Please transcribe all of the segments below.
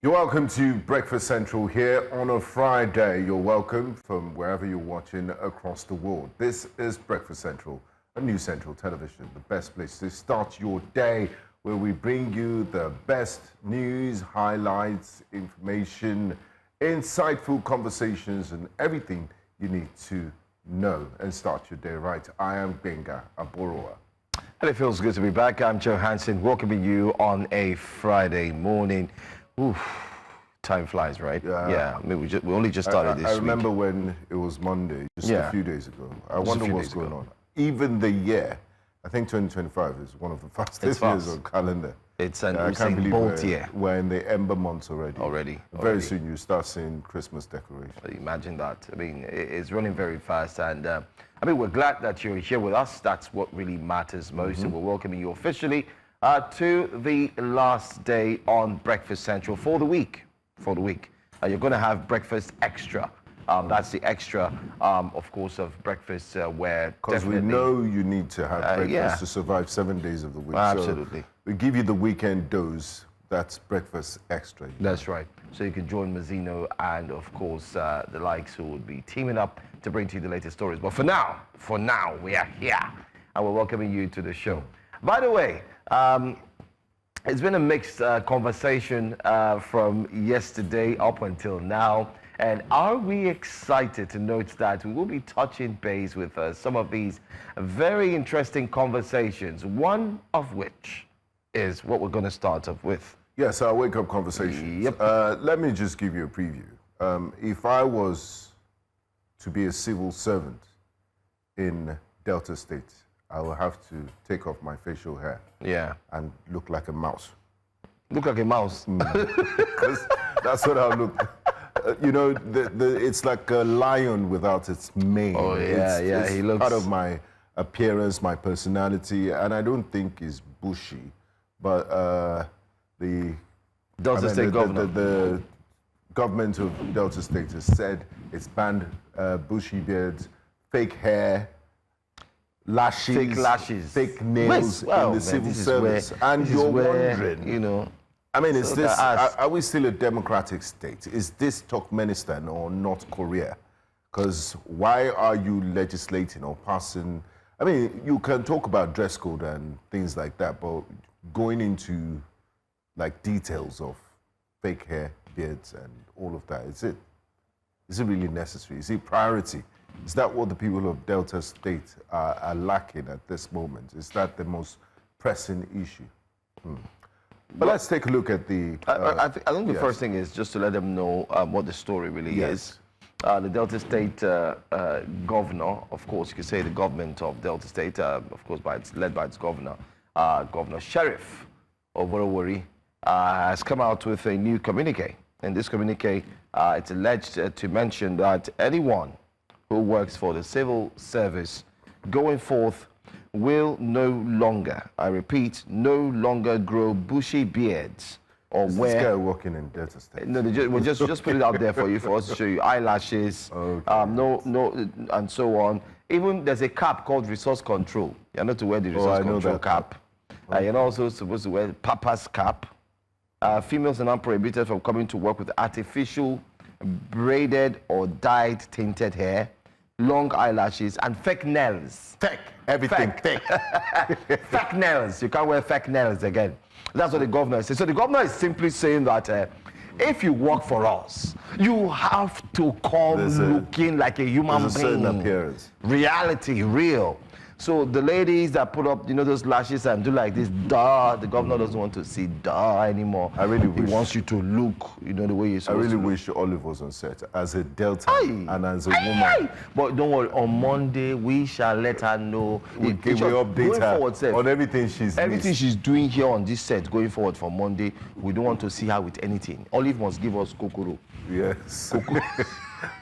You're welcome to Breakfast Central here on a Friday. You're welcome from wherever you're watching across the world. This is Breakfast Central, a New Central Television, the best place to start your day, where we bring you the best news, highlights, information, insightful conversations, and everything you need to know and start your day right. I am Benga Aboroa. And it feels good to be back. I'm Joe Hansen, welcoming you on a Friday morning. Oof, time flies, right? Yeah. I mean, we only just started this week. I remember when it was Monday, just a few days ago. I wonder what's going on. Even the year, I think 2025 is one of the fastest years on calendar. It's an bolt year. We're in the ember months already. Very soon you start seeing Christmas decorations. Imagine that. I mean, it's running very fast. And I mean, we're glad that you're here with us. That's what really matters most. And we're welcoming you officially to the last day on Breakfast Central for the week. You're going to have breakfast extra. That's the extra, of course, of breakfast where because we know you need to have breakfast to survive 7 days of the week. Absolutely. So we give you the weekend dose. That's breakfast extra. That's right. So you can join Mazzino and, of course, the likes who will be teaming up to bring to you the latest stories. But for now, we are here and we're welcoming you to the show. By the way, it's been a mixed conversation from yesterday up until now. And are we excited to note that we will be touching base with some of these very interesting conversations, one of which is what we're going to start off with. Yes, our wake-up conversation. Yep. Let me just give you a preview. If I was to be a civil servant in Delta State, I will have to take off my facial hair and look like a mouse. Look like a mouse? Because that's what I'll look. You know, it's like a lion without its mane. Oh, yeah, he looks part of my appearance, my personality, and I don't think it's bushy. But the Delta State governor. The government of Delta State has said it's banned bushy beards, fake hair, lashes, fake nails in the civil service. And you're wondering, you know, I mean, is this, are we still a democratic state? Is this Turkmenistan or North Korea? Because why are you legislating or passing? I mean, you can talk about dress code and things like that, but going into like details of fake hair, beards, and all of that, is it really necessary? Is it priority? Is that what the people of Delta State are lacking at this moment? Is that the most pressing issue? But let's take a look at the... I think the first thing is just to let them know what the story really is. The Delta State governor, of course, you could say the government of Delta State, of course, led by its governor, Governor Sheriff Oborowori, has come out with a new communique. In this communique, it's alleged to mention that anyone who works for the civil service going forth will no longer, I repeat, no longer grow bushy beards or wear... This guy working in Delta State. No, we'll just put it out there for you, for us to show you eyelashes, and so on. Even there's a cap called resource control. You're not to wear the resource control cap. You're also supposed to wear papa's cap. Females are not prohibited from coming to work with artificial, braided or dyed tinted hair, long eyelashes, and fake nails. Everything fake. Fake nails. You can't wear fake nails again. That's what the governor says. So the governor is simply saying that if you work for us, you have to come looking like a human being. Certain appearance. Reality, real. So the ladies that put up, you know, those lashes and do like this, the governor doesn't want to see anymore. I really wish. He wants you to look, you know, the way you're supposed to. I really wish Olive was on set as a Delta and as a woman. But don't worry, on Monday we shall let her know. We update her on everything she's doing here on this set going forward for Monday. We don't want to see her with anything. Olive must give us kokoro. Yes.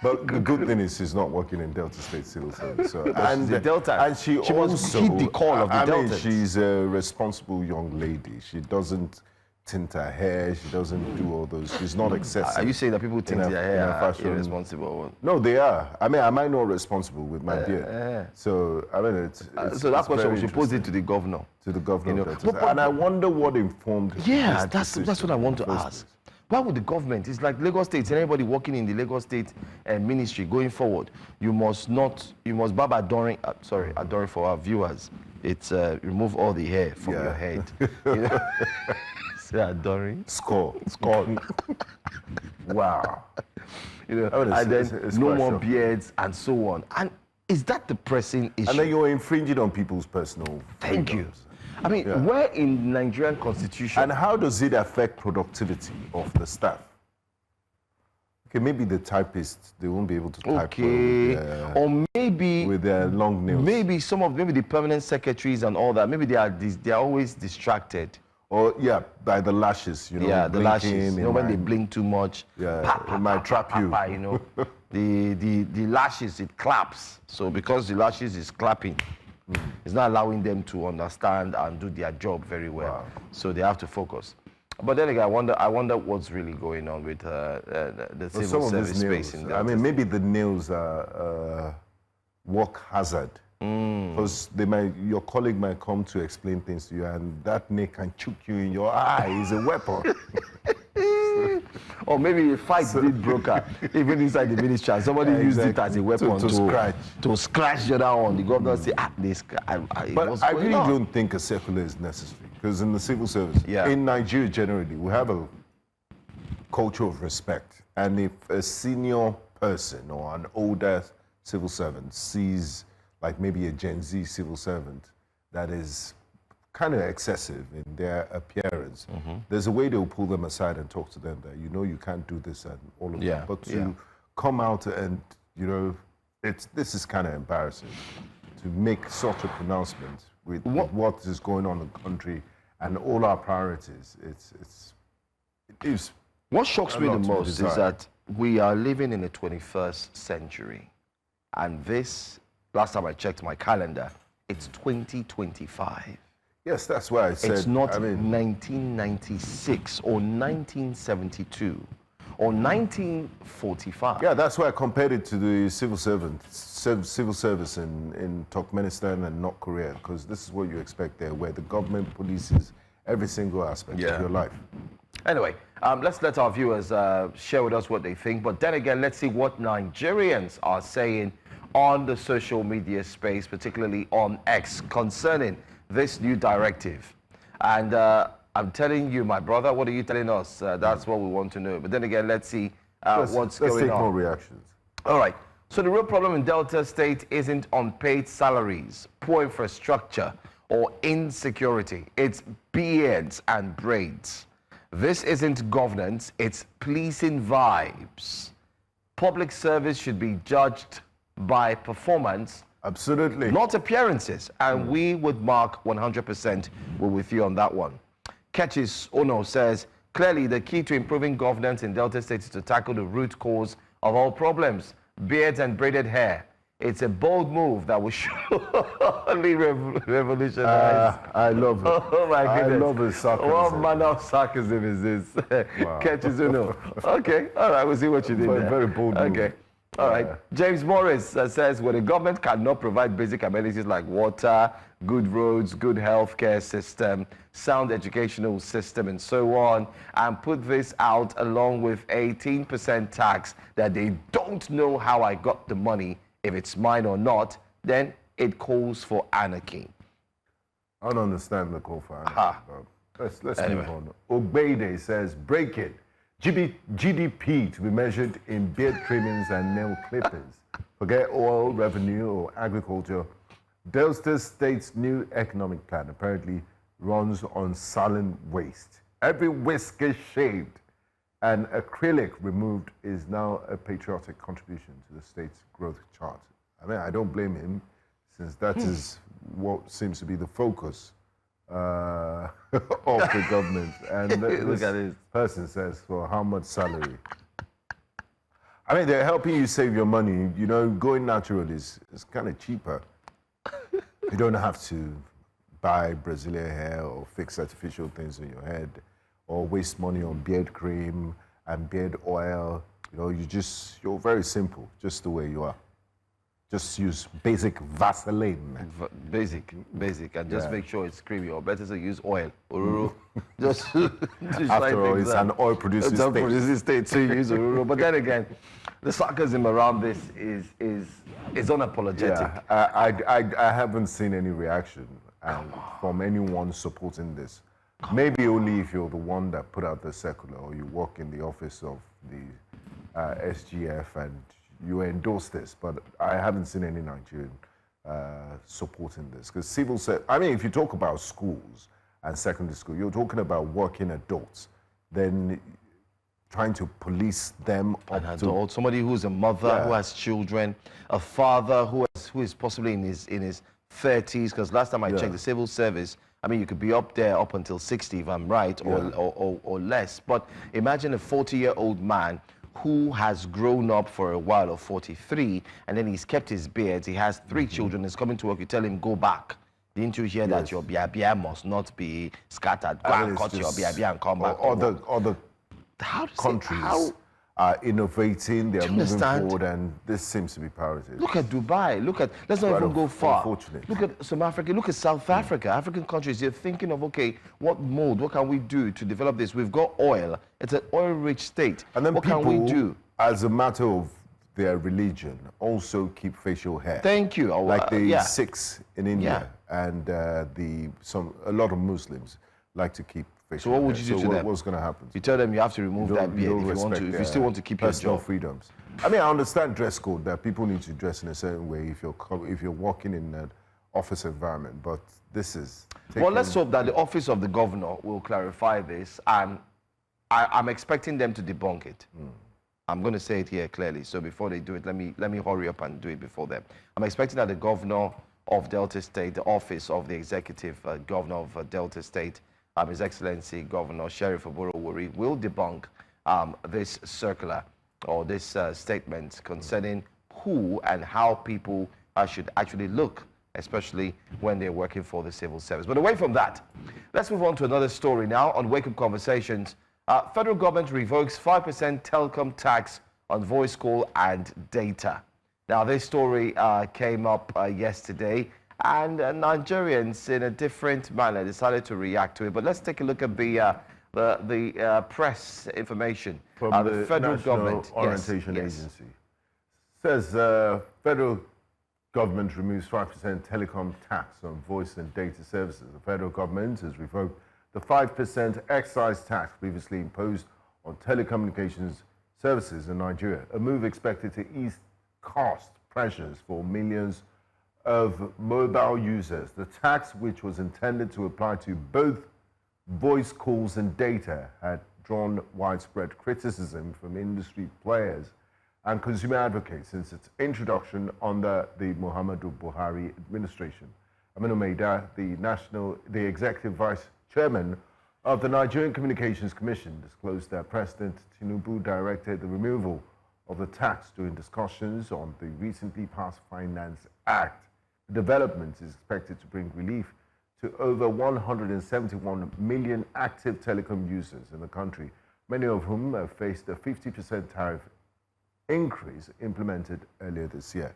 But the good thing is she's not working in Delta State Civil Service. So, and she also heed the call of the Delta. I mean, she's a responsible young lady. She doesn't tint her hair. She doesn't do all those. She's not excessive. Are you saying that people tint their hair are irresponsible? No, they are. I mean, am I not responsible with my beard? So, I mean, it's so that question we should pose it to the governor. To the governor. And I wonder what informed that's what I want to ask. Why would the government? It's like Lagos State. Anybody working in the Lagos State ministry going forward, you must barb adoring. Sorry, adoring for our viewers. It's remove all the hair from your head. You know? Say adoring. Score. Wow. You know, and then it's no more shocking. beards and so on. And is that the pressing issue? And then you're infringing on people's personal Thank you. freedoms. I mean, where in Nigerian constitution? And how does it affect productivity of the staff? Okay, maybe the typists, they won't be able to type or maybe with their long nails. Maybe maybe the permanent secretaries and all that. Maybe they are always distracted. Or by the lashes, you know. Yeah, the lashes. You know, when they blink too much. Yeah, it might trap you. You know, the lashes, it claps. So because the lashes is clapping, it's not allowing them to understand and do their job very well. Wow. So they have to focus. But then again, I wonder what's really going on with the civil service space in Delta. I mean, maybe the nails are work hazard. Because your colleague might come to explain things to you, and that nail can choke you in your eye. It's a weapon. Or maybe a fight did broke out, even inside the ministry, and somebody used it as a weapon to scratch the other one. The governor say, But I really don't think a circular is necessary, because in the civil service, in Nigeria generally, we have a culture of respect. And if a senior person or an older civil servant sees, like maybe a Gen Z civil servant that is kind of excessive in their appearance, there's a way they'll pull them aside and talk to them that, you can't do this and all of that. But to come out and, this is kind of embarrassing to make such a pronouncement with what is going on in the country and all our priorities. It is. What shocks me the most is that we are living in the 21st century, and this, last time I checked my calendar, it's 2025. Yes, that's why I said... It's not 1996 or 1972 or 1945. Yeah, that's why I compared it to the civil service in Turkmenistan and North Korea, because this is what you expect there, where the government polices every single aspect of your life. Anyway, let's let our viewers share with us what they think. But then again, let's see what Nigerians are saying on the social media space, particularly on X, concerning this new directive. And I'm telling you, my brother, what are you telling us? That's what we want to know. But then again, let's see what's going on. Let's take more reactions. All right. So the real problem in Delta State isn't unpaid salaries, poor infrastructure, or insecurity. It's beards and braids. This isn't governance, it's policing vibes. Public service should be judged by performance, absolutely, not appearances. And we would mark 100%. We're with you on that one. Catches Ono says, clearly the key to improving governance in Delta State is to tackle the root cause of all problems, beards and braided hair. It's a bold move that will surely revolutionize. I love it. Oh my goodness. I love his sarcasm. What manner of sarcasm is this? Wow. Catches Uno. Okay, all right, we'll see what you did there. Very bold move. Okay, all right. James Morris says, when the government cannot provide basic amenities like water, good roads, good healthcare system, sound educational system, and so on, and put this out along with 18% tax that they don't know how I got the money, if it's mine or not, then it calls for anarchy. I don't understand the call for anarchy. Let's move on. Obeyde says, break it. GDP to be measured in beard trimmings and nail clippers. Forget oil, revenue, or agriculture. Delta State's new economic plan apparently runs on silent waste. Every whisker shaved and acrylic removed is now a patriotic contribution to the state's growth chart. I mean, I don't blame him, since that is what seems to be the focus of the government. And this person says, for how much salary? I mean, they're helping you save your money. You know, going natural is kind of cheaper. You don't have to buy Brazilian hair or fix artificial things on your head, or waste money on beard cream and beard oil. You know, you're very simple, just the way you are. Just use basic Vaseline. Basic, and just make sure it's creamy, or better to use oil. Just after all, it's an oil-producing state. Producing state, so you use ororo. But then again, the sarcasm around this is unapologetic. Yeah, I haven't seen any reaction from anyone supporting this. Maybe only if you're the one that put out the circular, or you work in the office of the SGF and you endorse this, but I haven't seen any Nigerian supporting this. Because civil service, I mean, if you talk about schools and secondary school, you're talking about working adults, then trying to police them an adult, somebody who's a mother, who has children, a father who is possibly in his 30s, because last time I checked the civil service, I mean, you could be up there up until 60, if I'm right, or less. But imagine a 40-year-old man who has grown up for a while, or 43, and then he's kept his beard. He has 3 children. He's coming to work. You tell him, go back. Didn't you hear that your biabia must not be scattered? Go and cut your biabia and come back. Other countries are innovating, they're moving forward, and this seems to be priority. Look at Dubai, let's not even go far. Look at South Africa, look at South Africa. African countries, they're thinking of, okay, what can we do to develop this? We've got oil, it's an oil-rich state. And then what can we do? As a matter of their religion, also keep facial hair. Thank you. Like the Sikhs in India, and a lot of Muslims like to keep. So what would you do to them? What's going to happen? You tell them you have to remove that beard if you still want to keep your personal job. freedoms. I mean, I understand dress code, that people need to dress in a certain way if you're working in an office environment, but this is... Well, let's hope that the office of the governor will clarify this, and I'm expecting them to debunk it. I'm going to say it here clearly, so before they do it, let me hurry up and do it before them. I'm expecting that the governor of Delta State, the office of the executive governor of Delta State, His Excellency Governor Sheriff Oborowori, will debunk this circular or this statement concerning who and how people should actually look, especially when they're working for the civil service. But away from that, let's move on to another story now on Wake Up Conversations. Federal government revokes 5% telecom tax on voice call and data. Now, this story came up yesterday, and Nigerians, in a different manner, decided to react to it. But let's take a look at the press information from the federal government orientation agency. Says federal government removes 5% telecom tax on voice and data services. The federal government has revoked the 5% excise tax previously imposed on telecommunications services in Nigeria, a move expected to ease cost pressures for millions of mobile users. The tax, which was intended to apply to both voice calls and data, had drawn widespread criticism from industry players and consumer advocates since its introduction under the Muhammadu Buhari administration. Aminu Maida, the executive vice chairman of the Nigerian Communications Commission, disclosed that President Tinubu directed the removal of the tax during discussions on the recently passed Finance Act. The development is expected to bring relief to over 171 million active telecom users in the country, many of whom have faced a 50% tariff increase implemented earlier this year.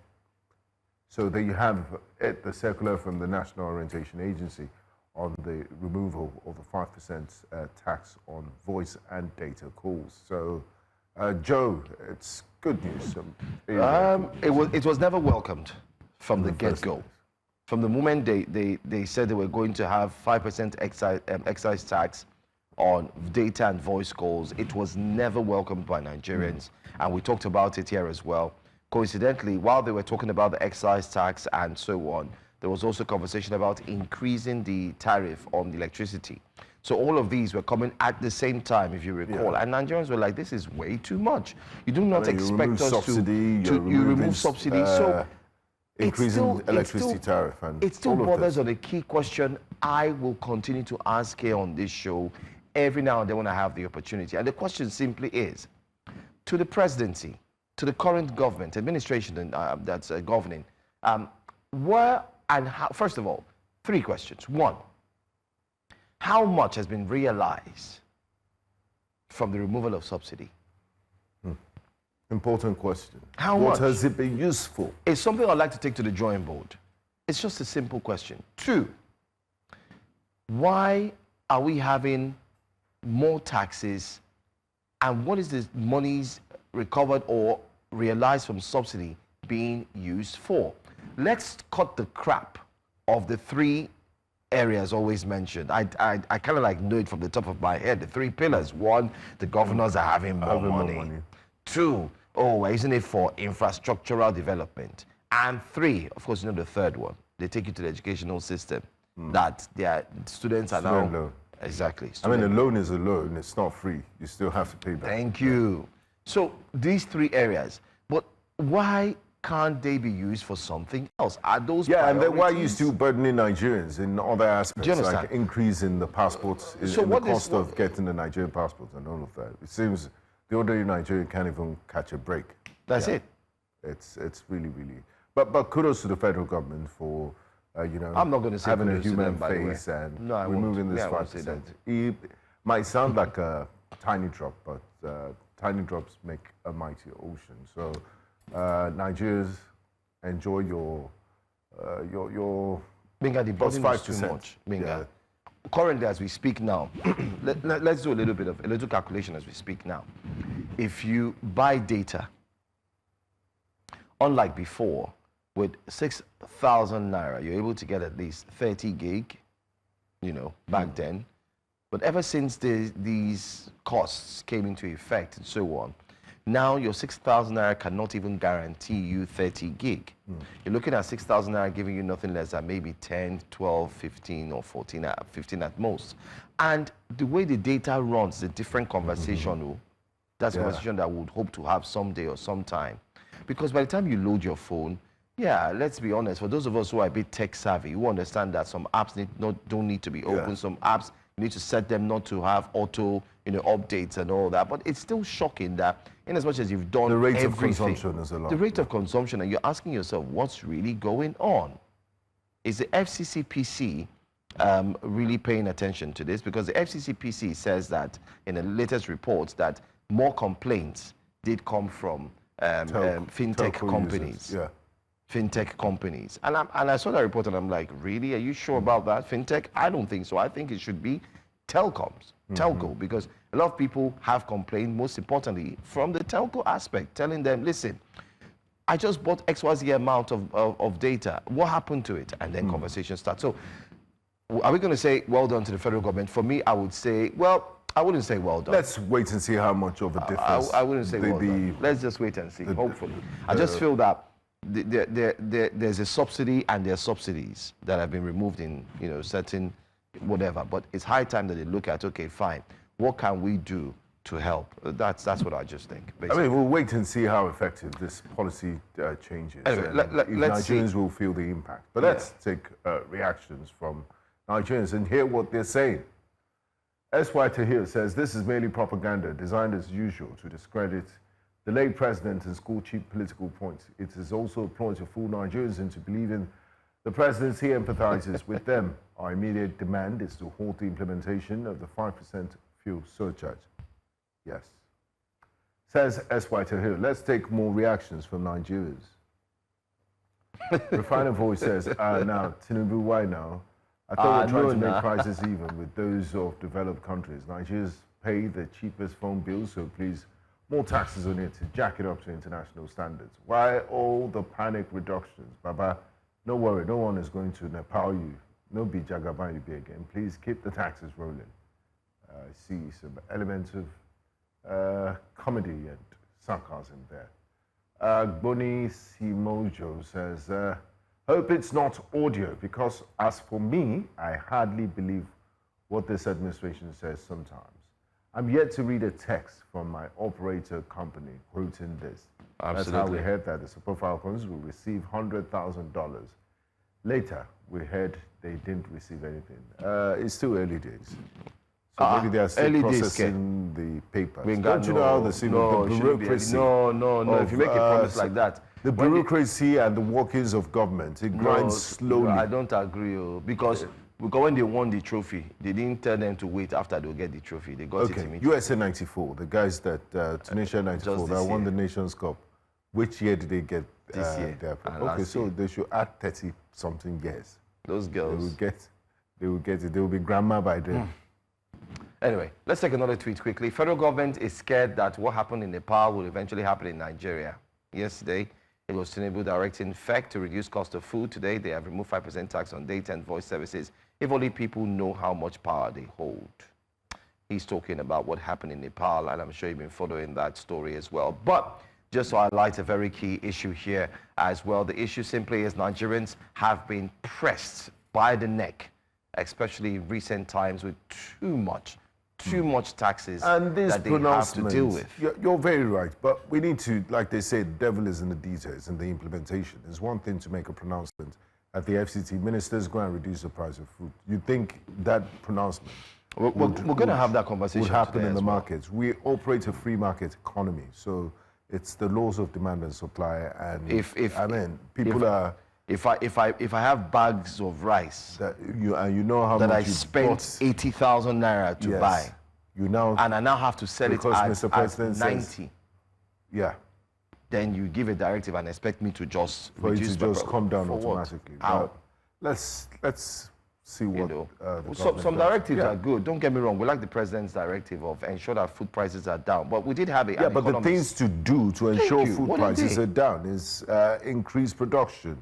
So there you have it, the circular from the National Orientation Agency on the removal of the 5% tax on voice and data calls. So, Joe, it's good news. It was never welcomed from the get-go. From the moment they said they were going to have 5% excise tax on data and voice calls, it was never welcomed by Nigerians. And we talked about it here as well. Coincidentally, while they were talking about the excise tax and so on, there was also conversation about increasing the tariff on the electricity. So all of these were coming at the same time, if you recall. And Nigerians were like, this is way too much. You do not expect us to remove subsidy. So increasing electricity tariff. And it still bothers on a key question I will continue to ask here on this show every now and then when I have the opportunity. And the question simply is, to the presidency, to the current government, administration that's governing, where and how, first of all, 3 questions. 1, how much has been realized from the removal of subsidy? Important question. How What much? has it been used for? It's something I'd like to take to the drawing board. It's just a simple question. 2, why are we having more taxes, and what is the monies recovered or realized from subsidy being used for? Let's cut the crap of the 3 areas always mentioned. I kind of like know it from the top of my head. The 3 pillars. 1, the governors are having more money. 2, we're using it for infrastructural development. And 3, of course, you know the third one. They take you to the educational system that their students are Student now. loan. Exactly. I mean, a loan is a loan. It's not free. You still have to pay back. Thank you. So these 3 areas, but why can't they be used for something else? Are those and then why are you priorities? still burdening Nigerians in other aspects, Do you understand? like increasing the passports, So in the what is- cost of getting the Nigerian passport and all of that? It seems the ordinary Nigerian can't even catch a break. That's it. It's really, really. But kudos to the federal government for, I'm not gonna say having a kudos to human them, by the way. face and No, I won't. removing this Yeah, I won't say 5%. It might sound like a tiny drop, but tiny drops make a mighty ocean. So Nigerians, enjoy your Benga, the plus burden is too 5%. much. Benga. Yeah. Currently, as we speak now, let's do a little calculation as we speak now. If you buy data, unlike before, with 6,000 naira, you're able to get at least 30 gig, back then. But ever since these costs came into effect and so on, now your 6,000 naira cannot even guarantee you 30 gig. You're looking at 6,000 naira giving you nothing less than maybe 10, 12, 15, or 14, 15 at most. And the way the data runs, a different conversation. That's a conversation that we would hope to have someday or sometime. Because by the time you load your phone, let's be honest, for those of us who are a bit tech savvy, who understand that some apps don't need to be open, some apps you need to set them not to have auto updates and all that. But it's still shocking that in as much as you've done The rate everything, of consumption is a lot. the rate of consumption, and you're asking yourself, what's really going on? Is the FCCPC really paying attention to this? Because the FCCPC says that in the latest reports that more complaints did come from fintech telco companies. users, Fintech companies. And I saw that report and I'm like, really? Are you sure about that? Fintech? I don't think so. I think it should be telecoms, telco, because a lot of people have complained, most importantly, from the telco aspect, telling them, listen, I just bought XYZ amount of data. What happened to it? And then conversations start. So are we going to say well done to the federal government? For me, I would say, well, I wouldn't say well done. Let's wait and see how much of a difference. I wouldn't say well done. Let's just wait and see, hopefully. I just feel that there's a subsidy and there are subsidies that have been removed in certain whatever, but it's high time that they look at, okay, fine, what can we do to help? That's what I just think, basically. I mean, we'll wait and see how effective this policy changes. Anyway, If let's see. Nigerians will feel the impact. But let's take reactions from Nigerians and hear what they're saying. SY Tahir says, this is merely propaganda designed as usual to discredit the late president and score cheap political points. It is also a ploy to fool Nigerians into believing the presidency empathizes with them. Our immediate demand is to halt the implementation of the 5% fuel surcharge. Yes. Says SY Tahir, let's take more reactions from Nigerians. Refiner Voice says, now, Tinubu, why now? I thought we're trying to make prices even with those of developed countries. Nigerians pay the cheapest phone bills, so please, more taxes on it to jack it up to international standards. Why all the panic reductions? Baba, no worry, no one is going to Nepal you. No be Jagaban you be again. Please keep the taxes rolling. I see some elements of comedy and sarcasm there. Boni Simojo says, hope it's not audio, because as for me, I hardly believe what this administration says sometimes. I'm yet to read a text from my operator company quoting this. Absolutely. That's how we heard that the Super Falcons will receive $100,000. Later, we heard they didn't receive anything. It's still early days. So maybe they are still processing the papers. Don't you know how the bureaucracy? No. If you make a promise like that, the bureaucracy and the workings of government, it grinds slowly. I don't agree, because Because when they won the trophy, they didn't tell them to wait after they'll get the trophy. They got it immediately. USA 94, the guys that, Tunisia 94, that won the Nations Cup. Which year did they get this year? Okay, so they should add 30-something years. Those girls. They will get it. They will be grandma by then. Anyway, let's take another tweet quickly. Federal government is scared that what happened in Nepal will eventually happen in Nigeria. Yesterday, it was Tinubu directing FEC to reduce cost of food. Today, they have removed 5% tax on data and voice services. If only people know how much power they hold. He's talking about what happened in Nepal, and I'm sure you've been following that story as well. But just to highlight a very key issue here as well, the issue simply is Nigerians have been pressed by the neck, especially in recent times, with too much taxes and that they have to deal with. You're very right, but we need to, like they say, the devil is in the details and the implementation. It's one thing to make a pronouncement at the FCT, ministers go and reduce the price of food. You think that pronouncement we're going to have that conversation would happen in the well. markets. We operate a free market economy, so it's the laws of demand and supply. And if I have bags of rice that you know how that much I spent 80,000 naira to buy, and I now have to sell it at 90. Yeah. Then you give a directive and expect me to just for reduce it to just come down automatically. How? Let's see what some directives are good. Don't get me wrong. We like the president's directive of ensure that food prices are down. But we did have but the things to do to ensure food prices are down is increase production.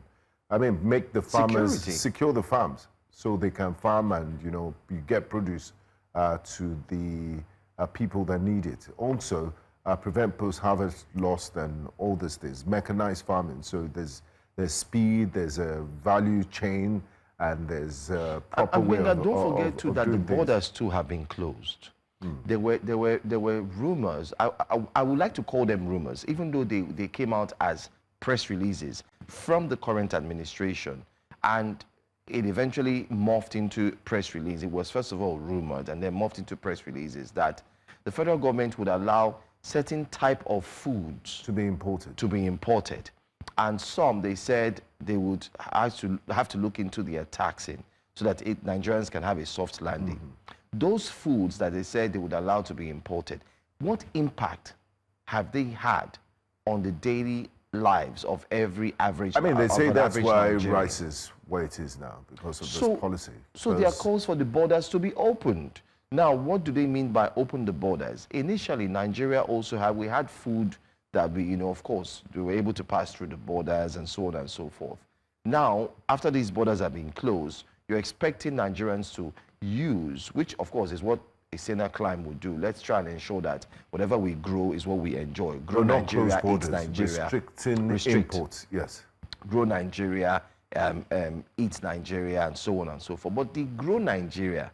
I mean, make the farmers secure the farms so they can farm and you get produce to the people that need it. Also, prevent post-harvest loss and all these things. Mechanized farming. So there's speed, there's a value chain, and there's a proper way of don't forget too that the borders things. too have been closed. There were rumors. I would like to call them rumors, even though they came out as press releases from the current administration, and it eventually morphed into press release. It was first of all rumored and then morphed into press releases that the federal government would allow certain type of foods to be imported. And some, they said they would have to look into their taxing so that Nigerians can have a soft landing. Those foods that they said they would allow to be imported, what impact have they had on the daily lives of every average Nigerian? I mean, they say that's why Nigerian. rice is where it is now, because of this policy. So there are calls for the borders to be opened. Now, what do they mean by open the borders? Initially, Nigeria also had food that of course, they were able to pass through the borders and so on and so forth. Now, after these borders have been closed, you're expecting Nigerians to use, which of course is what a senior climb would do. Let's try and ensure that whatever we grow is what we enjoy. Grow Nigeria, eat Nigeria. Restricting imports, yes. Grow Nigeria, eat Nigeria, and so on and so forth. But the grow Nigeria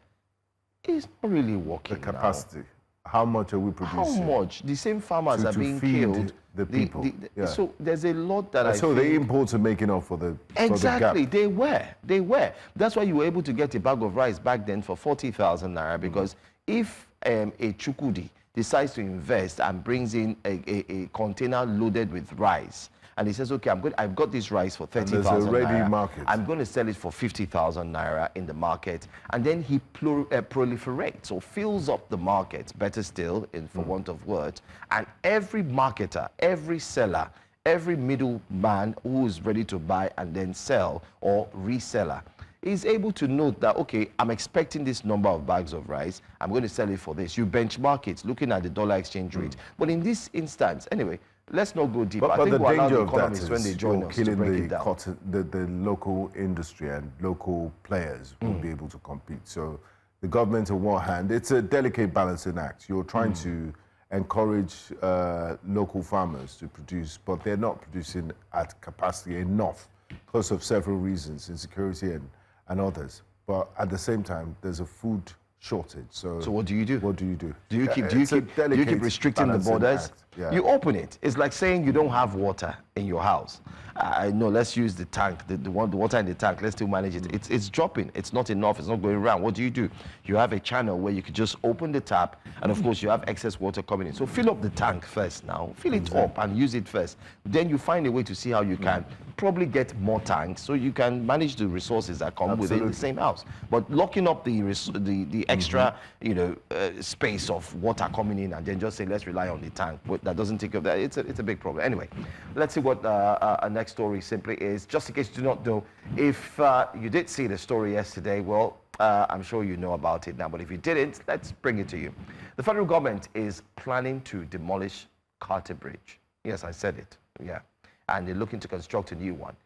is not really working. The capacity. Now. How much are we producing? How much? The same farmers are being killed. The people. So there's a lot that So the imports are making up for the Exactly. For the gap. They were. That's why you were able to get a bag of rice back then for 40,000 naira, because if a Chukudi decides to invest and brings in a container loaded with rice, and he says, okay, I've got this rice for 30,000 naira. Market. I'm going to sell it for 50,000 naira in the market. And then he proliferates or fills up the market, better still, for want of words. And every marketer, every seller, every middleman who is ready to buy and then sell or reseller is able to note that, okay, I'm expecting this number of bags of rice. I'm going to sell it for this. You benchmark it, looking at the dollar exchange rate. But in this instance, anyway, let's not go deep. But I think the danger of that is when they join us to break it down. The local industry and local players will be able to compete. So the government on one hand, it's a delicate balancing act. You're trying to encourage local farmers to produce, but they're not producing at capacity enough because of several reasons, insecurity and others. But at the same time, there's a food shortage. So what do you do? What do you do? Do you keep restricting the borders? Yeah. You open it. It's like saying you don't have water in your house. No, let's use the tank, the water in the tank, let's still manage it. It's dropping, it's not enough, it's not going around. What do? You have a channel where you could just open the tap, and of course you have excess water coming in. So fill up the tank first now, fill it up and use it first. Then you find a way to see how you can probably get more tanks so you can manage the resources that come within the same house. But locking up the extra, space of water coming in and then just say, let's rely on the tank, but that doesn't take care of that. It's a big problem. Anyway, let's see what our next story simply is. Just in case you do not know, if you did see the story yesterday, well, I'm sure you know about it now, but if you didn't, let's bring it to you. The federal government is planning to demolish Carter Bridge. Yes, I said it, yeah. And they're looking to construct a new one.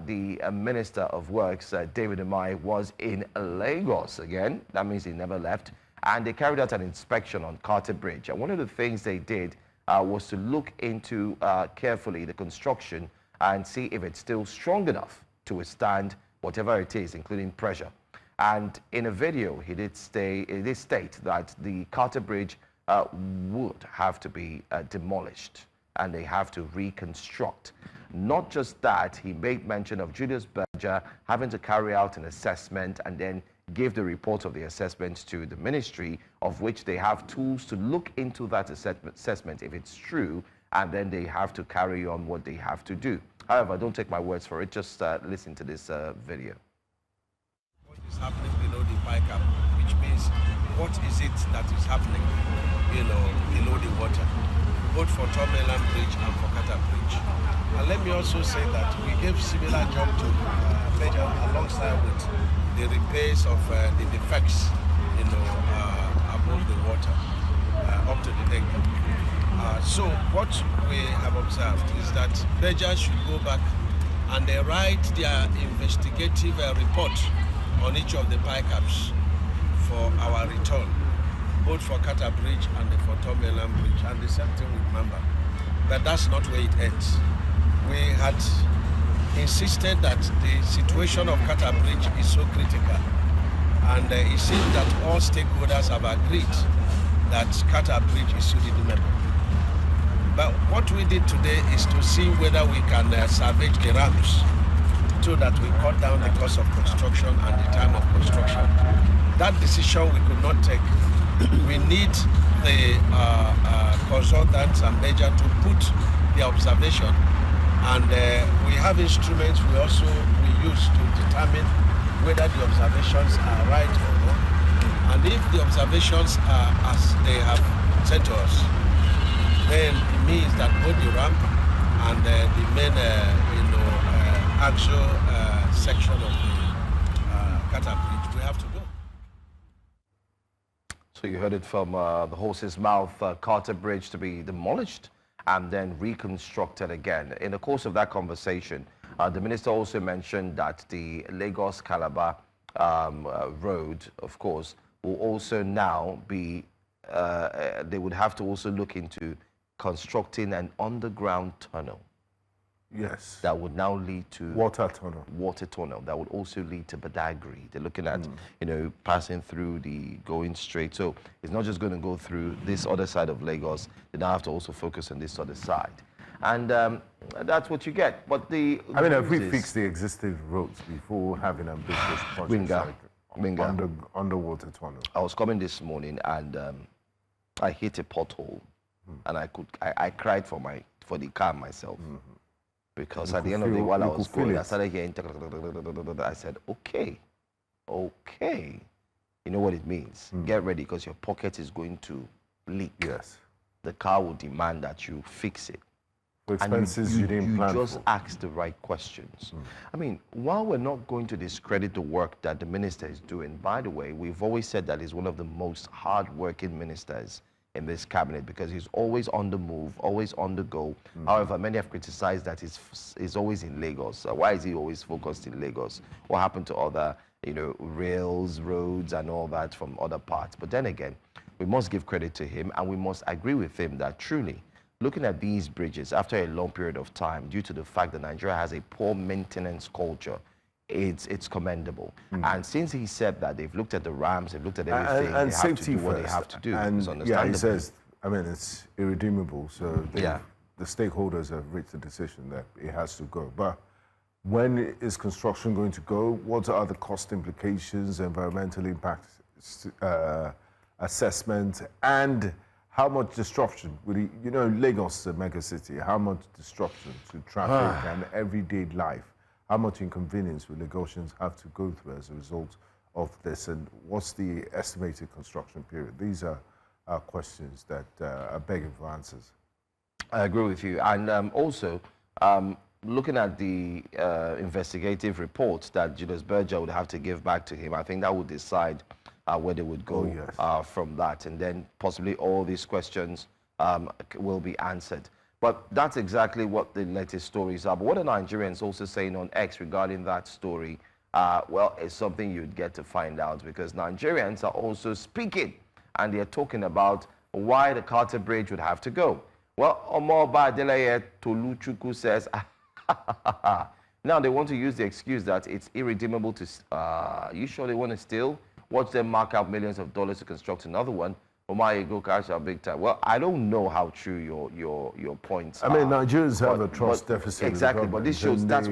The Minister of Works, David Umahi, was in Lagos again. That means he never left. And they carried out an inspection on Carter Bridge. And one of the things they did was to look into carefully the construction and see if it's still strong enough to withstand whatever it is, including pressure. And in a video, he did state that the Carter Bridge would have to be demolished and they have to reconstruct. Not just that, he made mention of Julius Berger having to carry out an assessment and then give the report of the assessment to the ministry, of which they have tools to look into that assessment if it's true, and then they have to carry on what they have to do. However, don't take my words for it, just listen to this video. What is happening below the pickup, which means what is it that is happening, below the water, both for Tomeland Bridge and for Carter Bridge. And let me also say that we gave similar job to Major alongside with the repairs of the defects, above the water, up to the deck. So what we have observed is that Major should go back and they write their investigative report on each of the pickups for our return, both for Carter Bridge and for Tomeland Bridge, and the same thing with Mamba. But that's not where it ends. We had insisted that the situation of Carter Bridge is so critical, and it seems that all stakeholders have agreed that Carter Bridge is irredeemable. But what we did today is to see whether we can salvage the ramps so that we cut down the cost of construction and the time of construction. That decision we could not take. We need the consultants and Major to put the observation, and we have instruments we use to determine whether the observations are right or wrong. And if the observations are as they have sent to us, then it means that both the ramp and the main actual section of the Carter Bridge, we have to go. So you heard it from the horse's mouth, Carter Bridge to be demolished and then reconstructed again. In the course of that conversation, the minister also mentioned that the Lagos-Calabar road, of course, will also now be, they would have to also look into constructing an underground tunnel. Yes. That would now lead to water tunnel. Water tunnel that would also lead to Badagry. They're looking at, passing through going straight. So it's not just going to go through this other side of Lagos. They now have to also focus on this other side. And that's what you get. But if we fix the existing roads before having ambitious projects like underwater tunnel. I was coming this morning and I hit a pothole, and I cried for the car myself. Because at the end of the day, while I was going, I started hearing, I said, okay. You know what it means. Get ready, because your pocket is going to leak. Yes. The car will demand that you fix it. For expenses you didn't plan for. You just ask the right questions. I mean, while we're not going to discredit the work that the minister is doing, by the way, we've always said that he's one of the most hard-working ministers in this cabinet, because he's always on the move, always on the go. However, many have criticized that he's always in Lagos. Why is he always focused in Lagos? What happened to other, rails, roads, and all that from other parts? But then again, we must give credit to him, and we must agree with him that truly, looking at these bridges after a long period of time, due to the fact that Nigeria has a poor maintenance culture, it's commendable. And since he said that they've looked at the ramps, they've looked at everything, and they safety have to do what first. they have to do. And it's understandable. yeah, he says, it's irredeemable. So the stakeholders have reached a decision that it has to go. But when is construction going to go? What are the cost implications, environmental impact assessment, and how much disruption will you know, Lagos is a mega city, how much disruption to traffic and everyday life, how much inconvenience will Lagosians have to go through as a result of this, and what's the estimated construction period? These are questions that are begging for answers. I agree with you. And also, looking at the investigative report that Julius Berger would have to give back to him, I think that would decide where they would go from that. And then possibly all these questions will be answered. But that's exactly what the latest stories are. But what are Nigerians also saying on X regarding that story? Well, it's something you'd get to find out, because Nigerians are also speaking, and they're talking about why the Carter Bridge would have to go. Well, Bamidele Salam says, now they want to use the excuse that it's irredeemable to, you sure they want to steal? Watch them mark out millions of dollars to construct another one. Go cash out big time. Well, I don't know how true your points are. I mean, Nigerians have a trust deficit. Exactly, but this shows that's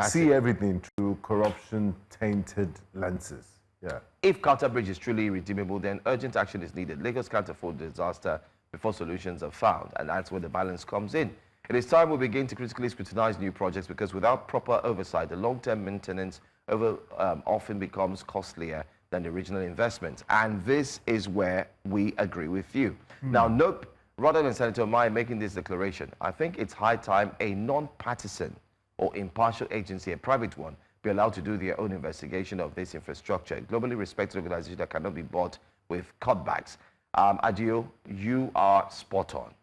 see everything through corruption-tainted lenses. Yeah. If Carter Bridge is truly irredeemable, then urgent action is needed. Lagos can't afford disaster before solutions are found, and that's where the balance comes in. It is time we begin to critically scrutinize new projects, because without proper oversight, the long-term maintenance often becomes costlier than the original investment. And this is where we agree with you. Now, nope, rather than Senator Omai making this declaration, I think it's high time a non-partisan or impartial agency, a private one, be allowed to do their own investigation of this infrastructure. A globally respected organization that cannot be bought with cutbacks. Adio, you are spot on.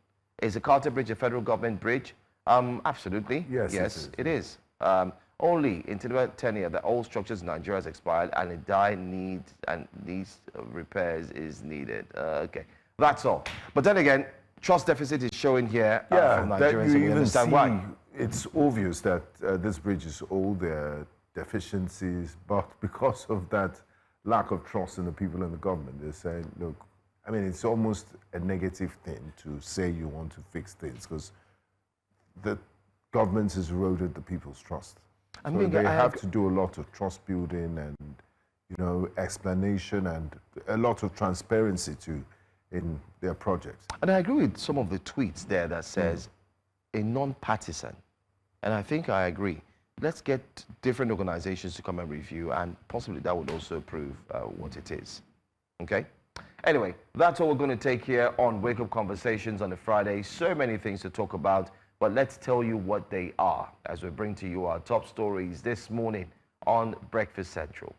Is the Carter Bridge a federal government bridge? Absolutely. Yes, it is. Only in tenure that all structures in Nigeria has expired and needs repairs is needed. Okay, that's all. But then again, trust deficit is showing here from Nigerians, and we understand why. It's obvious that this bridge is old, there are deficiencies, but because of that lack of trust in the people and the government, they're saying, look, I mean, it's almost a negative thing to say you want to fix things, because the government has eroded the people's trust. I mean, they have to do a lot of trust building and, you know, explanation and a lot of transparency too in their projects. And I agree with some of the tweets there that says a non-partisan. And I think I agree. Let's get different organizations to come and review, and possibly that would also prove what it is. Okay? Anyway, that's all we're going to take here on Wake Up Conversations on a Friday. So many things to talk about, but let's tell you what they are as we bring to you our top stories this morning on Breakfast Central.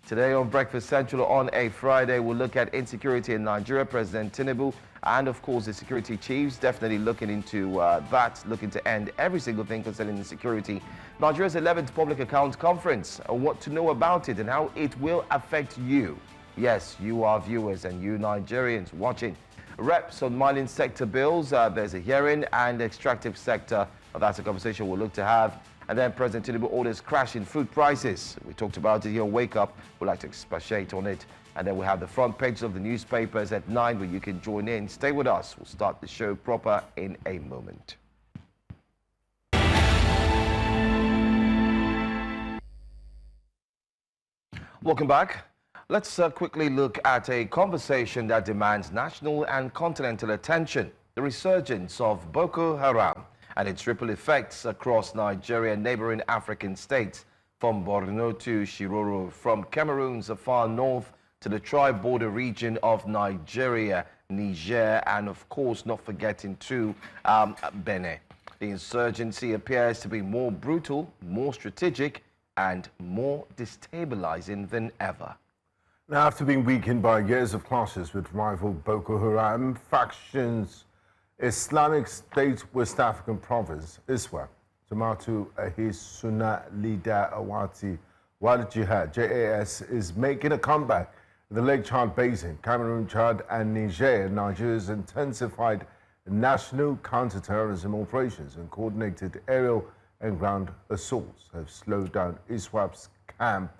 Today on Breakfast Central on a Friday, we'll look at insecurity in Nigeria. President Tinubu and, of course, the security chiefs definitely looking into that, looking to end every single thing concerning insecurity. Nigeria's 11th Public Accounts Conference, what to know about it and how it will affect you. Yes, you are viewers and you Nigerians watching. Reps on mining sector bills, there's a hearing, and extractive sector, that's a conversation we'll look to have. And then President Tinubu orders crash in food prices. We talked about it here on Wake Up. We'd like to expatiate on it. And then we have the front pages of the newspapers at 9 where you can join in. Stay with us. We'll start the show proper in a moment. Welcome back. Let's quickly look at a conversation that demands national and continental attention. The resurgence of Boko Haram and its ripple effects across Nigeria and neighboring African states, from Borno to Shiroro, from Cameroon's far north to the tri-border region of Nigeria, Niger, and of course not forgetting to Benin. The insurgency appears to be more brutal, more strategic, and more destabilizing than ever. Now, after being weakened by years of clashes with rival Boko Haram factions, Islamic State West African Province, ISWAP, Tamatu Ahis Sunnah Leader Awati Wal Jihad, JAS, is making a comeback in the Lake Chad Basin. Cameroon, Chad, and Niger, Nigeria's intensified national counter-terrorism operations and coordinated aerial and ground assaults have slowed down ISWAP's Camp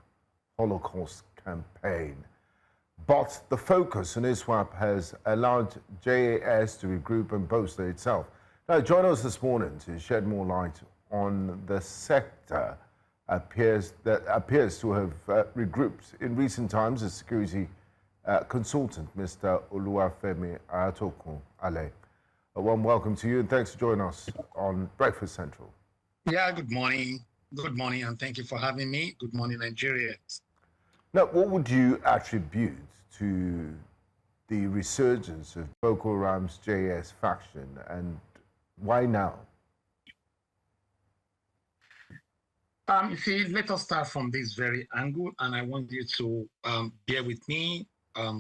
Holocaust campaign. But the focus on ISWAP has allowed JAS to regroup and bolster itself. Now, join us this morning to shed more light on the sector that appears to have regrouped in recent times. As security consultant, Mr. Oluwafemi Ayatokun Ale. A warm welcome to you and thanks for joining us on Breakfast Central. Yeah, good morning. Good morning, and thank you for having me. Good morning, Nigerians. Now, what would you attribute to the resurgence of Boko Haram's JS faction, and why now? Let us start from this very angle, and I want you to bear with me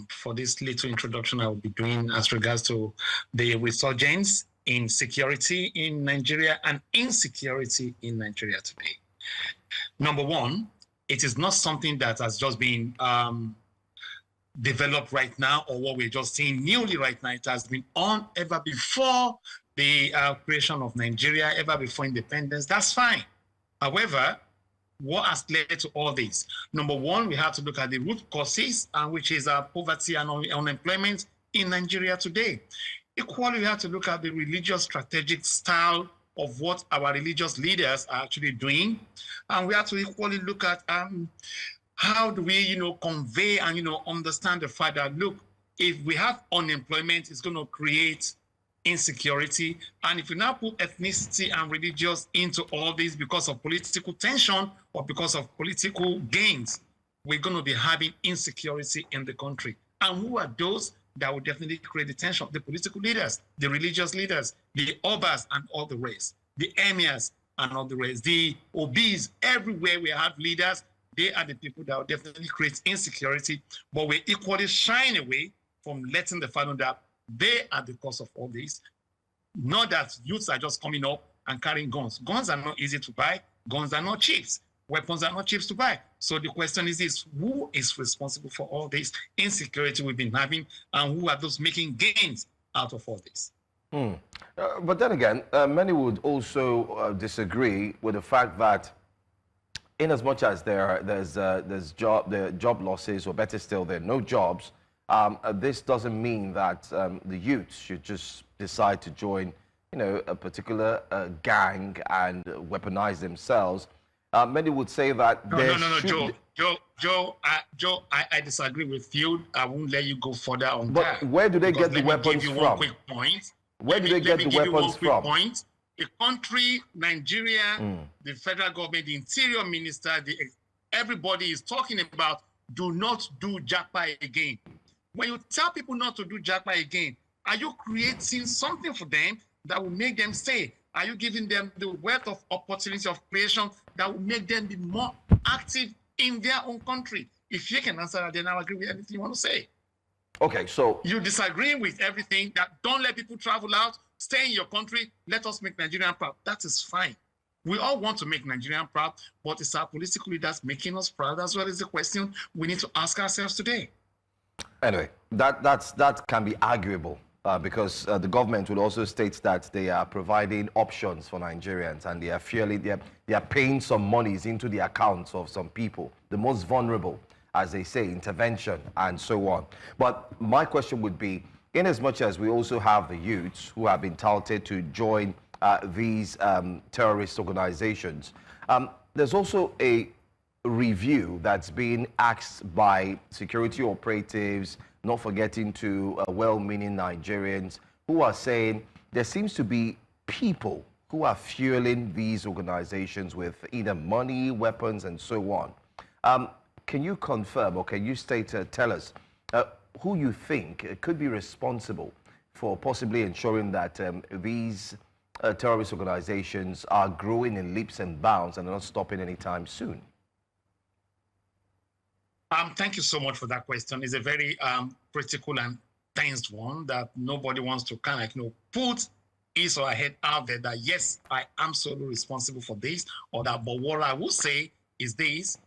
for this little introduction I will be doing as regards to the resurgence in security in Nigeria and insecurity in Nigeria today. Number one, it is not something that has just been developed right now, or what we're just seeing newly right now. It has been on ever before the creation of Nigeria, ever before independence. That's fine. However, what has led to all this? Number one, we have to look at the root causes, which is poverty and unemployment in Nigeria today. Equally, we have to look at the religious strategic style of what our religious leaders are actually doing. And we have to equally look at how do we, convey and, understand the fact that, look, if we have unemployment, it's going to create insecurity. And if you now put ethnicity and religious into all this because of political tension or because of political gains, we're going to be having insecurity in the country. And who are those that will definitely create the tension? The political leaders, the religious leaders, the obas and all the rest, the emirs and all the rest, the obis. Everywhere we have leaders, they are the people that will definitely create insecurity, but we equally shy away from letting the fact that they are the cause of all this. Not that youths are just coming up and carrying guns. Guns are not easy to buy. Guns are not cheap. Weapons are not cheap to buy. So the question is this: who is responsible for all this insecurity we've been having, and who are those making gains out of all this? But then again, many would also disagree with the fact that in as much as there's job losses, or better still, there are no jobs, this doesn't mean that the youth should just decide to join, a particular gang and weaponize themselves. Many would say that Joe, I disagree with you. I won't let you go further on that. But where do they get the weapons from? Where do they get the weapons from? The country, Nigeria, the federal government, the interior minister, everybody is talking about do not do Japa again. When you tell people not to do Japa again, are you creating something for them that will make them stay? Are you giving them the wealth of opportunity of creation that will make them be more active in their own country? If you can answer that, then I'll agree with anything you want to say. Okay, so you disagree with everything that don't let people travel out, stay in your country, let us make Nigeria proud. That is fine. We all want to make Nigeria proud, but it's our political leaders making us proud as well, is the question we need to ask ourselves today. Anyway, that can be arguable because the government would also state that they are providing options for Nigerians, and they are paying some monies into the accounts of some people, the most vulnerable, as they say, intervention and so on. But my question would be, in as much as we also have the youths who have been touted to join these terrorist organizations, there's also a review that's being asked by security operatives, not forgetting to well-meaning Nigerians, who are saying there seems to be people who are fueling these organizations with either money, weapons, and so on. Can you confirm, or can you tell us who you think could be responsible for possibly ensuring that these terrorist organizations are growing in leaps and bounds and are not stopping anytime soon? Thank you so much for that question. It's a very critical and tense one that nobody wants to kind of put his or her head out there that, yes, I am solely responsible for this or that. But what I will say is this: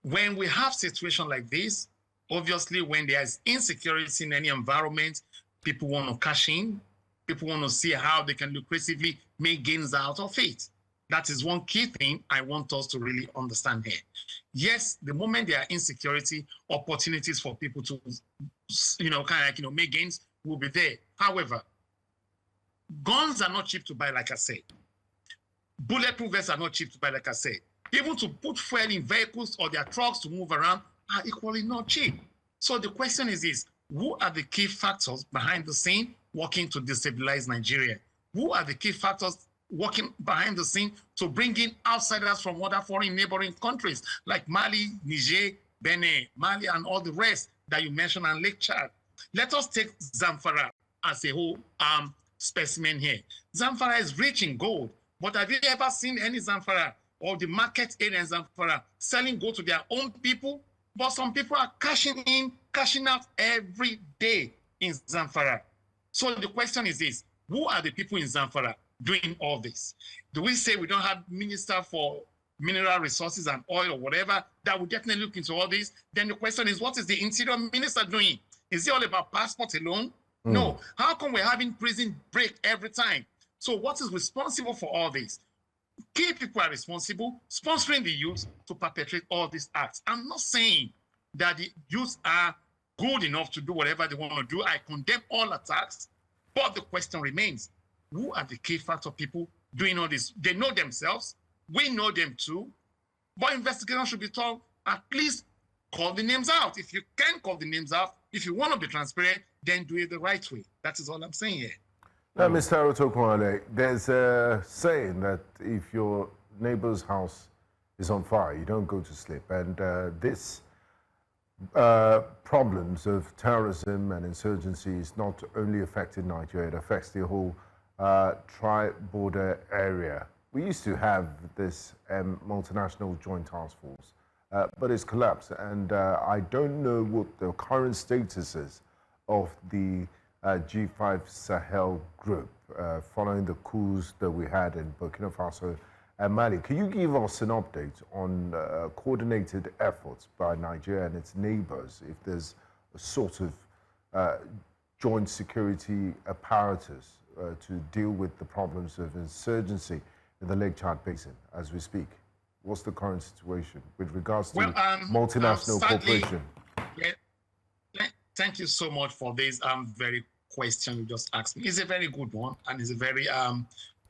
when we have situations like this, obviously when there's insecurity in any environment, people want to cash in, people want to see how they can lucratively make gains out of it. That is one key thing I want us to really understand here. Yes, the moment there are insecurity, opportunities for people to, make gains will be there. However, guns are not cheap to buy, like I said. Bulletproof vests are not cheap to buy, like I said. Even to put fuel in vehicles or their trucks to move around are equally not cheap. So the question is this: who are the key factors behind the scene working to destabilize Nigeria? Who are the key factors working behind the scene to bring in outsiders from other foreign neighboring countries like Mali, Niger, Benin, Mali, and all the rest that you mentioned, and Lake Chad? Let us take Zamfara as a whole specimen here. Zamfara is rich in gold, but have you ever seen any Zamfara or the market area in Zamfara selling gold to their own people? But some people are cashing in, cashing out every day in Zamfara. So the question is this: who are the people in Zamfara doing all this? Do we say we don't have minister for mineral resources and oil or whatever that will definitely look into all this? Then the question is, what is the interior minister doing? Is it all about passport alone? No. How come we're having prison break every time? So what is responsible for all this? Key people are responsible, sponsoring the youth to perpetrate all these acts. I'm not saying that the youth are good enough to do whatever they want to do. I condemn all attacks, but the question remains: who are the key factor people doing all this? They know themselves, we know them too, but investigation should be told, at least call the names out. If you can call the names out, if you want to be transparent, then do it the right way. That is all I'm saying here. Now, Mr. Otokunle, there's a saying that if your neighbor's house is on fire, you don't go to sleep. And this problems of terrorism and insurgency is not only affecting Nigeria, it affects the whole tri-border area. We used to have this multinational joint task force, but it's collapsed. And I don't know what the current status is of the G5 Sahel group following the coups that we had in Burkina Faso and Mali. Can you give us an update on coordinated efforts by Nigeria and its neighbors, if there's a sort of joint security apparatus to deal with the problems of insurgency in the Lake Chad Basin as we speak? What's the current situation with regards to multinational cooperation? Yeah, thank you so much for this very question you just asked me. It's a very good one, and it's a very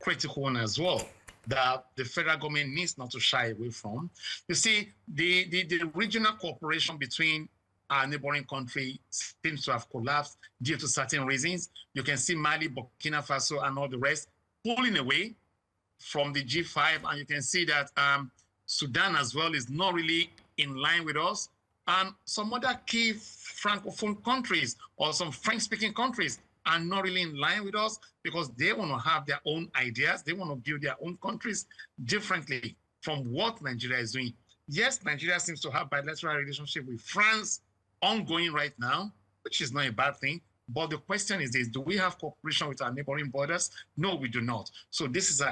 critical one as well, that the federal government needs not to shy away from. You see, the regional cooperation between our neighboring country seems to have collapsed due to certain reasons. You can see Mali, Burkina Faso, and all the rest pulling away from the G5, and you can see that Sudan as well is not really in line with us. And some other key Francophone countries or some French-speaking countries are not really in line with us because they want to have their own ideas. They want to build their own countries differently from what Nigeria is doing. Yes, Nigeria seems to have bilateral relationship with France ongoing right now, which is not a bad thing. But the question is this: do we have cooperation with our neighboring borders? No, we do not. So this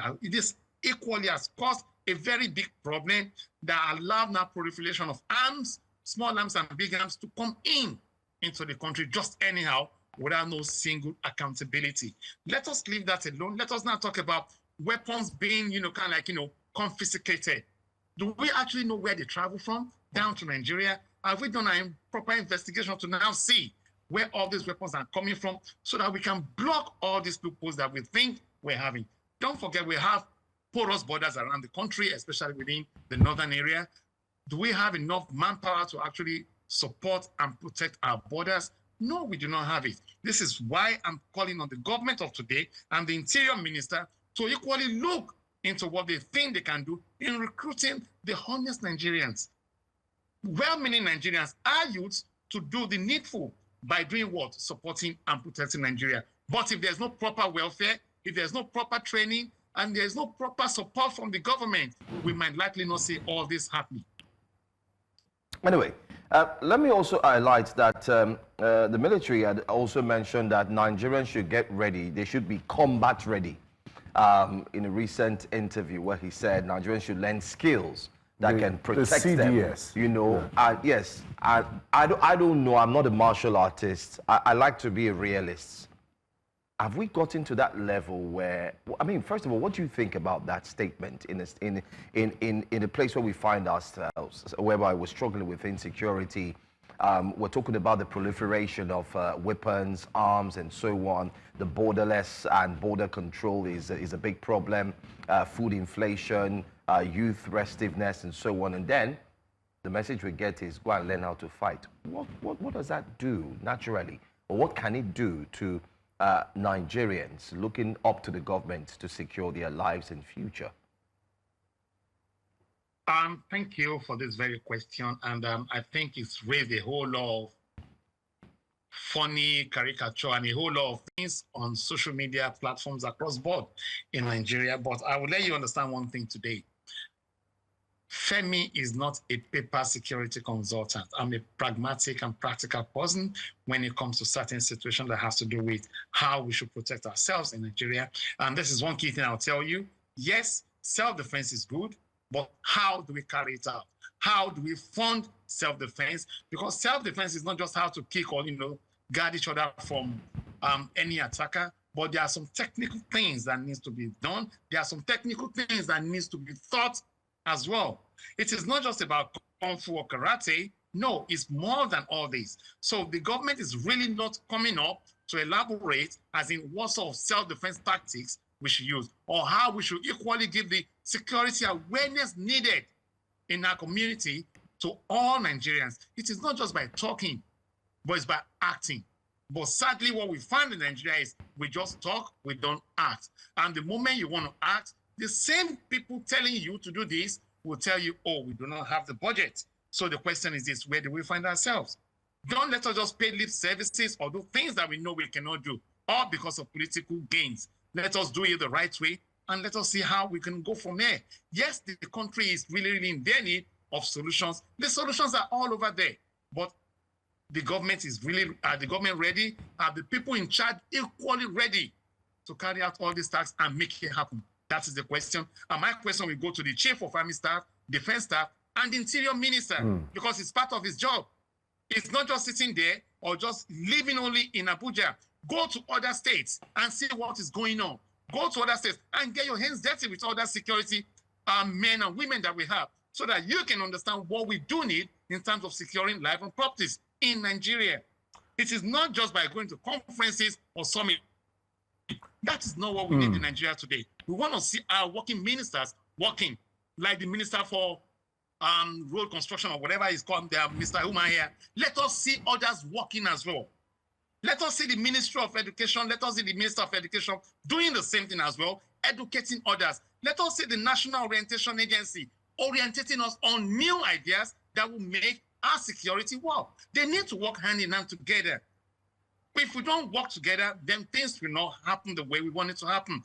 equally has caused a very big problem that allowed now proliferation of arms, small arms and big arms, to come into the country just anyhow without no single accountability. Let us leave that alone. Let us now talk about weapons being, confiscated. Do we actually know where they travel from down to Nigeria? Have we done a proper investigation to now see where all these weapons are coming from so that we can block all these loopholes that we think we're having? Don't forget, we have porous borders around the country, especially within the northern area. Do we have enough manpower to actually support and protect our borders? No, we do not have it. This is why I'm calling on the government of today and the interior minister to equally look into what they think they can do in recruiting the honest Nigerians. Well-meaning Nigerians are youths to do the needful by doing what? Supporting and protecting Nigeria. But if there's no proper welfare, if there's no proper training, and there's no proper support from the government, we might likely not see all this happening. Anyway, let me also highlight that the military had also mentioned that Nigerians should get ready. They should be combat ready. In a recent interview where he said Nigerians should learn skills that can protect them. You know, yes. I don't know. I'm not a martial artist. I like to be a realist. have we gotten to that level where, I mean, first of all, what do you think about that statement in a place where we find ourselves, whereby we're struggling with insecurity? We're talking about the proliferation of weapons, arms, and so on. The borderless and border control is a big problem. Food inflation, youth restiveness, and so on. And then the message we get is go and learn how to fight. What does that do naturally? Or what can it do to Nigerians looking up to the government to secure their lives and future? Thank you for this very question. And I think it's raised a whole lot of funny caricature and a whole lot of things on social media platforms across board in Nigeria. But I will let you understand one thing today. Femi is not a paper security consultant. I'm a pragmatic and practical person when it comes to certain situations that has to do with how we should protect ourselves in Nigeria. And this is one key thing I'll tell you. Yes, self-defense is good, but how do we carry it out? How do we fund self-defense? Because self-defense is not just how to kick or, guard each other from any attacker, but there are some technical things that needs to be done. There are some technical things that needs to be thought as well. It is not just about kung fu or karate. No, it's more than all this. So the government is really not coming up to elaborate as in what sort of self-defense tactics we should use or how we should equally give the security awareness needed in our community to all Nigerians. It is not just by talking, but it's by acting. But sadly, what we find in Nigeria is we just talk, we don't act. And the moment you want to act, the same people telling you to do this will tell you, oh, we do not have the budget. So the question is this, where do we find ourselves? Don't let us just pay lip services or do things that we know we cannot do, all because of political gains. Let us do it the right way and let us see how we can go from there. Yes, the country is really, really in their need of solutions. The solutions are all over there, but the government is really, are the government ready? Are the people in charge equally ready to carry out all these tasks and make it happen? That is the question. And my question will go to the Chief of Army Staff, Defense Staff, and the Interior Minister, because it's part of his job. It's not just sitting there or just living only in Abuja. Go to other states and see what is going on. Go to other states and get your hands dirty with other security men and women that we have so that you can understand what we do need in terms of securing life and properties in Nigeria. It is not just by going to conferences or summits. That is not what we need in Nigeria today. We want to see our working ministers working, like the Minister for Road Construction or whatever is called, Mr. Umar here. Let us see others working as well. Let us see the Ministry of Education, let us see the Minister of Education doing the same thing as well, educating others. Let us see the National Orientation Agency orientating us on new ideas that will make our security work. They need to work hand in hand together. If we don't work together, then things will not happen the way we want it to happen.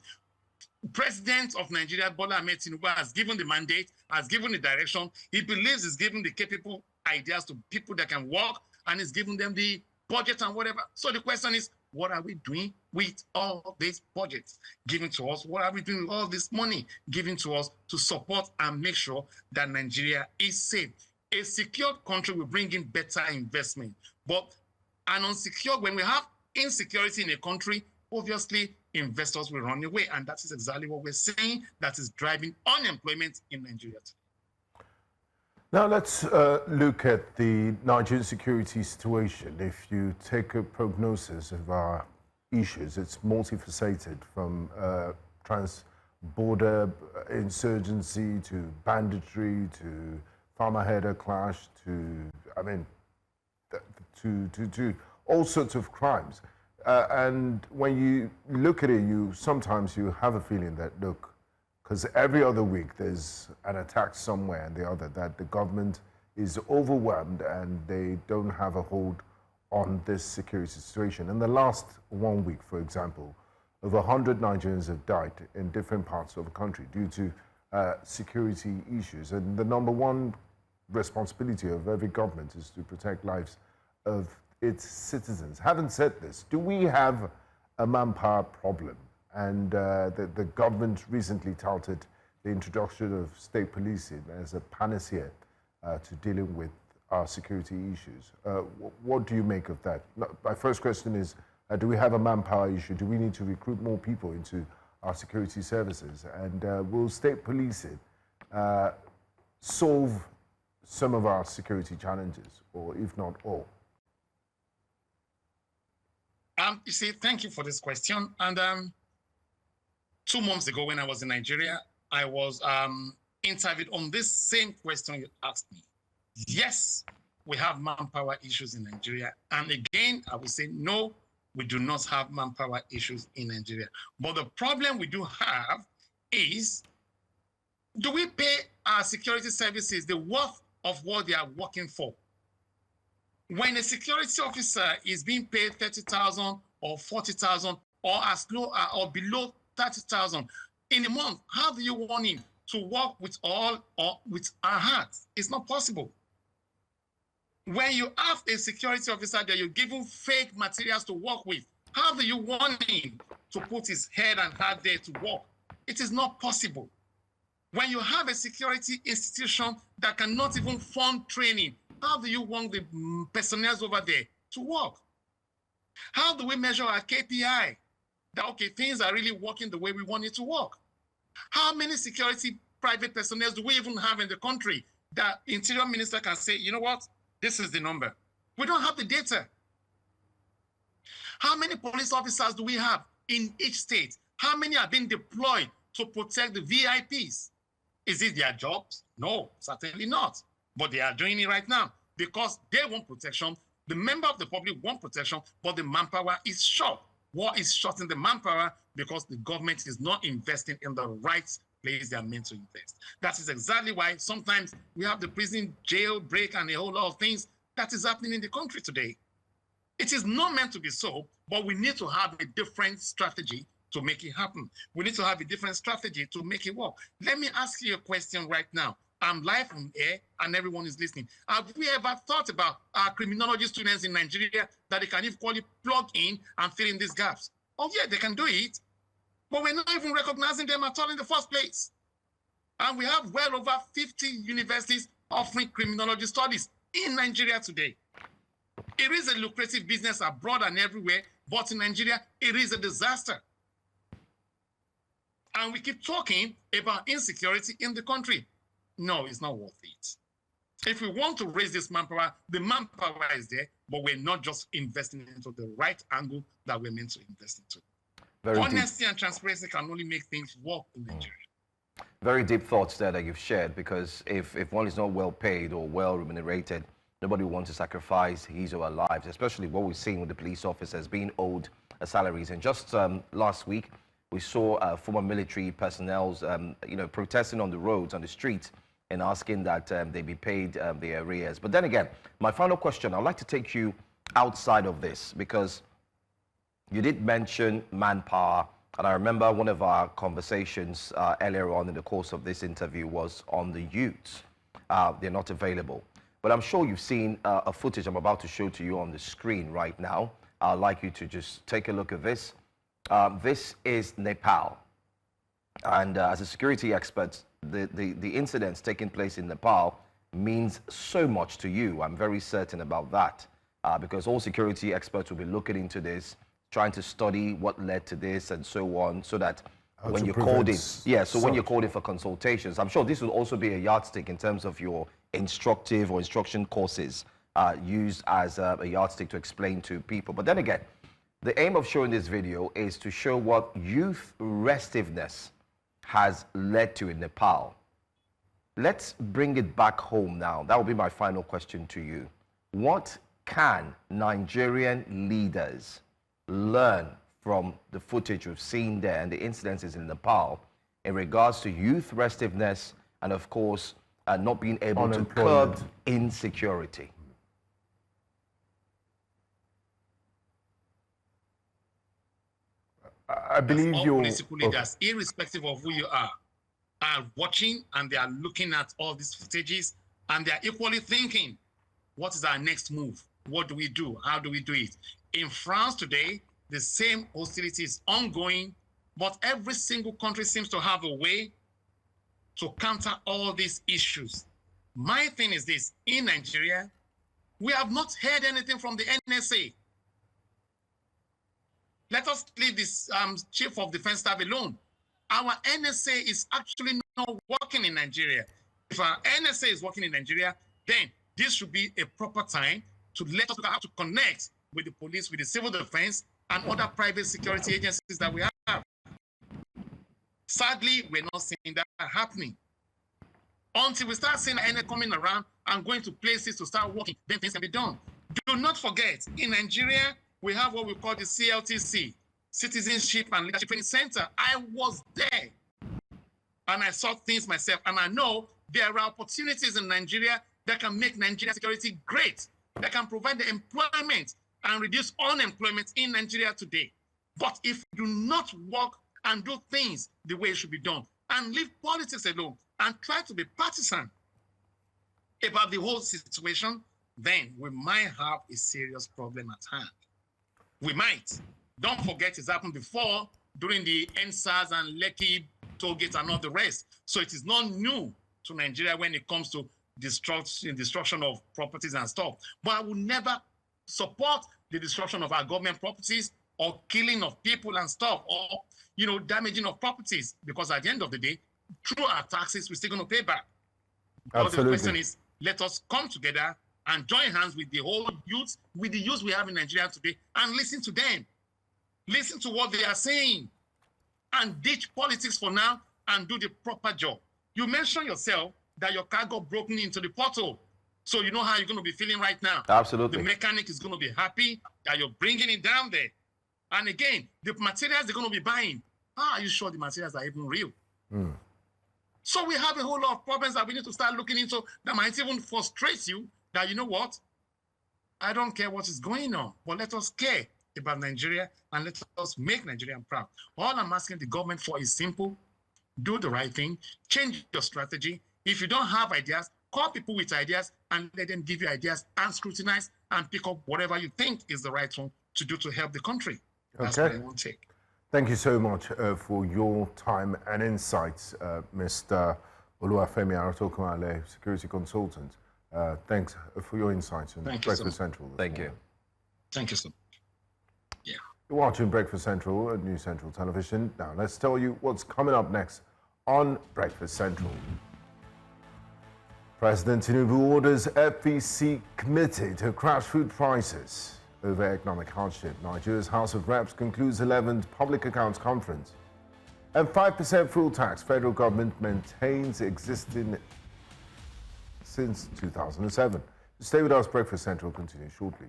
President of Nigeria, Bola Ahmed Tinubu, has given the mandate, has given the direction. He believes he's giving the capable ideas to people that can work, and he's giving them the budget and whatever. So the question is, what are we doing with all these budgets given to us? What are we doing with all this money given to us to support and make sure that Nigeria is safe? A secured country will bring in better investment. But an unsecure, when we have insecurity in a country, obviously investors will run away. And that is exactly what we're saying that is driving unemployment in Nigeria today. Now let's look at the Nigerian security situation. If you take a prognosis of our issues, it's multifaceted from trans-border insurgency to banditry to farmer header clash to, I mean, to all sorts of crimes. And when you look at it, sometimes you have a feeling that, look, because every other week there's an attack somewhere and the other, that the government is overwhelmed and they don't have a hold on this security situation. In the last 1 week, for example, over 100 Nigerians have died in different parts of the country due to security issues. And the number one responsibility of every government is to protect lives of its citizens. Having said this, do we have a manpower problem? And the government recently touted the introduction of state policing as a panacea to dealing with our security issues. What do you make of that? My first question is, Do we have a manpower issue? Do we need to recruit more people into our security services? And will state policing solve some of our security challenges, or if not all? You see, thank you for this question. And 2 months ago, when I was in Nigeria, I was interviewed on this same question you asked me. Yes, we have manpower issues in Nigeria. And again, I will say, no, we do not have manpower issues in Nigeria. But the problem we do have is, do we pay our security services the worth of what they are working for? When a security officer is being paid 30,000 or 40,000 or as low or below 30,000 in a month, how do you want him to work with all or with our hearts? It's not possible. When you have a security officer that you're giving fake materials to work with, how do you want him to put his head and heart there to work? It is not possible. When you have a security institution that cannot even fund training, how do you want the personnel over there to work? How do we measure our KPI? That, okay, things are really working the way we want it to work. How many security private personnel do we even have in the country that Interior Minister can say, you know what, this is the number? We don't have the data. How many police officers do we have in each state? How many are being deployed to protect the VIPs? Is it their jobs? No, certainly not. But they are doing it right now because they want protection. The member of the public want protection, but the manpower is short. What is short in the manpower? Because the government is not investing in the right place they are meant to invest. That is exactly why sometimes we have the prison jailbreak and a whole lot of things that is happening in the country today. It is not meant to be so, but we need to have a different strategy to make it happen. We need to have a different strategy to make it work. Let me ask you a question right now. I'm live on air and everyone is listening. Have we ever thought about our criminology students in Nigeria that they can equally plug in and fill in these gaps? Oh yeah, they can do it, but we're not even recognizing them at all in the first place. And we have well over 50 universities offering criminology studies in Nigeria today. It is a lucrative business abroad and everywhere, but in Nigeria, it is a disaster. And we keep talking about insecurity in the country. No, it's not worth it. If we want to raise this manpower, the manpower is there, but we're not just investing into the right angle that we're meant to invest into. Honesty and transparency can only make things work in Nigeria. Very deep thoughts there that you've shared, because if one is not well paid or well remunerated, nobody wants to sacrifice his or her lives, especially what we're seeing with the police officers being owed salaries. And just last week, we saw former military personnel, protesting on the roads, on the streets, and asking that they be paid their arrears. But then again, my final question, I'd like to take you outside of this, because you did mention manpower. And I remember one of our conversations earlier on in the course of this interview was on the youths. They're not available. But I'm sure you've seen a footage I'm about to show to you on the screen right now. I'd like you to just take a look at this. This is Nepal. And as a security expert, the incidents taking place in Nepal means so much to you. I'm very certain about that, because all security experts will be looking into this, trying to study what led to this and so on, so that when you're called in, when you're called in for consultations, I'm sure this will also be a yardstick in terms of your instructive or instruction courses used as a yardstick to explain to people. But then again, the aim of showing this video is to show what youth restiveness has led to in Nepal. Let's bring it back home now. That will be my final question to you. What can Nigerian leaders learn from the footage we've seen there and the incidences in Nepal in regards to youth restiveness and, of course, not being able to curb insecurity? I believe all political leaders, irrespective of who you are watching, and they are looking at all these footages, and they are equally thinking, what is our next move? What do we do? How do we do it? In France today, the same hostility is ongoing, but every single country seems to have a way to counter all these issues. My thing is this: in Nigeria, we have not heard anything from the NSA. Let us leave this chief of defense staff alone. Our NSA is actually not working in Nigeria. If our NSA is working in Nigeria, then this should be a proper time to let us know how to connect with the police, with the civil defense, and other private security agencies that we have. Sadly, we're not seeing that happening. Until we start seeing NSA coming around and going to places to start working, then things can be done. Do not forget, in Nigeria, we have what we call the CLTC, Citizenship and Leadership Training Center. I was there, and I saw things myself, and I know there are opportunities in Nigeria that can make Nigeria security great, that can provide the employment and reduce unemployment in Nigeria today. But if we do not work and do things the way it should be done, and leave politics alone, and try to be partisan about the whole situation, then we might have a serious problem at hand. We might. Don't forget it's happened before during the NSAS and Lekki toll gates and all the rest. So it is not new to Nigeria when it comes to destruction of properties and stuff. But I will never support the destruction of our government properties or killing of people and stuff, or damaging of properties, because at the end of the day, through our taxes, we're still going to pay back. Absolutely. But the question is, let us come together and join hands with the whole youth, with the youth we have in Nigeria today, and listen to them. Listen to what they are saying, and ditch politics for now and do the proper job. You mentioned yourself that your car got broken into the portal. So you know how you're going to be feeling right now. Absolutely. The mechanic is going to be happy that you're bringing it down there. And again, the materials they're going to be buying, are you sure the materials are even real? So we have a whole lot of problems that we need to start looking into that might even frustrate you, that you know what? I don't care what is going on, but let us care about Nigeria and let us make Nigeria proud. All I'm asking the government for is simple. Do the right thing. Change your strategy. If you don't have ideas, call people with ideas and let them give you ideas and scrutinize and pick up whatever you think is the right one to do to help the country. That's what I will take. Thank you so much for your time and insights, Mr. Oluwafemi Aratokunle, security consultant. Thanks for your insights on Breakfast Central. Thank you. Thank you so much. Yeah. You're watching Breakfast Central at News Central Television. Now, let's tell you what's coming up next on Breakfast Central. President Tinubu orders FEC committee to crash food prices over economic hardship. Nigeria's House of Reps concludes 11th Public Accounts Conference. And 5% fuel tax federal government maintains existing since 2007. Stay with us. Breakfast Central continues shortly.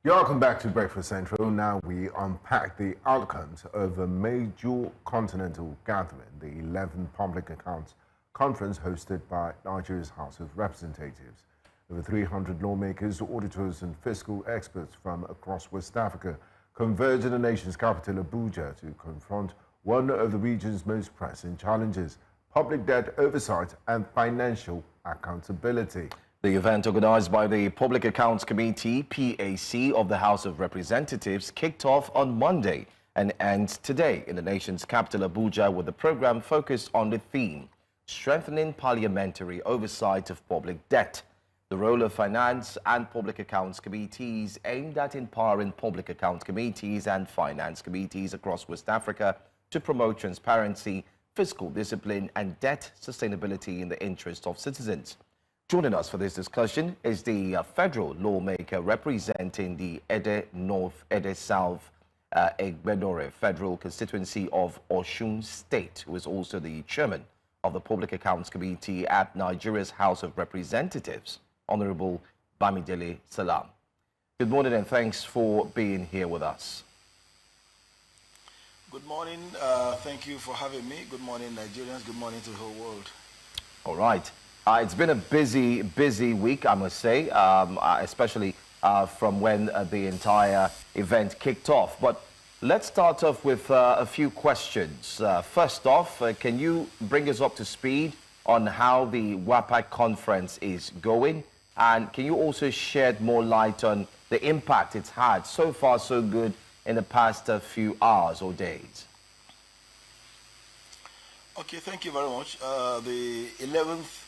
Welcome back to Breakfast Central. Now we unpack the outcomes of a major continental gathering, the 11th Public Accounts Conference hosted by Nigeria's House of Representatives. Over 300 lawmakers, auditors and fiscal experts from across West Africa converged in the nation's capital, Abuja, to confront one of the region's most pressing challenges: public debt oversight and financial accountability. The event, organized by the Public Accounts Committee, PAC, of the House of Representatives, kicked off on Monday and ends today in the nation's capital, Abuja, with the program focused on the theme, strengthening parliamentary oversight of public debt. The role of finance and public accounts committees aimed at empowering public accounts committees and finance committees across West Africa to promote transparency, fiscal discipline, and debt sustainability in the interest of citizens. Joining us for this discussion is the federal lawmaker representing the Ede North, Ede South, Egbenore Federal Constituency of Osun State, who is also the chairman of the Public Accounts Committee at Nigeria's House of Representatives, Honorable Bamidele Salam. Good morning and thanks for being here with us. Good morning. Thank you for having me. Good morning, Nigerians. Good morning to the whole world. All right. It's been a busy week, I must say, especially from when the entire event kicked off. But let's start off with a few questions. First off, can you bring us up to speed on how the WAPAC conference is going? And can you also shed more light on the impact it's had so far so good in the past few hours or days? Okay, thank you very much. The 11th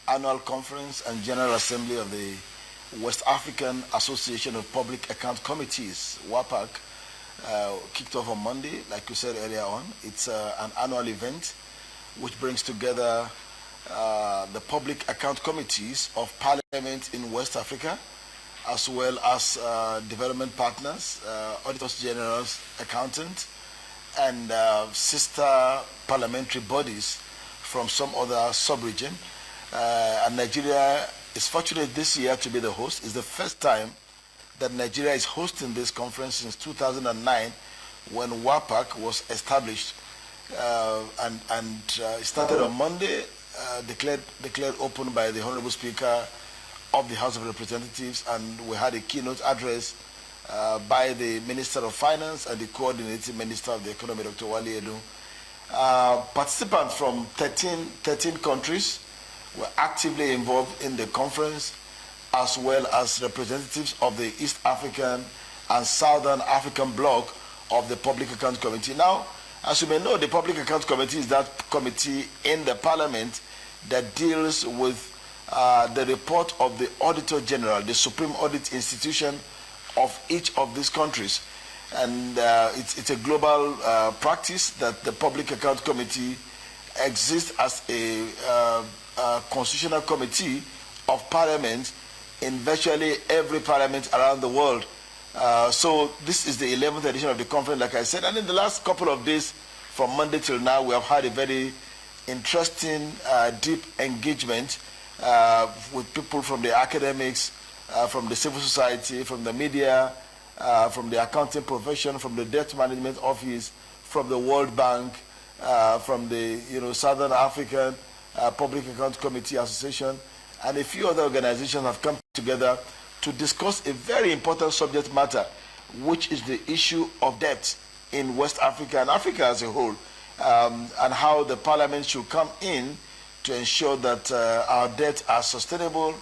Annual Conference and General Assembly of the West African Association of Public Account Committees, WAPAC, kicked off on Monday, like you said earlier on. It's an annual event which brings together the public account committees of parliament in West Africa, as well as development partners, auditors generals, accountants, and sister parliamentary bodies from some other sub-region. And Nigeria is fortunate this year to be the host. It's the first time that Nigeria is hosting this conference since 2009, when WAPAC was established. It started on Monday, declared open by the Honorable Speaker of the House of Representatives, and we had a keynote address by the Minister of Finance and the Coordinating Minister of the Economy, Dr. Wale Edun. Participants from 13 countries were actively involved in the conference, as well as representatives of the East African and Southern African bloc of the Public Account Committee. Now, as you may know, the Public Account Committee is that committee in the Parliament that deals with the report of the Auditor General, the Supreme Audit Institution of each of these countries. And it's a global practice that the Public Account Committee exists as a constitutional committee of parliament in virtually every parliament around the world. So this is the 11th edition of the conference, like I said. And in the last couple of days, from Monday till now, we have had a very interesting, deep engagement with people from the academics, from the civil society, from the media, from the accounting profession, from the debt management office, from the World Bank, from the Southern African Public Account Committee Association, and a few other organizations have come together to discuss a very important subject matter, which is the issue of debt in West Africa and Africa as a whole, and how the parliament should come in to ensure that our debts are sustainable,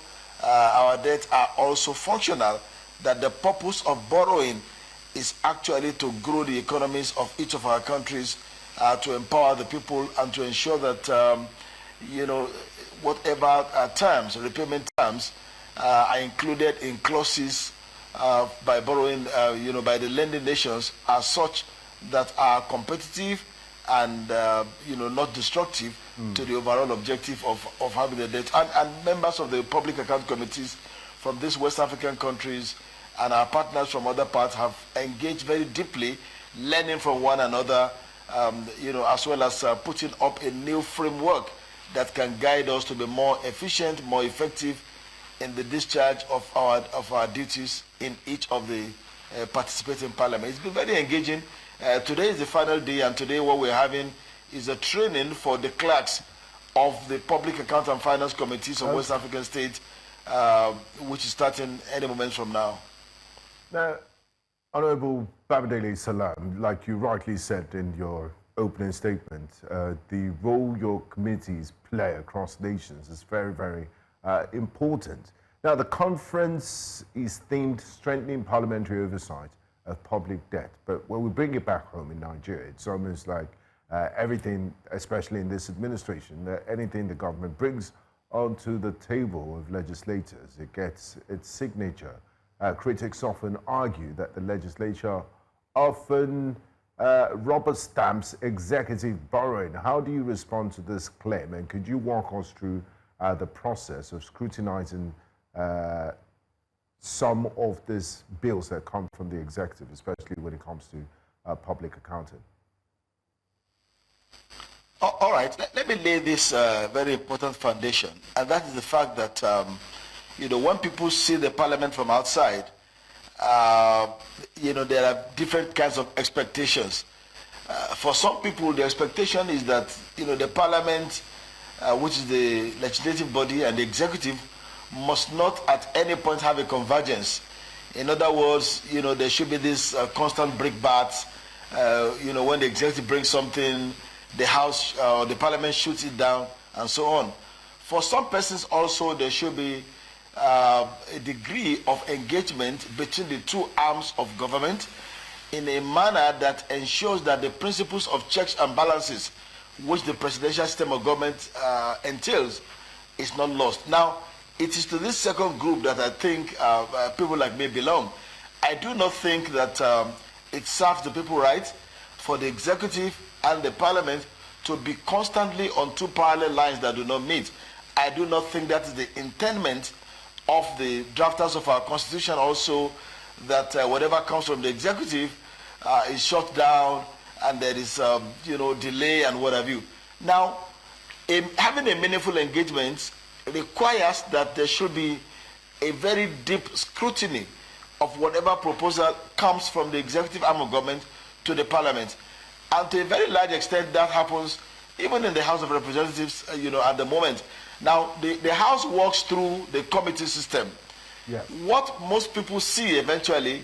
our debts are also functional, that the purpose of borrowing is actually to grow the economies of each of our countries, to empower the people, and to ensure that whatever terms, repayment terms, are included in clauses by borrowing, by the lending nations, are such that are competitive and not destructive to the overall objective of having the debt. And members of the public account committees from these West African countries and our partners from other parts have engaged very deeply, learning from one another, as well as putting up a new framework that can guide us to be more efficient, more effective in the discharge of our duties in each of the participating parliaments. It's been very engaging. Today is the final day, and today what we're having is a training for the clerks of the Public Account and Finance Committees of West African states, which is starting any moment from now. Now, Honorable Bamidele Salam, like you rightly said in your opening statement, the role your committees play across nations is very, very important. Now, the conference is themed Strengthening Parliamentary Oversight of Public Debt. But when we bring it back home in Nigeria, it's almost like everything, especially in this administration, anything the government brings onto the table of legislators, it gets its signature. Critics often argue that the legislature often rubber stamps executive borrowing. How do you respond to this claim? And could you walk us through the process of scrutinizing some of these bills that come from the executive, especially when it comes to public accounting? All right, let me lay this very important foundation, and that is the fact that when people see the parliament from outside, there are different kinds of expectations. For some people, the expectation is that the parliament, which is the legislative body, and the executive must not at any point have a convergence. In other words, there should be this constant brickbats. When the executive brings something, the House or the Parliament shoots it down, and so on. For some persons also, there should be a degree of engagement between the two arms of government in a manner that ensures that the principles of checks and balances, which the presidential system of government entails, is not lost. Now, it is to this second group that I think people like me belong. I do not think that it serves the people right for the executive and the parliament to be constantly on two parallel lines that do not meet. I do not think that is the intendment of the drafters of our constitution also, that whatever comes from the executive is shut down and there is delay and what have you. Now, having a meaningful engagement requires that there should be a very deep scrutiny of whatever proposal comes from the executive arm of government to the parliament. And to a very large extent, that happens even in the House of Representatives, at the moment. Now, the House works through the committee system. Yeah. What most people see eventually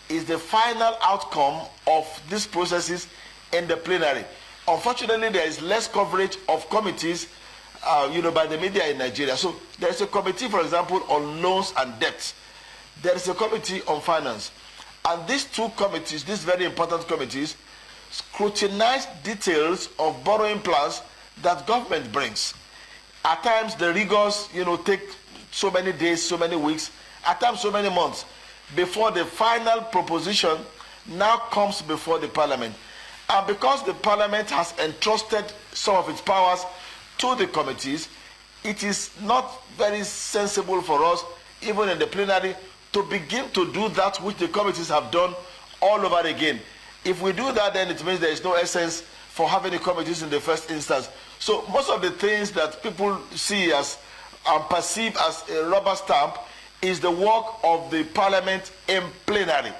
is the final outcome of these processes in the plenary. Unfortunately, there is less coverage of committees, by the media in Nigeria. So there is a committee, for example, on loans and debts. There is a committee on finance. And these two committees, these very important committees, scrutinize details of borrowing plans that government brings. At times, the rigors, take so many days, so many weeks, at times so many months, before the final proposition now comes before the parliament. And because the parliament has entrusted some of its powers to the committees, it is not very sensible for us, even in the plenary, to begin to do that which the committees have done all over again. If we do that, then it means there is no essence for having the committees in the first instance. So most of the things that people see as and perceive as a rubber stamp is the work of the parliament in plenary,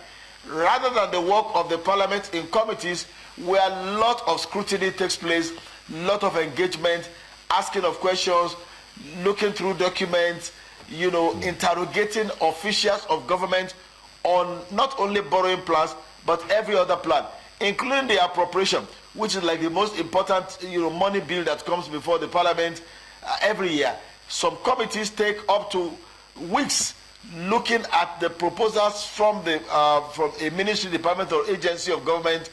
rather than the work of the parliament in committees, where a lot of scrutiny takes place, lot of engagement, asking of questions, looking through documents, interrogating officials of government on not only borrowing plans, but every other plan, including the appropriation, which is like the most important money bill that comes before the parliament every year. Some committees take up to weeks looking at the proposals from a ministry, department, or agency of government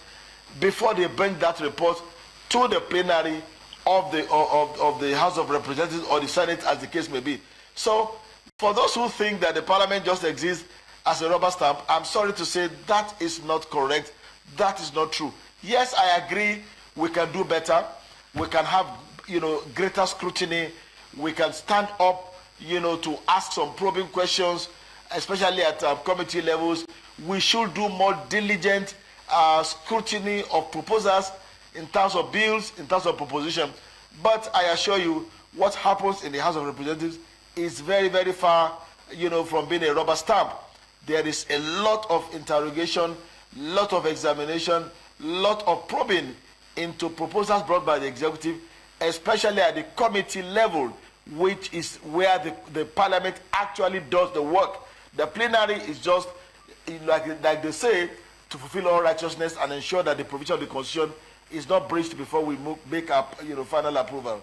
before they bring that report to the plenary of the House of Representatives or the Senate, as the case may be. So, for those who think that the parliament just exists as a rubber stamp, I'm sorry to say that is not correct. That is not true. Yes, I agree we can do better. We can have, greater scrutiny. We can stand up, to ask some probing questions, especially at committee levels. We should do more diligent scrutiny of proposals in terms of bills, in terms of proposition. But I assure you, what happens in the House of Representatives is very, very far, from being a rubber stamp. There is a lot of interrogation, lot of examination, lot of probing into proposals brought by the executive, especially at the committee level, which is where the parliament actually does the work. The plenary is just, like they say, to fulfill all righteousness and ensure that the provision of the constitution is not breached before we make up, final approval.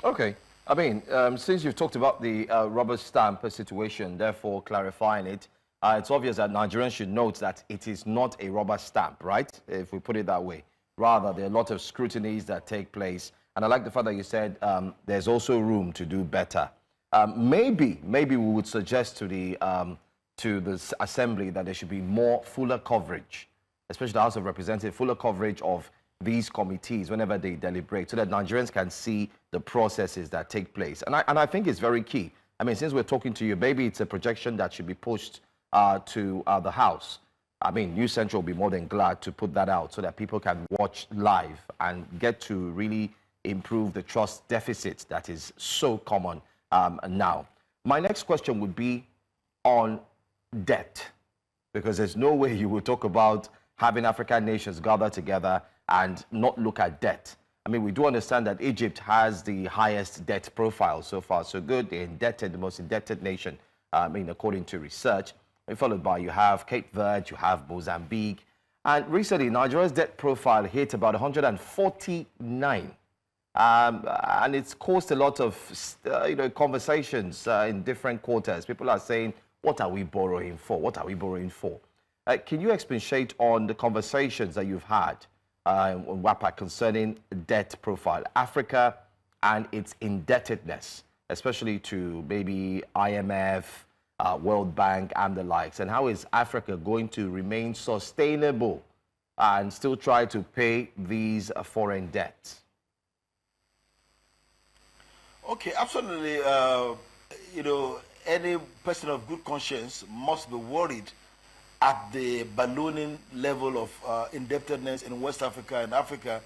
Okay. I mean, since you've talked about the rubber stamp situation, therefore clarifying it, it's obvious that Nigerians should note that it is not a rubber stamp, right? If we put it that way. Rather, there are a lot of scrutinies that take place. And I like the fact that you said there's also room to do better. Maybe we would suggest to the Assembly that there should be more fuller coverage, especially the House of Representatives, fuller coverage of these committees whenever they deliberate, so that Nigerians can see the processes that take place. And I think it's very key. I mean, since we're talking to you, maybe it's a projection that should be pushed to the House. I mean, News Central will be more than glad to put that out so that people can watch live and get to really improve the trust deficit that is so common now. My next question would be on debt, because there's no way you will talk about having African nations gather together and not look at debt. I mean, we do understand that Egypt has the highest debt profile. So far, so good. They're indebted, the most indebted nation, according to research. And followed by, you have Cape Verde, you have Mozambique. And recently, Nigeria's debt profile hit about 149. And it's caused a lot of, conversations in different quarters. People are saying, what are we borrowing for? What are we borrowing for? Can you expatiate on the conversations that you've had on WAPA concerning debt profile, Africa and its indebtedness, especially to maybe IMF, World Bank, and the likes? And how is Africa going to remain sustainable and still try to pay these foreign debts? Okay, absolutely. You know, any person of good conscience must be worried at the ballooning level of indebtedness in West Africa and Africa,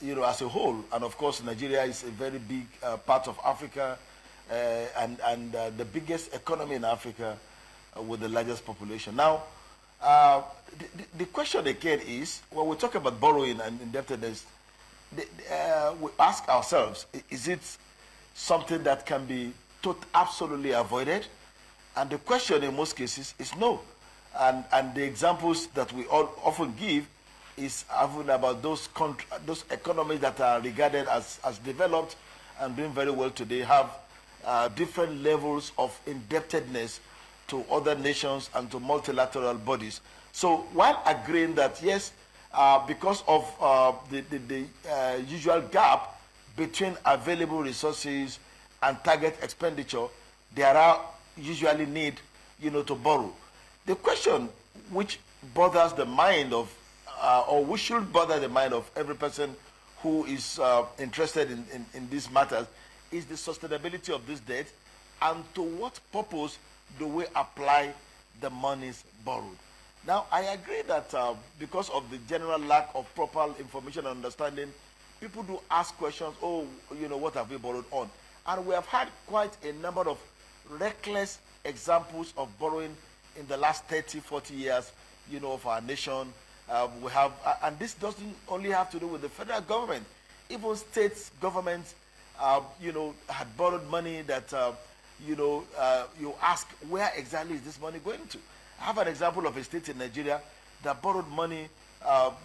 you know, as a whole. And of course, Nigeria is a very big part of Africa and the biggest economy in Africa with the largest population. Now, the question again is, when we talk about borrowing and indebtedness, we ask ourselves, is it something that can be absolutely avoided? And the question in most cases is no. And the examples that we all often give is even about those economies that are regarded as developed and doing very well today have different levels of indebtedness to other nations and to multilateral bodies. So while agreeing that yes, because of the usual gap between available resources and target expenditure, there are usually need, you know, to borrow. The question which bothers the mind of, or which should bother the mind of every person who is interested in these matters, is the sustainability of this debt, and to what purpose do we apply the monies borrowed. Now, I agree that because of the general lack of proper information and understanding, people do ask questions, oh, you know, what have we borrowed on? And we have had quite a number of reckless examples of borrowing in the last 30, 40 years, you know, of our nation. We have, and this doesn't only have to do with the federal government. Even state governments, you know, had borrowed money that, you know, you ask, where exactly is this money going to? I have an example of a state in Nigeria that borrowed money,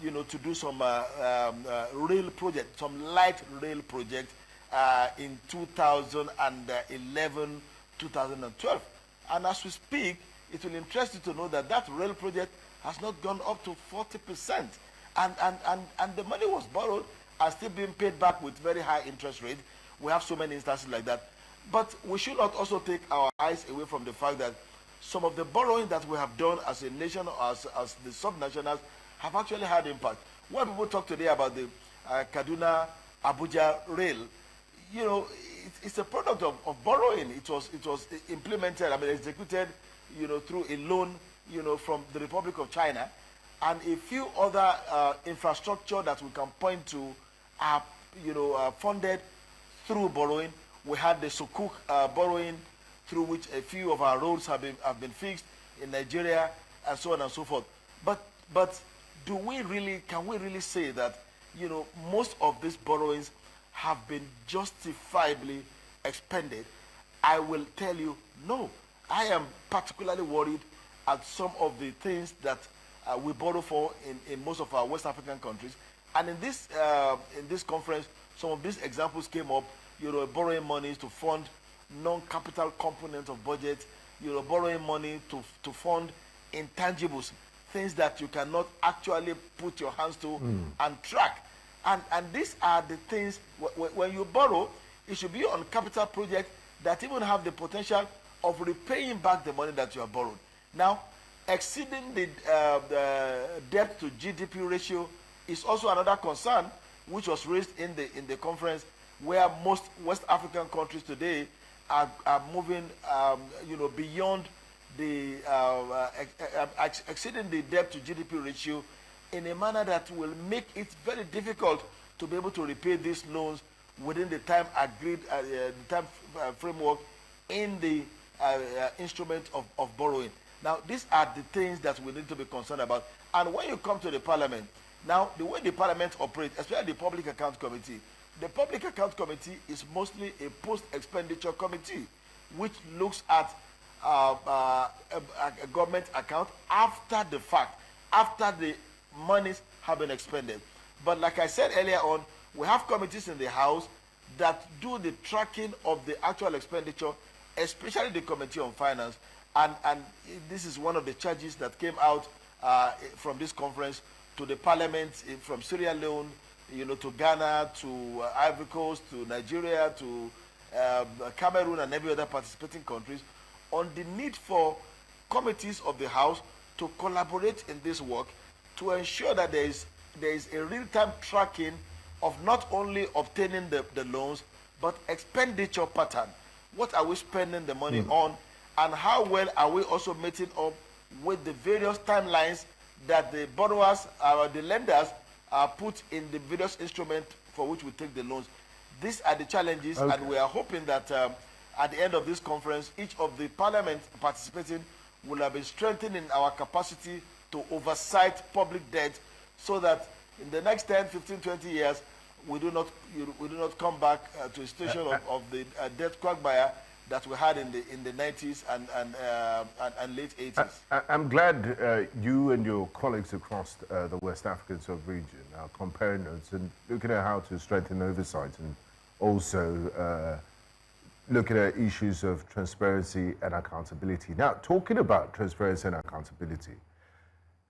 you know, to do some rail project, some light rail project in 2011, 2012. And as we speak, it will interest you to know that that rail project has not gone up to 40%. And the money was borrowed and still being paid back with very high interest rate. We have so many instances like that. But we should not also take our eyes away from the fact that some of the borrowing that we have done as a nation, as the subnationals, have actually had impact. When people talk today about the Kaduna-Abuja rail, you know, it's a product of borrowing. It was implemented, I mean, executed, you know, through a loan, you know, from the Republic of China, and a few other infrastructure that we can point to are, you know, funded through borrowing. We had the Sukuk borrowing, through which a few of our roads have been fixed in Nigeria, and so on and so forth. But can we really say that, you know, most of these borrowings have been justifiably expended? I will tell you, no. I am particularly worried at some of the things that we borrow for in most of our West African countries. And in this conference, some of these examples came up, you know, borrowing monies to fund non-capital components of budget, you know, borrowing money to fund intangibles, things that you cannot actually put your hands to and track. And these are the things, when you borrow, it should be on capital projects that even have the potential of repaying back the money that you have borrowed. Now, exceeding the debt to GDP ratio is also another concern, which was raised in the conference, where most West African countries today are moving, you know, beyond the exceeding the debt to GDP ratio in a manner that will make it very difficult to be able to repay these loans within the time agreed, the time framework in the instrument of borrowing. Now, these are the things that we need to be concerned about. And when you come to the parliament, now, the way the parliament operates, especially the Public Account Committee, the Public Account Committee is mostly a post-expenditure committee, which looks at a government account after the fact, after the monies have been expended. But like I said earlier on, we have committees in the House that do the tracking of the actual expenditure, especially the Committee on Finance. And this is one of the charges that came out from this conference to the parliament from Sierra Leone, you know, to Ghana, to Ivory Coast, to Nigeria, to Cameroon and every other participating countries on the need for committees of the House to collaborate in this work to ensure that there is a real-time tracking of not only obtaining the loans, but expenditure pattern. What are we spending the money on, and how well are we also meeting up with the various timelines that the borrowers, the lenders, put in the various instruments for which we take the loans. These are the challenges, and we are hoping that at the end of this conference, each of the parliament participating will have been strengthening our capacity to oversight public debt, so that in the next 10, 15, 20 years, we do not come back to a situation of the debt quagmire that we had in the 90s and late 80s. I'm glad you and your colleagues across the West African sub-region are comparing notes and looking at how to strengthen oversight, and also looking at issues of transparency and accountability. Now, talking about transparency and accountability,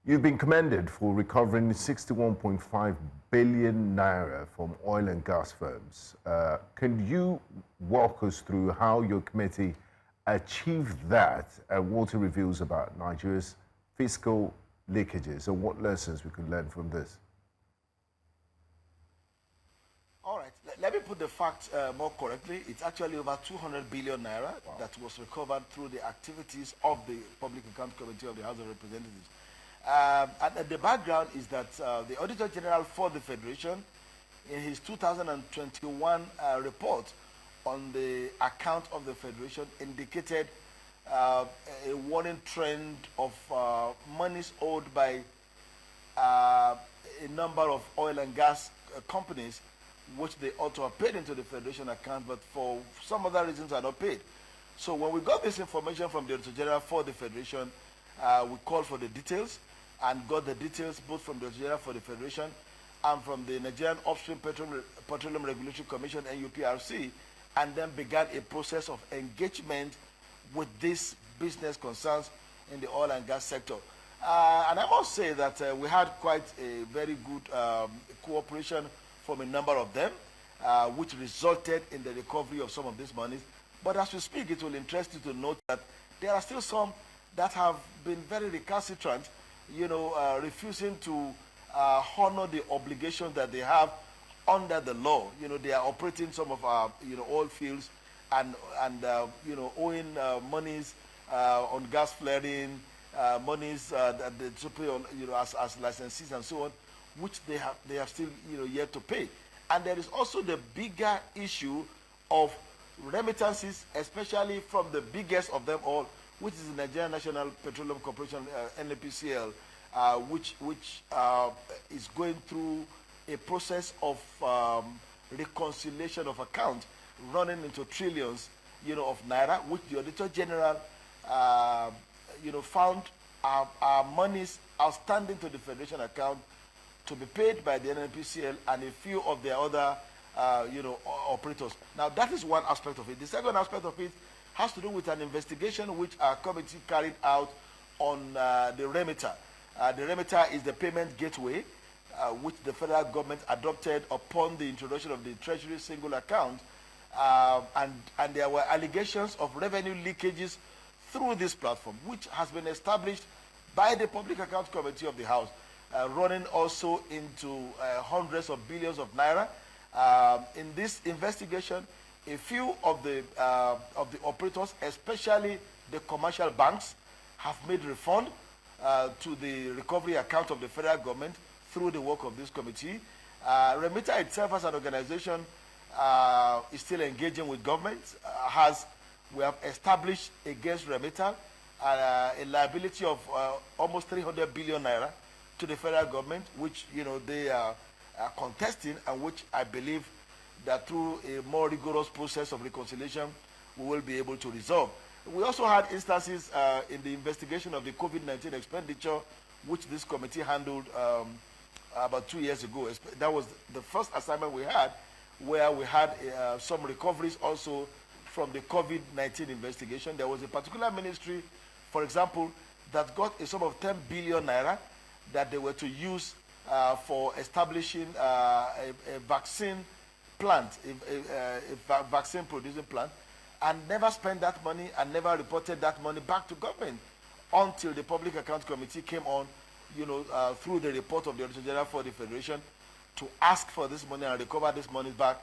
you've been commended for recovering 61.5 billion naira from oil and gas firms. Can you walk us through how your committee achieved that and what it reveals about Nigeria's fiscal leakages and what lessons we could learn from this? All right, let me put the facts more correctly. It's actually over 200 billion naira that was recovered through the activities of the Public Account Committee of the House of Representatives. And the background is that the Auditor General for the Federation, in his 2021 report on the account of the Federation, indicated a warning trend of monies owed by a number of oil and gas companies, which they ought to have paid into the Federation account, but for some other reasons are not paid. So when we got this information from the Auditor General for the Federation, we called for the details and got the details both from the Auditor General for the Federation and from the Nigerian Upstream Petroleum Regulatory Commission, NUPRC, and then began a process of engagement with these business concerns in the oil and gas sector. And I must say that we had quite a very good cooperation from a number of them, which resulted in the recovery of some of these monies. But as we speak, it will interest you to note that there are still some that have been very recalcitrant, refusing to honor the obligations that they have under the law. They are operating some of our, oil fields and owing monies on gas flaring, monies that they pay on, as licensees and so on, which they have still, yet to pay. And there is also the bigger issue of remittances, especially from the biggest of them all, which is the Nigerian National Petroleum Corporation, NNPCL, which is going through a process of reconciliation of accounts, running into trillions, of naira, which the Auditor General, found our monies outstanding to the Federation account to be paid by the NNPCL and a few of their other, operators. Now, that is one aspect of it. The second aspect of it has to do with an investigation which our committee carried out on the remitter. The remitter is the payment gateway which the federal government adopted upon the introduction of the Treasury single account, and there were allegations of revenue leakages through this platform, which has been established by the Public Account Committee of the House, running also into hundreds of billions of naira. In this investigation, a few of the operators, especially the commercial banks, have made refund to the recovery account of the federal government through the work of this committee. Remitter itself as an organization is still engaging with government. We have established against Remitter a liability of almost 300 billion naira to the federal government, which they are contesting, and which I believe that through a more rigorous process of reconciliation we will be able to resolve. We also had instances in the investigation of the COVID-19 expenditure, which this committee handled about 2 years ago. That was the first assignment we had, where we had some recoveries also from the COVID-19 investigation. There was a particular ministry, for example, that got a sum of 10 billion naira that they were to use for establishing a vaccine plant, a vaccine producing plant, and never spent that money and never reported that money back to government until the Public Account Committee came on, through the report of the Auditor General for the Federation to ask for this money and recover this money back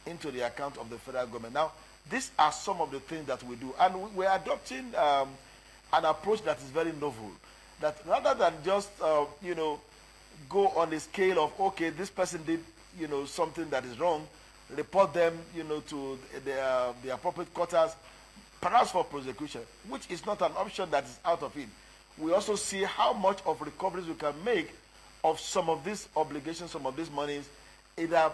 into the account of the federal government. Now, these are some of the things that we do, and we're adopting an approach that is very novel, that rather than just, go on the scale of, okay, this person did, something that is wrong, report them, to the appropriate quarters, perhaps for prosecution, which is not an option that is out of it. We also see how much of recoveries we can make of some of these obligations, some of these monies, either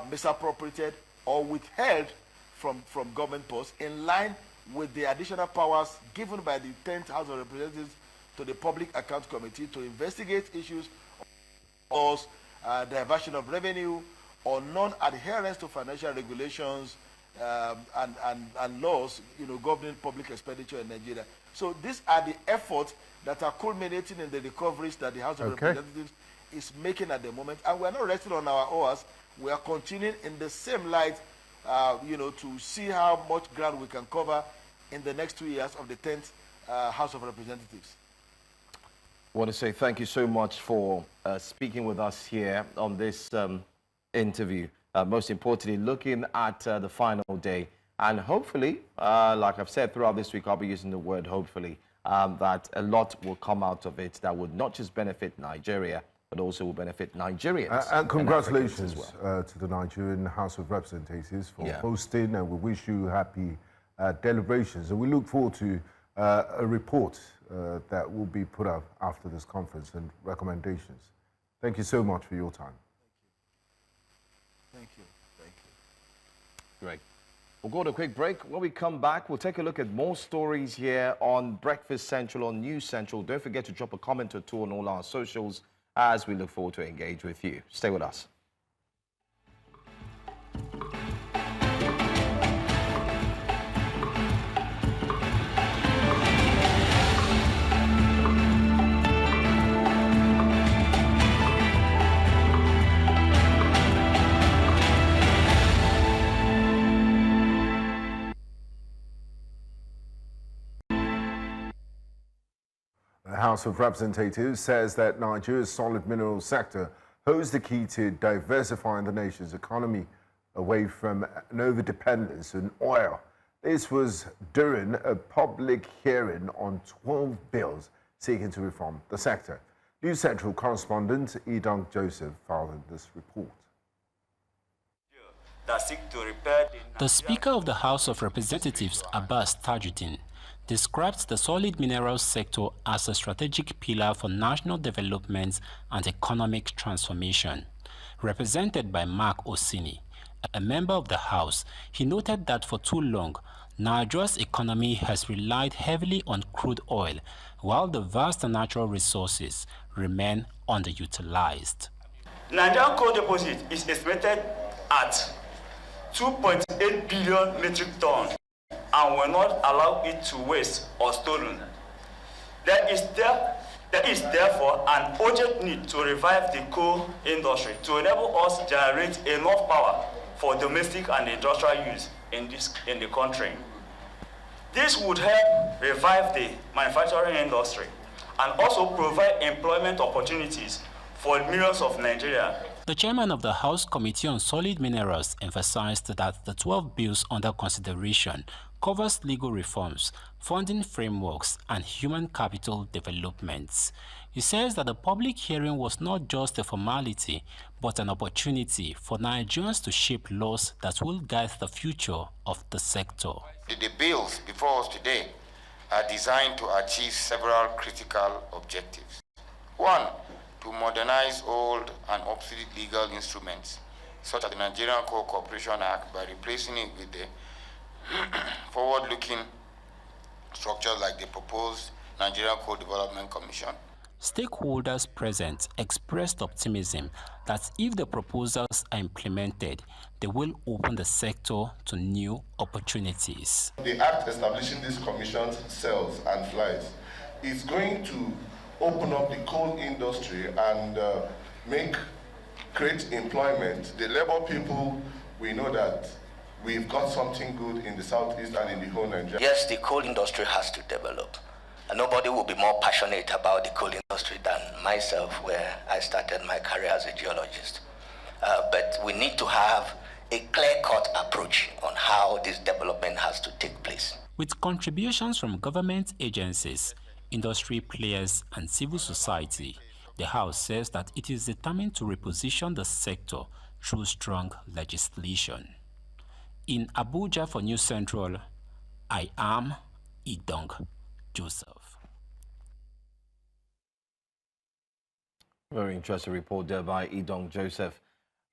misappropriated or withheld from government posts, in line with the additional powers given by the 10th House of Representatives to the Public Account Committee to investigate issues of diversion of revenue or non-adherence to financial regulations and laws, governing public expenditure in Nigeria. So these are the efforts that are culminating in the recoveries that the House of Representatives is making at the moment. And we're not resting on our oars. We are continuing in the same light, to see how much ground we can cover in the next 2 years of the 10th House of Representatives. I want to say thank you so much for speaking with us here on this interview. Most importantly, looking at the final day. And hopefully, like I've said throughout this week, I'll be using the word hopefully, that a lot will come out of it that would not just benefit Nigeria, but also will benefit Nigerians. And congratulations to the Nigerian House of Representatives for hosting, and we wish you happy deliberations. And we look forward to a report that will be put up after this conference and recommendations. Thank you so much for your time. Thank you. Thank you. Great. We'll go to a quick break. When we come back, we'll take a look at more stories here on Breakfast Central, on News Central. Don't forget to drop a comment or two on all our socials as we look forward to engage with you. Stay with us. The House of Representatives says that Nigeria's solid mineral sector holds the key to diversifying the nation's economy away from an over-dependence on oil. This was during a public hearing on 12 bills seeking to reform the sector. News Central correspondent Idong Joseph filed this report. The Speaker of the House of Representatives, Abbas Tajuddin, described the solid minerals sector as a strategic pillar for national development and economic transformation. Represented by Mark Osini, a member of the House, he noted that for too long, Nigeria's economy has relied heavily on crude oil, while the vast natural resources remain underutilized. Nigerian coal deposit is estimated at 2.8 billion metric tons and will not allow it to waste or stolen. There is therefore an urgent need to revive the coal industry to enable us to generate enough power for domestic and industrial use in the country. This would help revive the manufacturing industry and also provide employment opportunities for millions of Nigerians. The chairman of the House Committee on Solid Minerals emphasized that the 12 bills under consideration covers legal reforms, funding frameworks, and human capital developments. He says that the public hearing was not just a formality, but an opportunity for Nigerians to shape laws that will guide the future of the sector. The bills before us today are designed to achieve several critical objectives. One, to modernize old and obsolete legal instruments, such as the Nigerian Coal Corporation Act, by replacing it with the forward-looking structures like the proposed Nigerian Coal Development Commission. Stakeholders present expressed optimism that if the proposals are implemented, they will open the sector to new opportunities. The act establishing these commissions, cells and flies is going to open up the coal industry and create employment. The labor people we know that we've got something good in the southeast and in the whole Nigeria. Yes, the coal industry has to develop. And nobody will be more passionate about the coal industry than myself, where I started my career as a geologist. But we need to have a clear-cut approach on how this development has to take place. With contributions from government agencies, industry players, and civil society, the House says that it is determined to reposition the sector through strong legislation. In Abuja for News Central, I am Idong Joseph. Very interesting report there by Idong Joseph.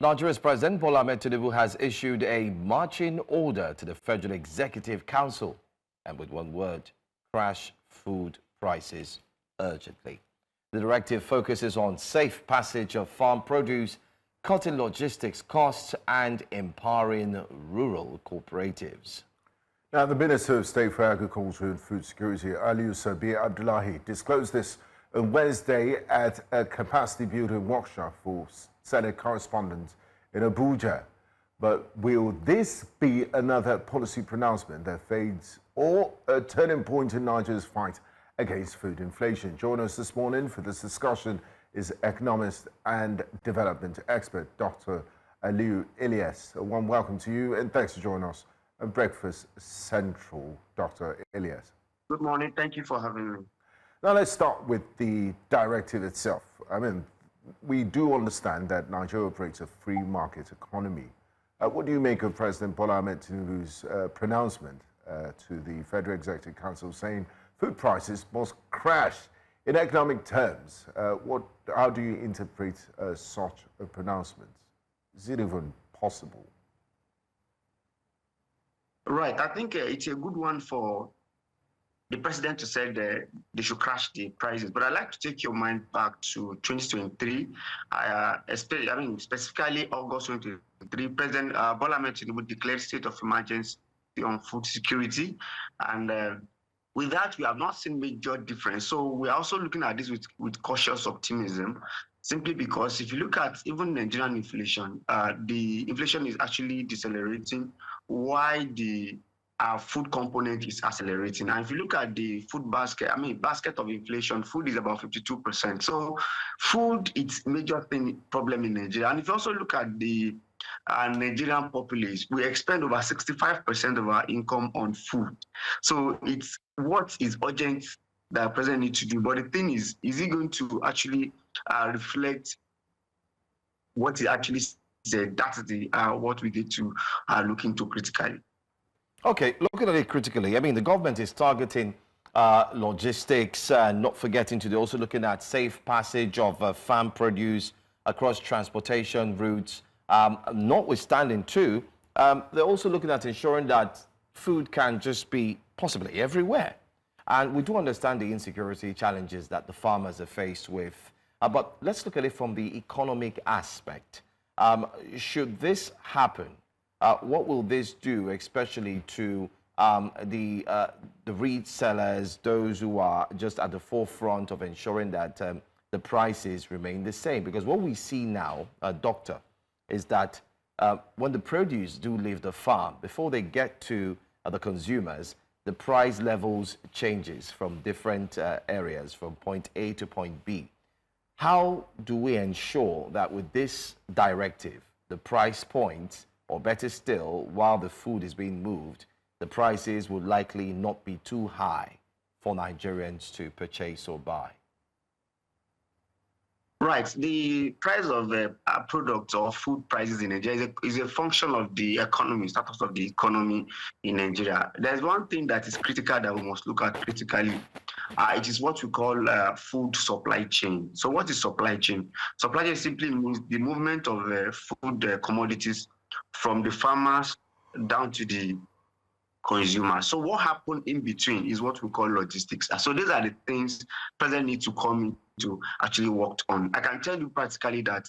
Nigeria's President Bola Ahmed Tinubu has issued a marching order to the Federal Executive Council, and with one word, crash food prices urgently. The directive focuses on safe passage of farm produce, cutting logistics costs, and empowering rural cooperatives. Now, the Minister of State for Agriculture and Food Security, Aliyu Abdullahi, disclosed this on Wednesday at a capacity-building workshop for Senate correspondents in Abuja. But will this be another policy pronouncement that fades or a turning point in Nigeria's fight against food inflation? Join us this morning for this discussion is economist and development expert, Dr. Aliyu Ilias. A warm welcome to you and thanks for joining us at Breakfast Central, Dr. Ilias. Good morning. Thank you for having me. Now let's start with the directive itself. I mean, we do understand that Nigeria operates a free market economy. What do you make of President Bola Ahmed Tinubu's pronouncement to the Federal Executive Council saying food prices must crash in economic terms? How do you interpret such a pronouncement? Is it even possible? Right. I think it's a good one for the president to say that they should crash the prices. But I'd like to take your mind back to 2023. Specifically August 2023, President Bola Ahmed Tinubu declared state of emergency on food security. And with that, we have not seen major difference. So we're also looking at this with cautious optimism, simply because if you look at even Nigerian inflation, the inflation is actually decelerating, while the food component is accelerating. And if you look at the food basket, basket of inflation, food is about 52%. So food is a major problem in Nigeria. And if you also look at the Nigerian populace, we expend over 65% of our income on food. So it's what is urgent that the president needs to do. But the thing is he going to actually reflect what he actually said? That's what we need to look into critically. Okay, looking at it critically, the government is targeting logistics and not forgetting to also looking at safe passage of farm produce across transportation routes. Notwithstanding too, they're also looking at ensuring that food can just be possibly everywhere. And we do understand the insecurity challenges that the farmers are faced with. But let's look at it from the economic aspect. Should this happen, what will this do, especially to the resellers, those who are just at the forefront of ensuring that the prices remain the same? Because what we see now, Doctor, is that when the produce do leave the farm, before they get to the consumers, the price levels changes from different areas, from point A to point B. How do we ensure that with this directive, the price points, or better still, while the food is being moved, the prices would likely not be too high for Nigerians to purchase or buy? Right. The price of products or food prices in Nigeria is a function of the economy, status of the economy in Nigeria. There's one thing that is critical that we must look at critically. It is what we call food supply chain. So what is supply chain? Supply chain simply means the movement of food commodities from the farmers down to the consumer. So what happened in between is what we call logistics. So these are the things President needs to come in to actually work on. I can tell you practically that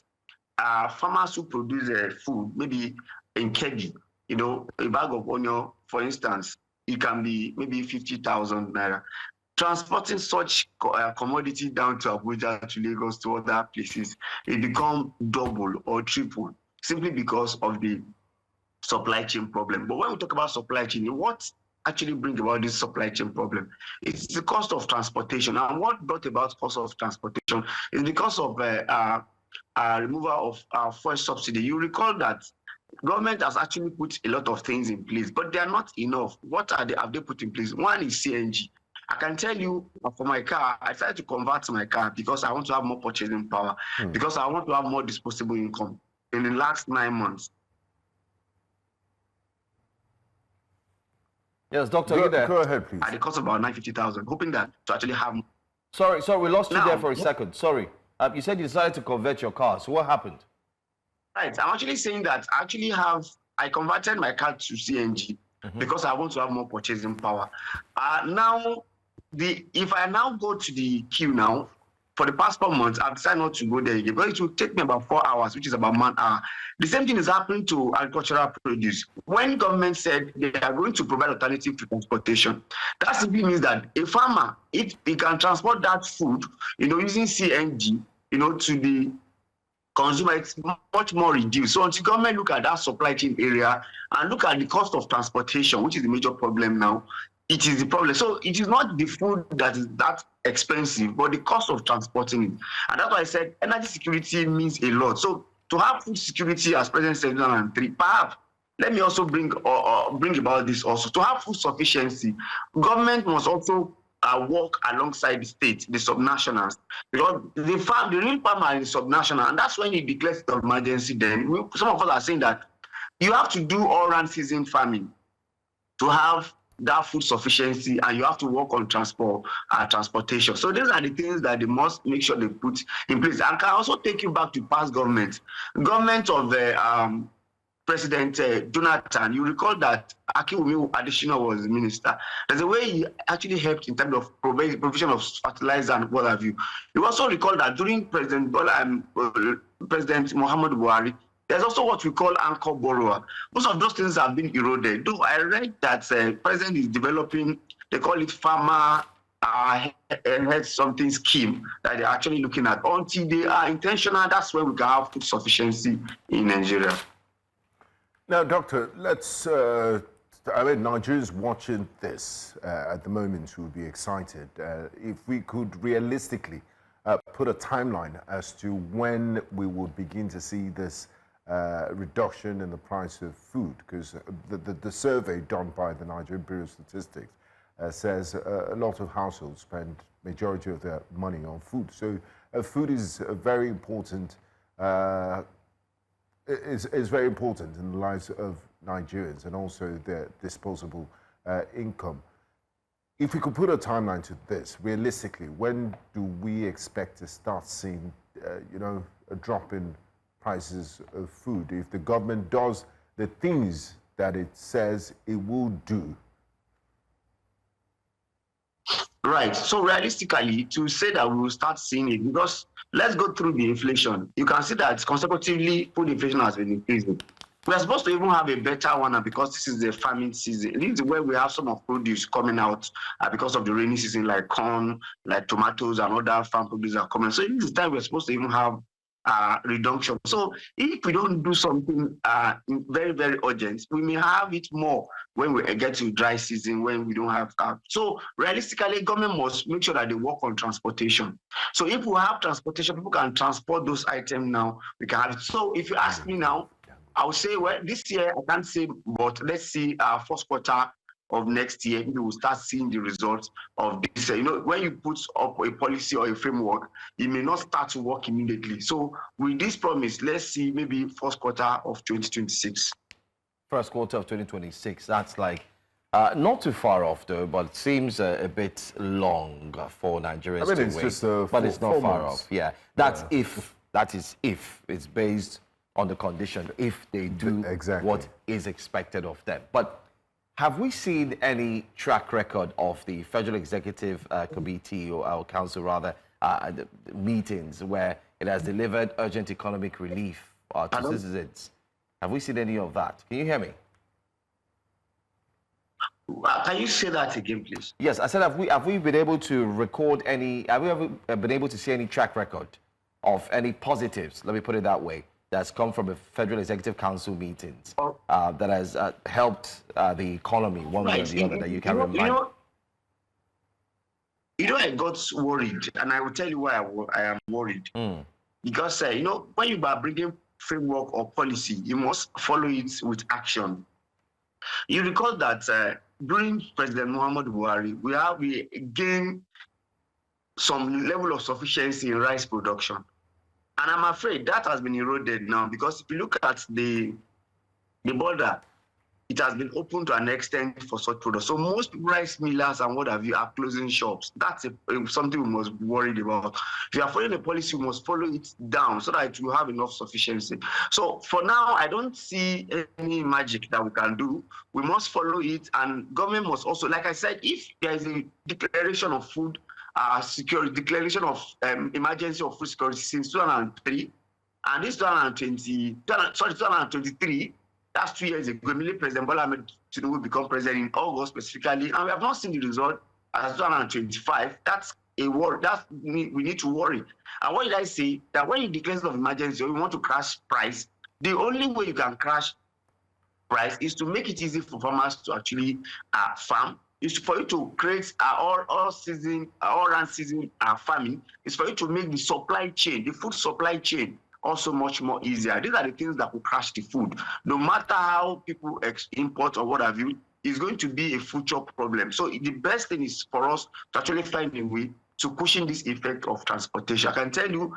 farmers who produce food, maybe in Kebbi, a bag of onion, for instance, it can be maybe 50,000 naira. Transporting such commodity down to Abuja, to Lagos, to other places, it becomes double or triple, simply because of the supply chain problem. But when we talk about supply chain, what actually brings about this supply chain problem? It's the cost of transportation. And what brought about cost of transportation is because of removal of fuel subsidy. You recall that government has actually put a lot of things in place, but they are not enough. What have they put in place? One is CNG. I can tell you, for my car, I tried to convert my car because I want to have more purchasing power, because I want to have more disposable income in the last 9 months. Yes, Doctor, you there? Go ahead, please. At the cost of about 950,000, hoping that to actually have. Sorry, we lost you there for a second. Sorry. You said you decided to convert your car. So what happened? Right. I'm actually saying that I converted my car to CNG because I want to have more purchasing power. Now, if I now go to the queue now, for the past 4 months, I've decided not to go there again, but it will take me about 4 hours, which is about 1 hour. The same thing is happening to agricultural produce. When government said they are going to provide alternative to transportation, that simply means that a farmer, if he can transport that food, using CNG, to the consumer, it's much more reduced. So until government look at that supply chain area and look at the cost of transportation, which is the major problem now, it is the problem. So it is not the food that is that expensive, but the cost of transporting it. And that's why I said energy security means a lot. So to have food security as President said in 2003, perhaps let me also bring about this also. To have food sufficiency, government must also work alongside the state, the subnationals, because the real farmer is subnational, and that's when he declares the emergency. Then some of us are saying that you have to do all-round season farming to have that food sufficiency, and you have to work on transportation. So these are the things that they must make sure they put in place. And can also take you back to past government of President Jonathan. You recall that Akinwumi Adesina was the minister. There's a way he actually helped in terms of provision of fertilizer and what have you. You also recall that during President Muhammadu Buhari, there's also what we call anchor borrower. Most of those things have been eroded. Though I read that President is developing, they call it farmer head something scheme that they're actually looking at. Until they are intentional, that's when we can have food sufficiency in Nigeria. Now, Doctor, Nigerians watching this at the moment will be excited. If we could realistically put a timeline as to when we would begin to see this reduction in the price of food, because the survey done by the Nigerian Bureau of Statistics says a lot of households spend majority of their money on food. So food is very important. Is very important in the lives of Nigerians and also their disposable income. If we could put a timeline to this, realistically, when do we expect to start seeing, a drop in prices of food if the government does the things that it says it will do? Right. So realistically, to say that we will start seeing it, because let's go through the inflation. You can see that consecutively food inflation has been increasing. We are supposed to even have a better one because this is the farming season. This is where we have some of produce coming out because of the rainy season, like corn, like tomatoes and other farm produce are coming. So this is the time we're supposed to even have reduction. So if we don't do something very, very urgent, we may have it more when we get to dry season, when we don't have. So realistically, government must make sure that they work on transportation. So if we have transportation, people can transport those items now, we can have it. So if you ask me now, I would say, well, this year, I can't say, but let's see first quarter of next year, we will start seeing the results of this. When you put up a policy or a framework, it may not start to work immediately. So with this promise, let's see maybe first quarter of 2026. First quarter of 2026, that's like not too far off though, but it seems a bit long for Nigerians to wait. Just but it's not far off. Yeah, that is if it's based on the condition, if they do what is expected of them. But have we seen any track record of the Federal Executive Committee or Council rather, the meetings where it has delivered urgent economic relief to citizens? Have we seen any of that? Can you hear me? Can you say that again, please? Yes, I said, have we been able to record any, have we ever been able to see any track record of any positives, let me put it that way, that's come from a Federal Executive Council meetings that has helped the economy one way or the other that you can remind? I got worried, and I will tell you why I am worried. Because, when you are bringing framework or policy, you must follow it with action. You recall that during President Muhammadu Buhari, we gained some level of sufficiency in rice production. And I'm afraid that has been eroded now, because if you look at the border, it has been open to an extent for such products. So most rice millers and what have you are closing shops. That's something we must be worried about. If you are following a policy, we must follow it down so that you have enough sufficiency. So for now, I don't see any magic that we can do. We must follow it, and government must also, like I said, if there is a declaration of food security, declaration of emergency of food security since 2003, and this 2023, that's 2 years ago. Immediately President Bola Ahmed Tinubu become president in August specifically, and we have not seen the result as 2025. That's a worry. We need to worry. And what did I say? That when you declare state of emergency or you want to crash price, the only way you can crash price is to make it easy for farmers to actually farm. Is for you to create all-round season farming. Is for you to make the supply chain, the food supply chain, also much more easier. These are the things that will crash the food. No matter how people import or what have you, it's going to be a future problem. So the best thing is for us to actually find a way to cushion this effect of transportation. I can tell you,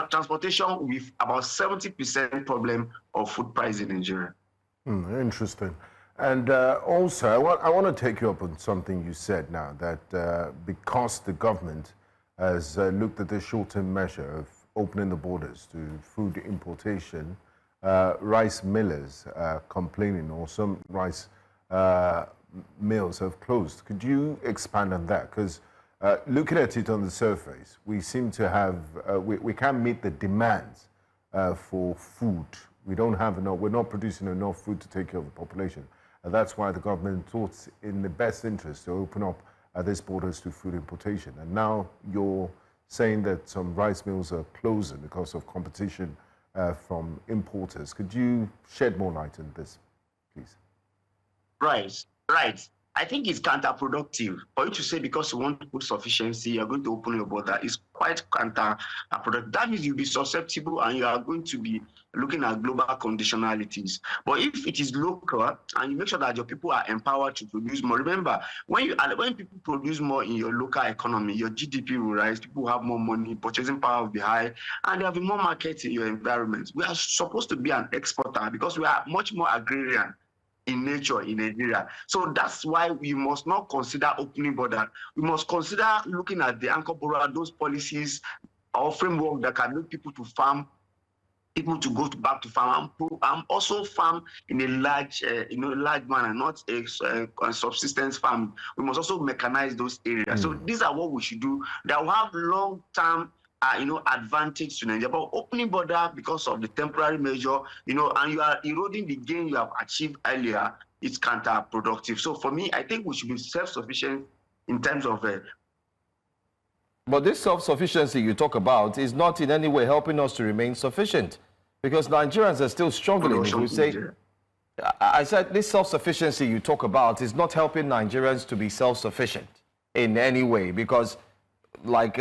transportation with about 70% problem of food price in Nigeria. Interesting. And also, I want to take you up on something you said now, that because the government has looked at the short-term measure of opening the borders to food importation, rice millers complaining, or some rice mills have closed. Could you expand on that? Because looking at it on the surface, we seem to have, we can't meet the demands for food. We don't have enough, we're not producing enough food to take care of the population. And that's why the government thought in the best interest to open up these borders to food importation. And now you're saying that some rice mills are closing because of competition from importers. Could you shed more light on this, please? Right. I think it's counterproductive for you to say because you want to put sufficiency, you're going to open your border. It's quite counterproductive. That means you'll be susceptible and you are going to be looking at global conditionalities. But if it is local and you make sure that your people are empowered to produce more, remember, when people produce more in your local economy, your GDP will rise, people have more money, purchasing power will be high, and there will be more markets in your environment. We are supposed to be an exporter because we are much more agrarian in nature in Nigeria. So that's why we must not consider opening border. We must consider looking at the anchor border, those policies or framework that can make people to farm, people to go back to farm and also farm in a large manner, not a subsistence farm. We must also mechanize those areas. So these are what we should do that will have long-term advantage to Nigeria. But opening border because of the temporary measure, and you are eroding the gain you have achieved earlier, it's counterproductive. So for me, I think we should be self-sufficient in terms of But this self-sufficiency you talk about is not in any way helping us to remain sufficient, because Nigerians are still struggling. I said this self-sufficiency you talk about is not helping Nigerians to be self-sufficient in any way, because like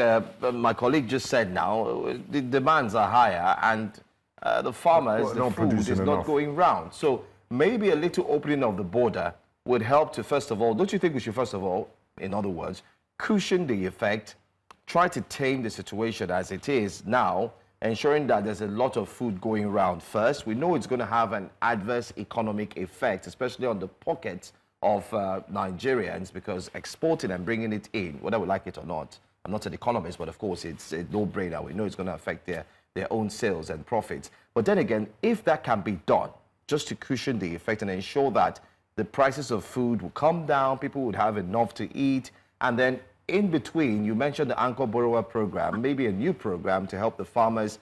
my colleague just said now, the demands are higher and the farmers, the food is not going round. So maybe a little opening of the border would help to, first of all, don't you think we should, first of all, in other words, cushion the effect, try to tame the situation as it is now, ensuring that there's a lot of food going around first. We know it's going to have an adverse economic effect, especially on the pockets of Nigerians, because exporting and bringing it in, whether we like it or not, I'm not an economist, but of course it's a no-brainer. We know it's going to affect their own sales and profits. But then again, if that can be done, just to cushion the effect and ensure that the prices of food will come down, people would have enough to eat, and then in between, you mentioned the Anchor Borrower Program, maybe a new program to help the farmers,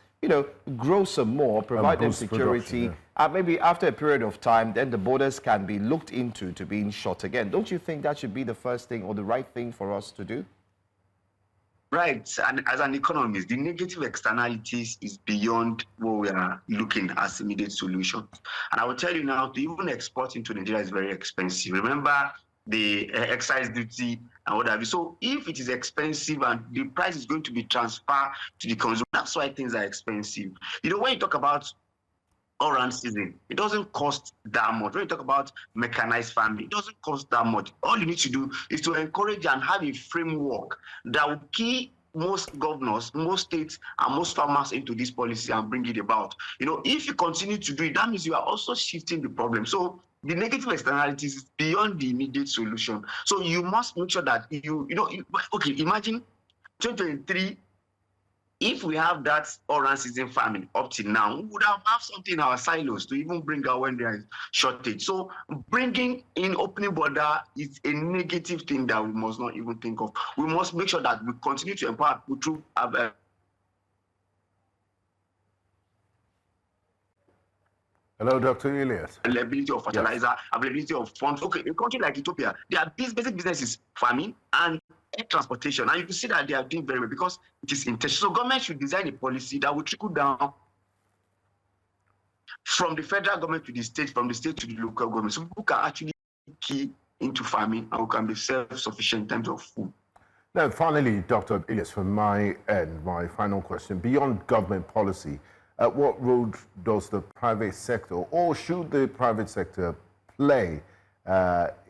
grow some more, provide them security. Maybe after a period of time, then the borders can be looked into to being shut again. Don't you think that should be the first thing or the right thing for us to do? Right, and as an economist, the negative externalities is beyond what we are looking as immediate solutions. And I will tell you now, to even export into Nigeria is very expensive. Remember the excise duty and what have you. So if it is expensive and the price is going to be transferred to the consumer, that's why things are expensive. You know, when you talk about all-round season, it doesn't cost that much. When you talk about mechanized farming, it doesn't cost that much. All you need to do is to encourage and have a framework that will key most governors, most states, and most farmers into this policy and bring it about. You know, if you continue to do it, that means you are also shifting the problem. So the negative externalities is beyond the immediate solution. So you must make sure that okay, imagine 2023. If we have that all-round season farming up till now, we would have something in our silos to even bring out when there is shortage. So bringing in opening border is a negative thing that we must not even think of. We must make sure that we continue to empower people through Hello, Dr. Ilias. Availability of fertilizer, yes. Availability of funds. Okay, a country like Ethiopia, their basic business is farming and air transportation, and you can see that they are doing very well because it is intentional. So government should design a policy that will trickle down from the federal government to the state, from the state to the local government, so people can actually key into farming and we can be self-sufficient in terms of food. Now, finally, Dr. Ilias, from my end, my final question, beyond government policy, what role does the private sector, or should the private sector play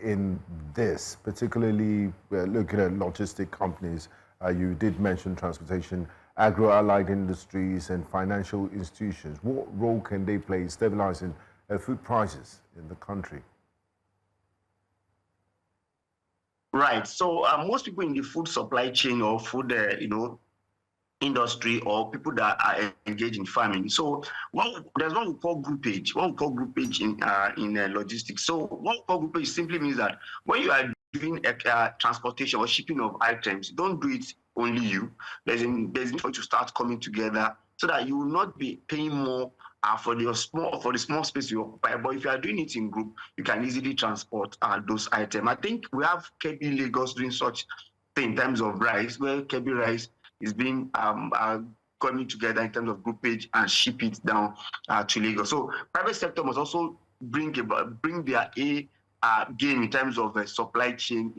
in this, particularly looking at logistic companies? You did mention transportation, agro-allied industries and financial institutions. What role can they play in stabilizing food prices in the country? Right. So most people in the food supply chain or food, industry or people that are engaged in farming. So there's what we call groupage. What we call groupage in logistics. So what we call groupage simply means that when you are doing transportation or shipping of items, don't do it only you. There's a need for you to start coming together so that you will not be paying more for the small space you occupy. But if you are doing it in group, you can easily transport those items. I think we have KB Lagos doing such thing in terms of rice, where KB rice is being coming together in terms of groupage and ship it down to Lagos. So private sector must also bring their game in terms of supply chain,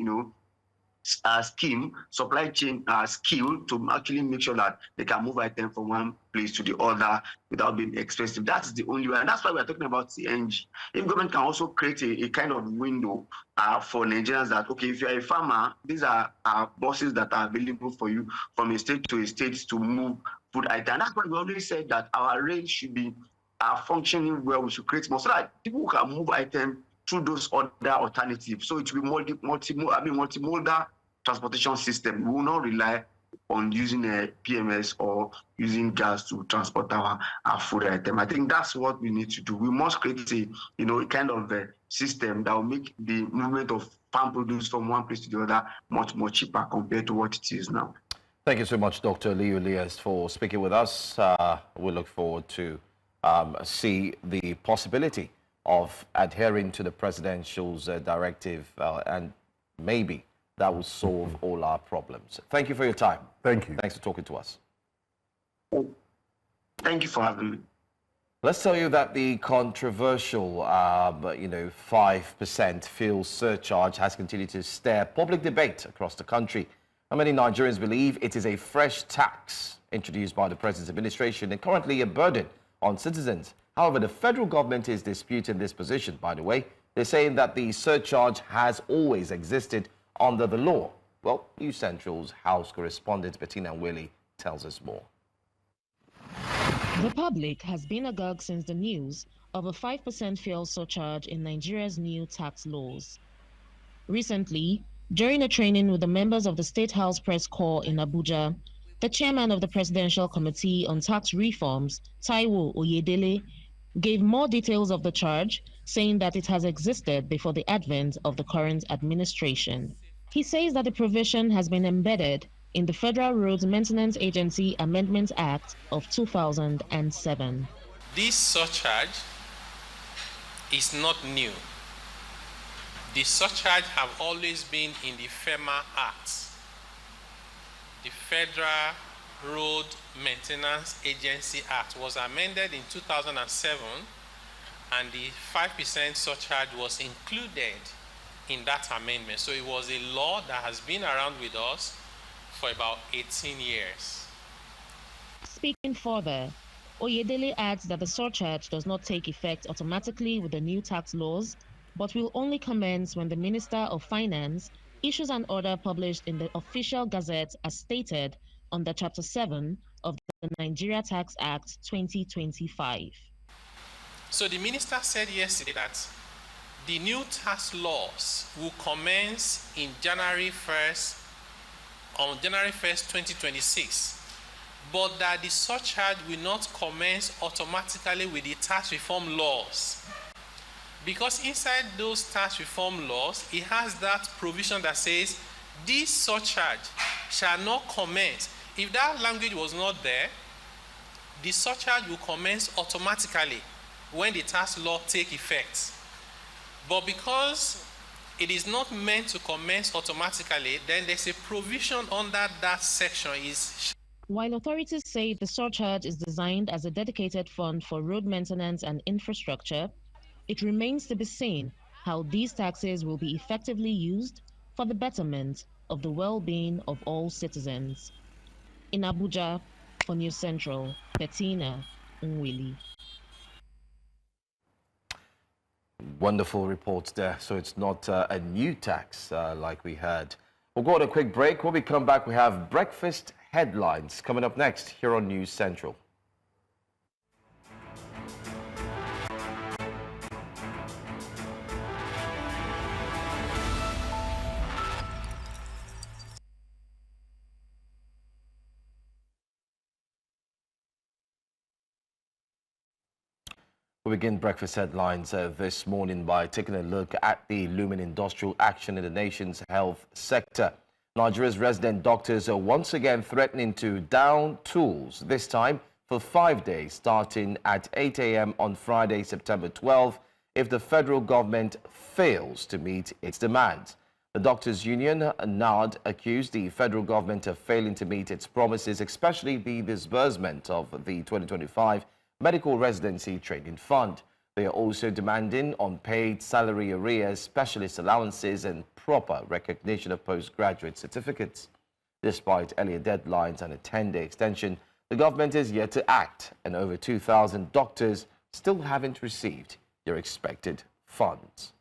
supply chain skill to actually make sure that they can move items from one place to the other without being expensive. That's the only way, and that's why we're talking about CNG. If government can also create a kind of window for Nigerians that, okay, if you're a farmer, these are buses that are available for you from a state to a state to move food items. And that's why we always said that our range should be functioning well. We should create more so that people can move items through those other alternatives. So it will be multimodal transportation system. We will not rely on using a PMS or using gas to transport our food item. I think that's what we need to do. We must create a kind of a system that will make the movement of farm produce from one place to the other much more cheaper compared to what it is now. Thank you so much, Dr. Aliyu Ilias, for speaking with us. We look forward to see the possibility of adhering to the presidential's directive, and maybe that will solve all our problems. Thank you for your time. Thank you. Thanks for talking to us. Thank you for having me. Let's tell you that the controversial, 5% fuel surcharge has continued to stir public debate across the country. And many Nigerians believe it is a fresh tax introduced by the president's administration and currently a burden on citizens. However, the federal government is disputing this position, by the way. They're saying that the surcharge has always existed under the law. Well, News Central's House correspondent Bettina Nwelih tells us more. The public has been agog since the news of a 5% fuel surcharge in Nigeria's new tax laws. Recently, during a training with the members of the State House Press Corps in Abuja, the chairman of the Presidential Committee on Tax Reforms, Taiwo Oyedele, gave more details of the charge, saying that it has existed before the advent of the current administration. He says that the provision has been embedded in the Federal Roads Maintenance Agency Amendment Act of 2007. This surcharge is not new. The surcharge have always been in the FEMA Acts. the Federal Road Maintenance Agency Act was amended in 2007, and the 5% surcharge was included in that amendment. So it was a law that has been around with us for about 18 years. Speaking further, Oyedele adds that the surcharge does not take effect automatically with the new tax laws, but will only commence when the Minister of Finance issues an order published in the official gazette as stated under Chapter 7 of the Nigeria Tax Act 2025. So the minister said yesterday that the new tax laws will commence in on January 1st, 2026, but that the surcharge will not commence automatically with the tax reform laws. Because inside those tax reform laws, it has that provision that says this surcharge shall not commence. If that language was not there, the surcharge will commence automatically when the tax law take effect. But because it is not meant to commence automatically, then there's a provision under that section. While authorities say the surcharge is designed as a dedicated fund for road maintenance and infrastructure, it remains to be seen how these taxes will be effectively used for the betterment of the well-being of all citizens. In Abuja, for News Central, Bettina Nwelih. Wonderful report there. So it's not a new tax like we heard. We'll go on a quick break. When we come back, we have breakfast headlines coming up next here on News Central. We begin breakfast headlines this morning by taking a look at the looming industrial action in the nation's health sector. Nigeria's resident doctors are once again threatening to down tools, this time for 5 days, starting at 8 a.m. on Friday, September 12, if the federal government fails to meet its demands. The Doctors' Union, NARD, accused the federal government of failing to meet its promises, especially the disbursement of the 2025 Medical Residency Training Fund. They are also demanding unpaid salary arrears, specialist allowances, and proper recognition of postgraduate certificates. Despite earlier deadlines and a 10-day extension, the government is yet to act, and over 2,000 doctors still haven't received their expected funds.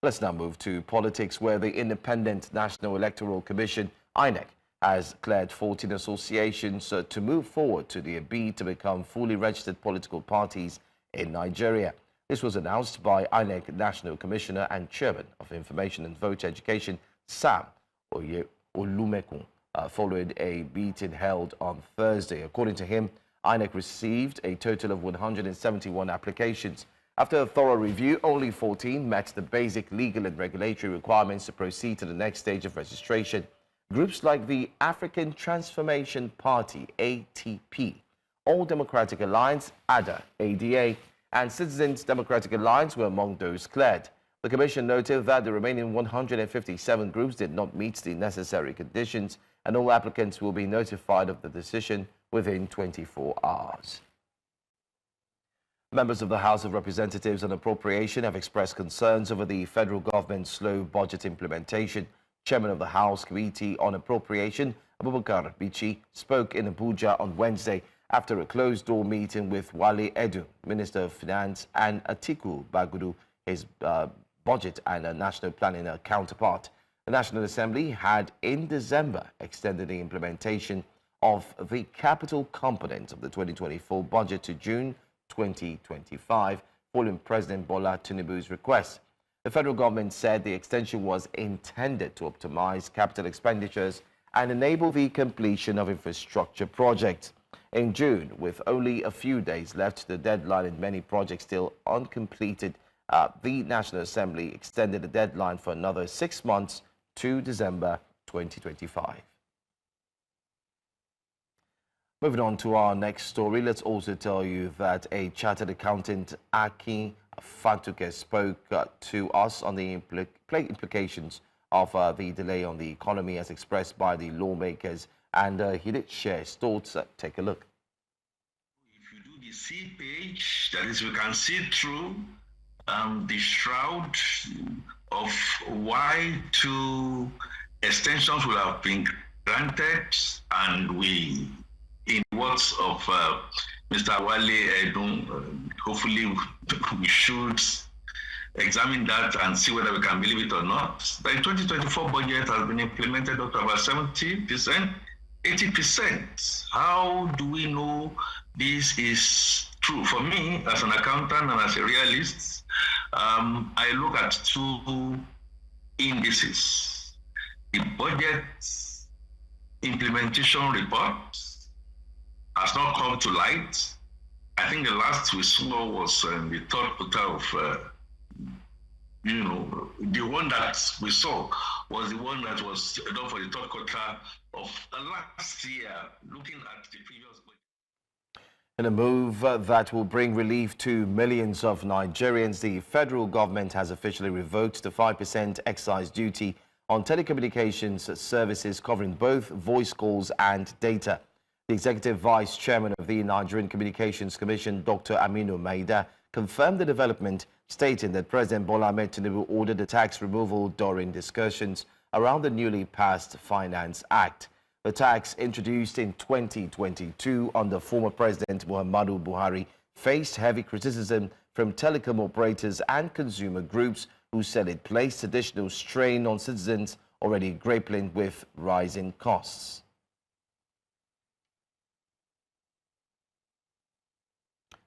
Let's now move to politics, where the Independent National Electoral Commission, INEC, has cleared 14 associations to move forward to their bid to become fully registered political parties in Nigeria. This was announced by INEC National Commissioner and Chairman of Information and Voter Education, Sam Olumekun, following a meeting held on Thursday. According to him, INEC received a total of 171 applications. After a thorough review, only 14 met the basic legal and regulatory requirements to proceed to the next stage of registration. Groups like the African Transformation Party, ATP, All Democratic Alliance, ADA, ADA, and Citizens Democratic Alliance were among those cleared. The Commission noted that the remaining 157 groups did not meet the necessary conditions, and all applicants will be notified of the decision within 24 hours. Members of the House of Representatives on Appropriation have expressed concerns over the federal government's slow budget implementation. Chairman of the House Committee on Appropriation, Abubakar Bichi, spoke in Abuja on Wednesday after a closed-door meeting with Wale Edu, Minister of Finance, and Atiku Bagudu, his budget and national planning counterpart. The National Assembly had, in December, extended the implementation of the capital component of the 2024 budget to June 2025, following President Bola Tinubu's request. The federal government said the extension was intended to optimize capital expenditures and enable the completion of infrastructure projects. In June, with only a few days left to the deadline and many projects still uncompleted, the National Assembly extended the deadline for another 6 months to December 2025. Moving on to our next story, let's also tell you that a chartered accountant, Akin Fatuke, spoke to us on the implications of the delay on the economy as expressed by the lawmakers, and he did share his thoughts. Take a look. If you do the C page, that is, we can see through the shroud of why 2 extensions will have been granted, and we, in words of Mr. Wale Edun, hopefully we should examine that and see whether we can believe it or not. The 2024 budget has been implemented up to about 70%, 80%. How do we know this is true? For me, as an accountant and as a realist, I look at 2 indices. The budget implementation report has not come to light. I think the last we saw was the 3rd quarter of the one that we saw was the one that was done for the 3rd quarter of last year, looking at the previous budget. In a move that will bring relief to millions of Nigerians, the federal government has officially revoked the 5% excise duty on telecommunications services covering both voice calls and data. The Executive Vice Chairman of the Nigerian Communications Commission, Dr. Aminu Maida, confirmed the development, stating that President Bola Ahmed Tinubu ordered the tax removal during discussions around the newly passed Finance Act. The tax, introduced in 2022 under former President Muhammadu Buhari, faced heavy criticism from telecom operators and consumer groups who said it placed additional strain on citizens already grappling with rising costs.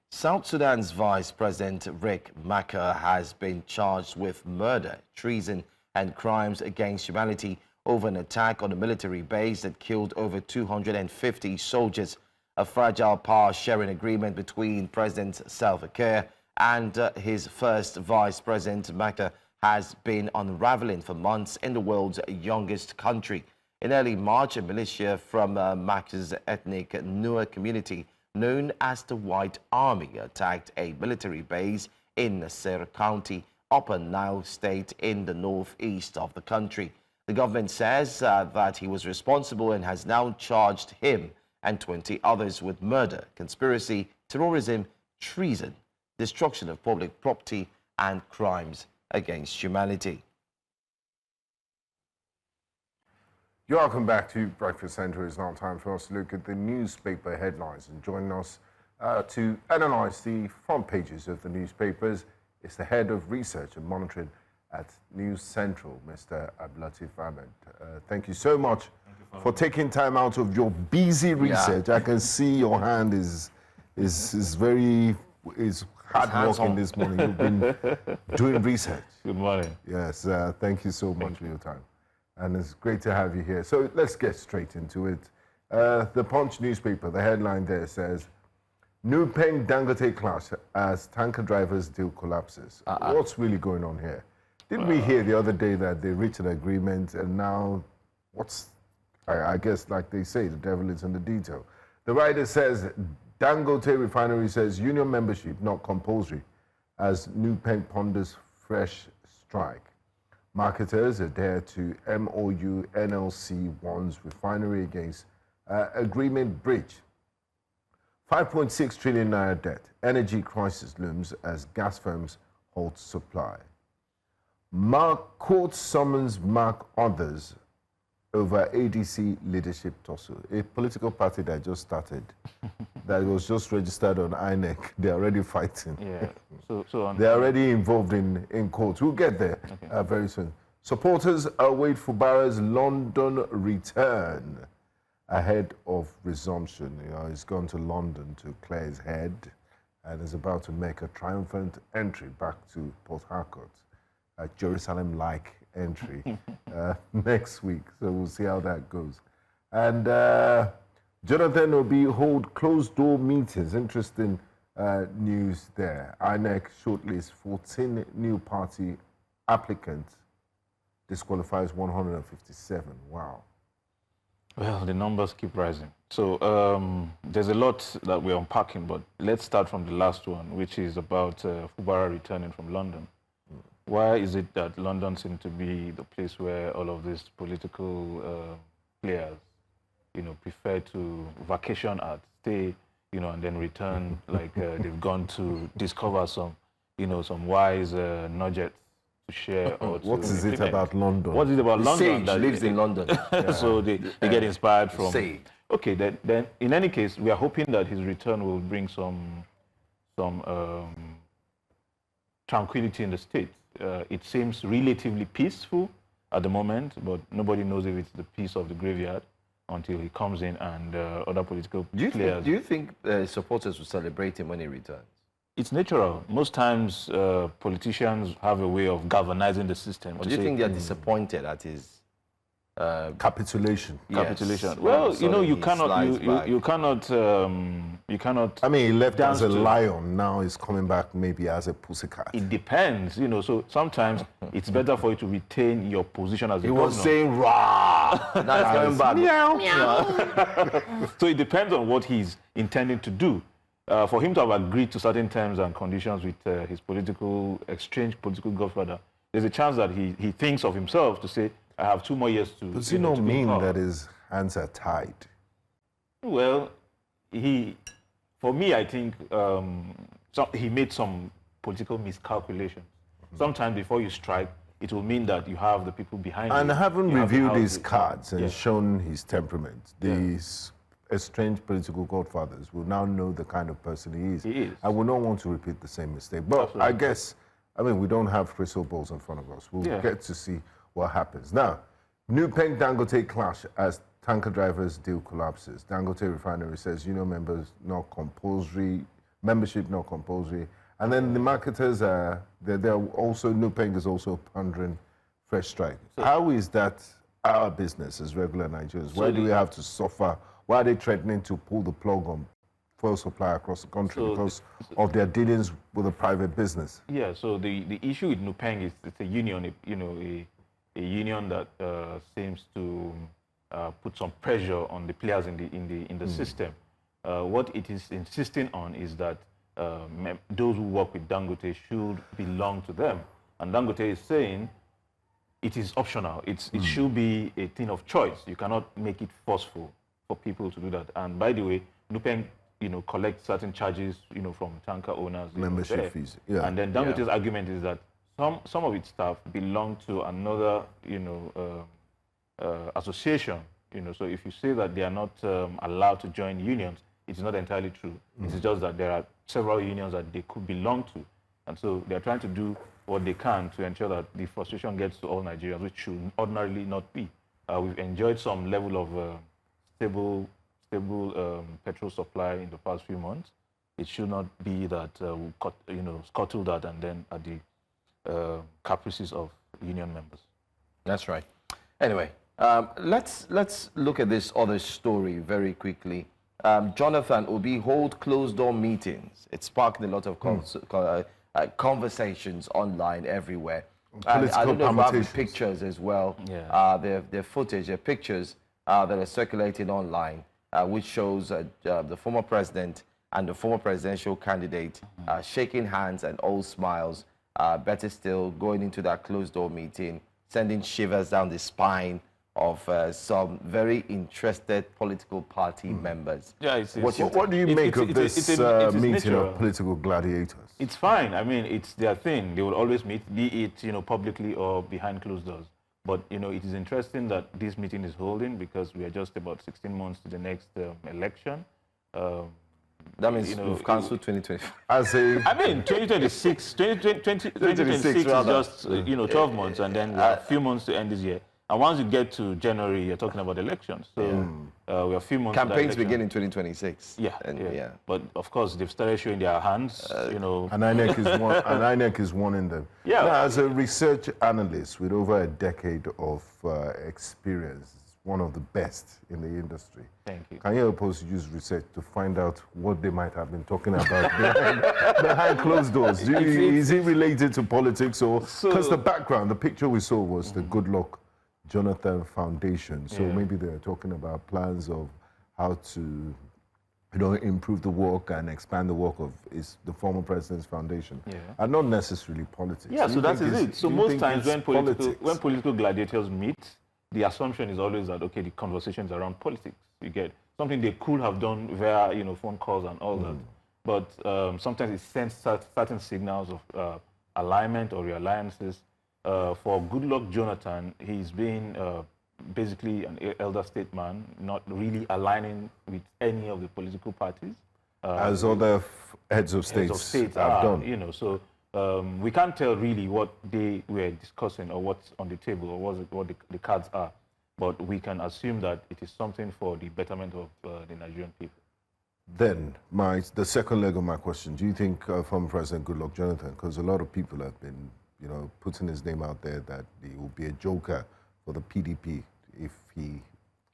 South Sudan's Vice President Riek Machar has been charged with murder, treason and crimes against humanity over an attack on a military base that killed over 250 soldiers. A fragile power-sharing agreement between President Salva Kiir and his first Vice President Machar has been unraveling for months in the world's youngest country. In early March, a militia from Machar's ethnic Nuer community known as the White Army attacked a military base in Nasir County, Upper Nile State in the northeast of the country. The government says that he was responsible and has now charged him and 20 others with murder, conspiracy, terrorism, treason, destruction of public property, and crimes against humanity. You're welcome back to Breakfast Centre. It's now time for us to look at the newspaper headlines. And joining us to analyse the front pages of the newspapers is the Head of Research and Monitoring at News Central, Mr. Abdulatif Ahmed. Thank you so much for taking time out of your busy research. I can see your hand is hard working this morning. You've been doing research. Good morning. Yes, thank you so much for your time. And it's great to have you here. So let's get straight into it. The Punch newspaper, the headline there says, New Peng Dangote clash as tanker drivers deal collapses. What's really going on here? Didn't we hear the other day that they reached an agreement and now I guess like they say, the devil is in the detail. The writer says, Dangote refinery says union membership not compulsory as New Peng ponders fresh strike. Marketers adhere to MOU NLC warns refinery against agreement breach. 5.6 trillion naira debt. Energy crisis looms as gas firms halt supply. Court summons Mark others over ADC leadership tussle. A political party that just started, that was just registered on INEC. They're already fighting. Yeah. They're already involved in courts. We'll get there very soon. Supporters await Fubara's London return ahead of resumption. He's gone to London to clear his head and is about to make a triumphant entry back to Port Harcourt, a Jerusalem-like entry next week. So we'll see how that goes. And Jonathan Obi hold closed-door meetings. Interesting news there. INEC shortlists 14 new party applicants. Disqualifies 157. Wow. Well, the numbers keep rising. So there's a lot that we're unpacking, but let's start from the last one, which is about Fubara returning from London. Why is it that London seems to be the place where all of these political players, prefer to vacation at, stay, and then return like they've gone to discover some, some wise nuggets to share or to What is it about London? What is it about London? Sage that lives in London. So they get inspired from. Sage. Okay, then in any case, we are hoping that his return will bring some tranquility in the state. It seems relatively peaceful at the moment, but nobody knows if it's the peace of the graveyard until he comes in and other political players. Do you think supporters will celebrate him when he returns? It's natural. Most times, politicians have a way of galvanizing the system. Or do you think they're disappointed at his capitulation? Capitulation. Yes. Well, you He cannot. I mean, he left as a lion. Now he's coming back maybe as a pussycat. It depends, So sometimes it's better for you to retain your position as a governor. He was saying rah. Now he's coming back. Meow. Meow. So it depends on what he's intending to do. For him to have agreed to certain terms and conditions with his political godfather, there's a chance that he thinks of himself to say, I have 2 more years to. Does it not mean that his hands are tied? Well, for me, I think he made some political miscalculations. Sometimes before you strike, it will mean that you have the people behind you. And having reviewed his cards and Yes. shown his temperament, these estranged political godfathers will now know the kind of person he is. He is. I will not want to repeat the same mistake. But Absolutely. I guess, we don't have crystal balls in front of us. We'll get to see what happens. Now, Nupeng Dangote clash as tanker drivers deal collapses. Dangote refinery says membership not compulsory. And then the marketers they're also, Nupeng is also pondering fresh strike. How is that our business as regular Nigerians? Why do we have to suffer? Why are they threatening to pull the plug on fuel supply across the country because of their dealings with a private business? Yeah, so the issue with Nupeng is it's a union, a union that seems to put some pressure on the players in the system. What it is insisting on is that those who work with Dangote should belong to them, and Dangote is saying it is optional. It should be a thing of choice. You cannot make it forceful for people to do that. And by the way, Nupeng collects certain charges from tanker owners, membership fees. Yeah. And then Dangote's argument is that some of its staff belong to another association. So if you say that they are not allowed to join unions, it's not entirely true. It's just that there are several unions that they could belong to, and so they're trying to do what they can to ensure that the frustration gets to all Nigerians, which should ordinarily not be. We've enjoyed some level of stable petrol supply in the past few months. It should not be that we scuttle that and then at the caprices of union members. That's right. Anyway, let's look at this other story very quickly. Jonathan Obi hold closed-door meetings. It sparked a lot of conversations online everywhere. And I don't know if we have the pictures as well. Yeah. Their footage, their pictures that are circulating online, which shows the former president and the former presidential candidate shaking hands and all smiles. Better still, going into that closed-door meeting, sending shivers down the spine of some very interested political party members. Yeah, what do you make of this meeting of political gladiators? It's fine. I mean, it's their thing. They will always meet, be it publicly or behind closed doors. But it is interesting that this meeting is holding because we are just about 16 months to the next election. That means we've cancelled 2025. I mean, 2026. 2026 is just 12 months, and then we have a few months to end this year. And once you get to January, you're talking about elections. So we have a few months. Campaigns begin in 2026. Yeah. But of course, they've started showing their hands. And INEC is one in them. Yeah. Now, as a research analyst with over a decade of experience, one of the best in the industry. Thank you. Can you help us use research to find out what they might have been talking about behind closed doors? Is it related to politics or because the background, the picture we saw was the Goodluck Jonathan Foundation. So maybe they're talking about plans of how to improve the work and expand the work of the former president's foundation, are not necessarily politics. Yeah, so that is it. So most times when political gladiators meet, the assumption is always that, okay, the conversation is around politics. You get something they could have done via, phone calls and all that. But sometimes it sends certain signals of alignment or realliances. For Goodluck Jonathan, he's been basically an elder statesman, not really aligning with any of the political parties. As other heads of states have done. So we can't tell really what they were discussing or what's on the table or what the cards are. But we can assume that it is something for the betterment of the Nigerian people. Then, the second leg of my question, do you think former President Goodluck Jonathan, because a lot of people have been, putting his name out there that he will be a joker for the PDP if he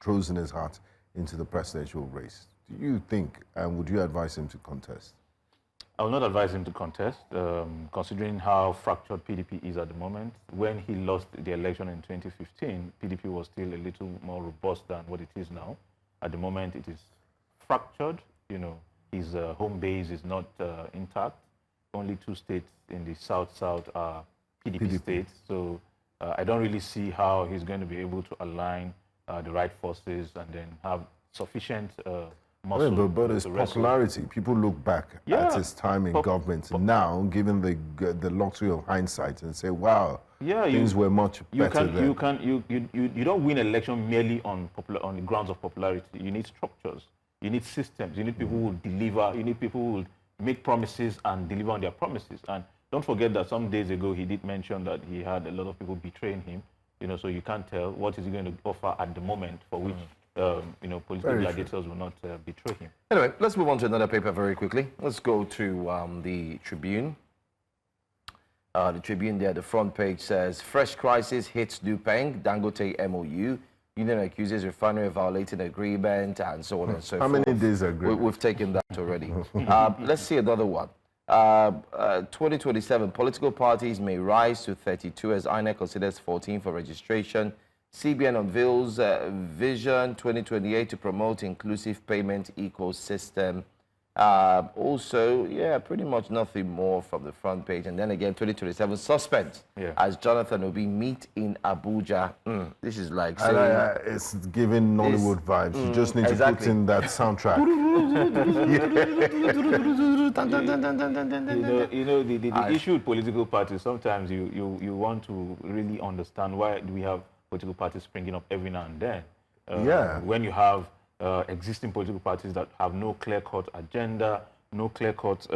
throws in his heart into the presidential race. Do you think, and would you advise him to contest? I will not advise him to contest, considering how fractured PDP is at the moment. When he lost the election in 2015, PDP was still a little more robust than what it is now. At the moment, it is fractured. His home base is not intact. Only 2 states in the south-south are PDP states. So I don't really see how he's going to be able to align the right forces and then have sufficient muscle. But his popularity, people look back at his time in government now, given the luxury of hindsight, and say, wow, things were much better then. You don't win an election merely on the grounds of popularity. You need structures. You need systems. You need people who will deliver. You need people who will make promises and deliver on their promises. And don't forget that some days ago he did mention that he had a lot of people betraying him. So you can't tell what is he going to offer at the moment for which political gladiators will not betray him. Anyway, let's move on to another paper very quickly. Let's go to the Tribune. The Tribune there, the front page says, fresh crisis hits Dupeng, Dangote MOU. Union accuses refinery of violating agreement and so on and so forth. How many days agreement? We've taken that already. Let's see another one. 2027, political parties may rise to 32 as INEC considers 14 for registration. CBN unveils Vision 2028 to promote inclusive payment ecosystem. Also, pretty much nothing more from the front page. And then again, 2027 suspense as Jonathan Obi meet in Abuja. This is like saying... it's giving Nollywood vibes. You just need to put in that soundtrack. The issue with political parties, sometimes you want to really understand why do we have political parties springing up every now and then. When you have existing political parties that have no clear-cut agenda, no clear-cut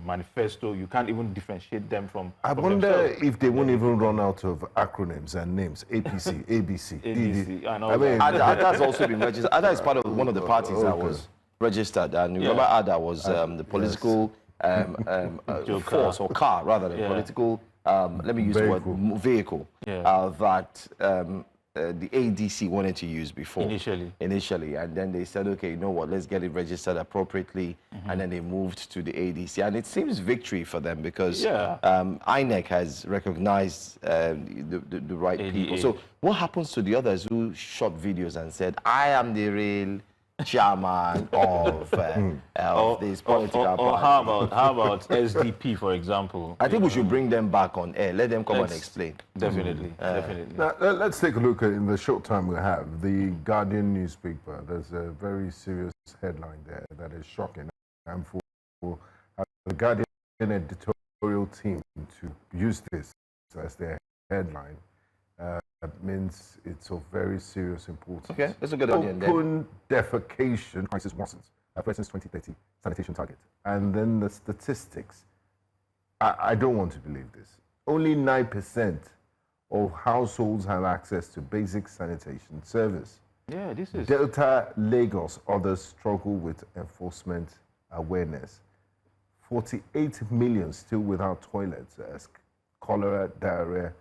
manifesto, you can't even differentiate them from I wonder if they won't even run out of acronyms and names. APC, ABC, ADC, and all I mean, ADA's also been registered. ADA is part of one of the parties that was registered. And remember, ADA was the political force, or car, rather than political, let me use the word, vehicle, that the ADC wanted to use before. Initially. And then they said, okay, you know what, let's get it registered appropriately. And then they moved to the ADC. And it seems victory for them because INEC has recognized the right people. So what happens to the others who shot videos and said, I am the real chairman of this political party? Or how about SDP, for example? I think we should bring them back on air. Let them come and explain. Definitely. Now, let's take a look at, in the short time we have, the Guardian newspaper. There's a very serious headline there that is shocking. And for the Guardian editorial team to use this as their headline, means it's of very serious importance. Okay, let's look at it. Open defecation crisis worsens. President's 2030 sanitation target. And then the statistics. I don't want to believe this. Only 9% of households have access to basic sanitation service. This is... Delta, Lagos, others struggle with enforcement awareness. 48 million still without toilets as cholera, diarrhea,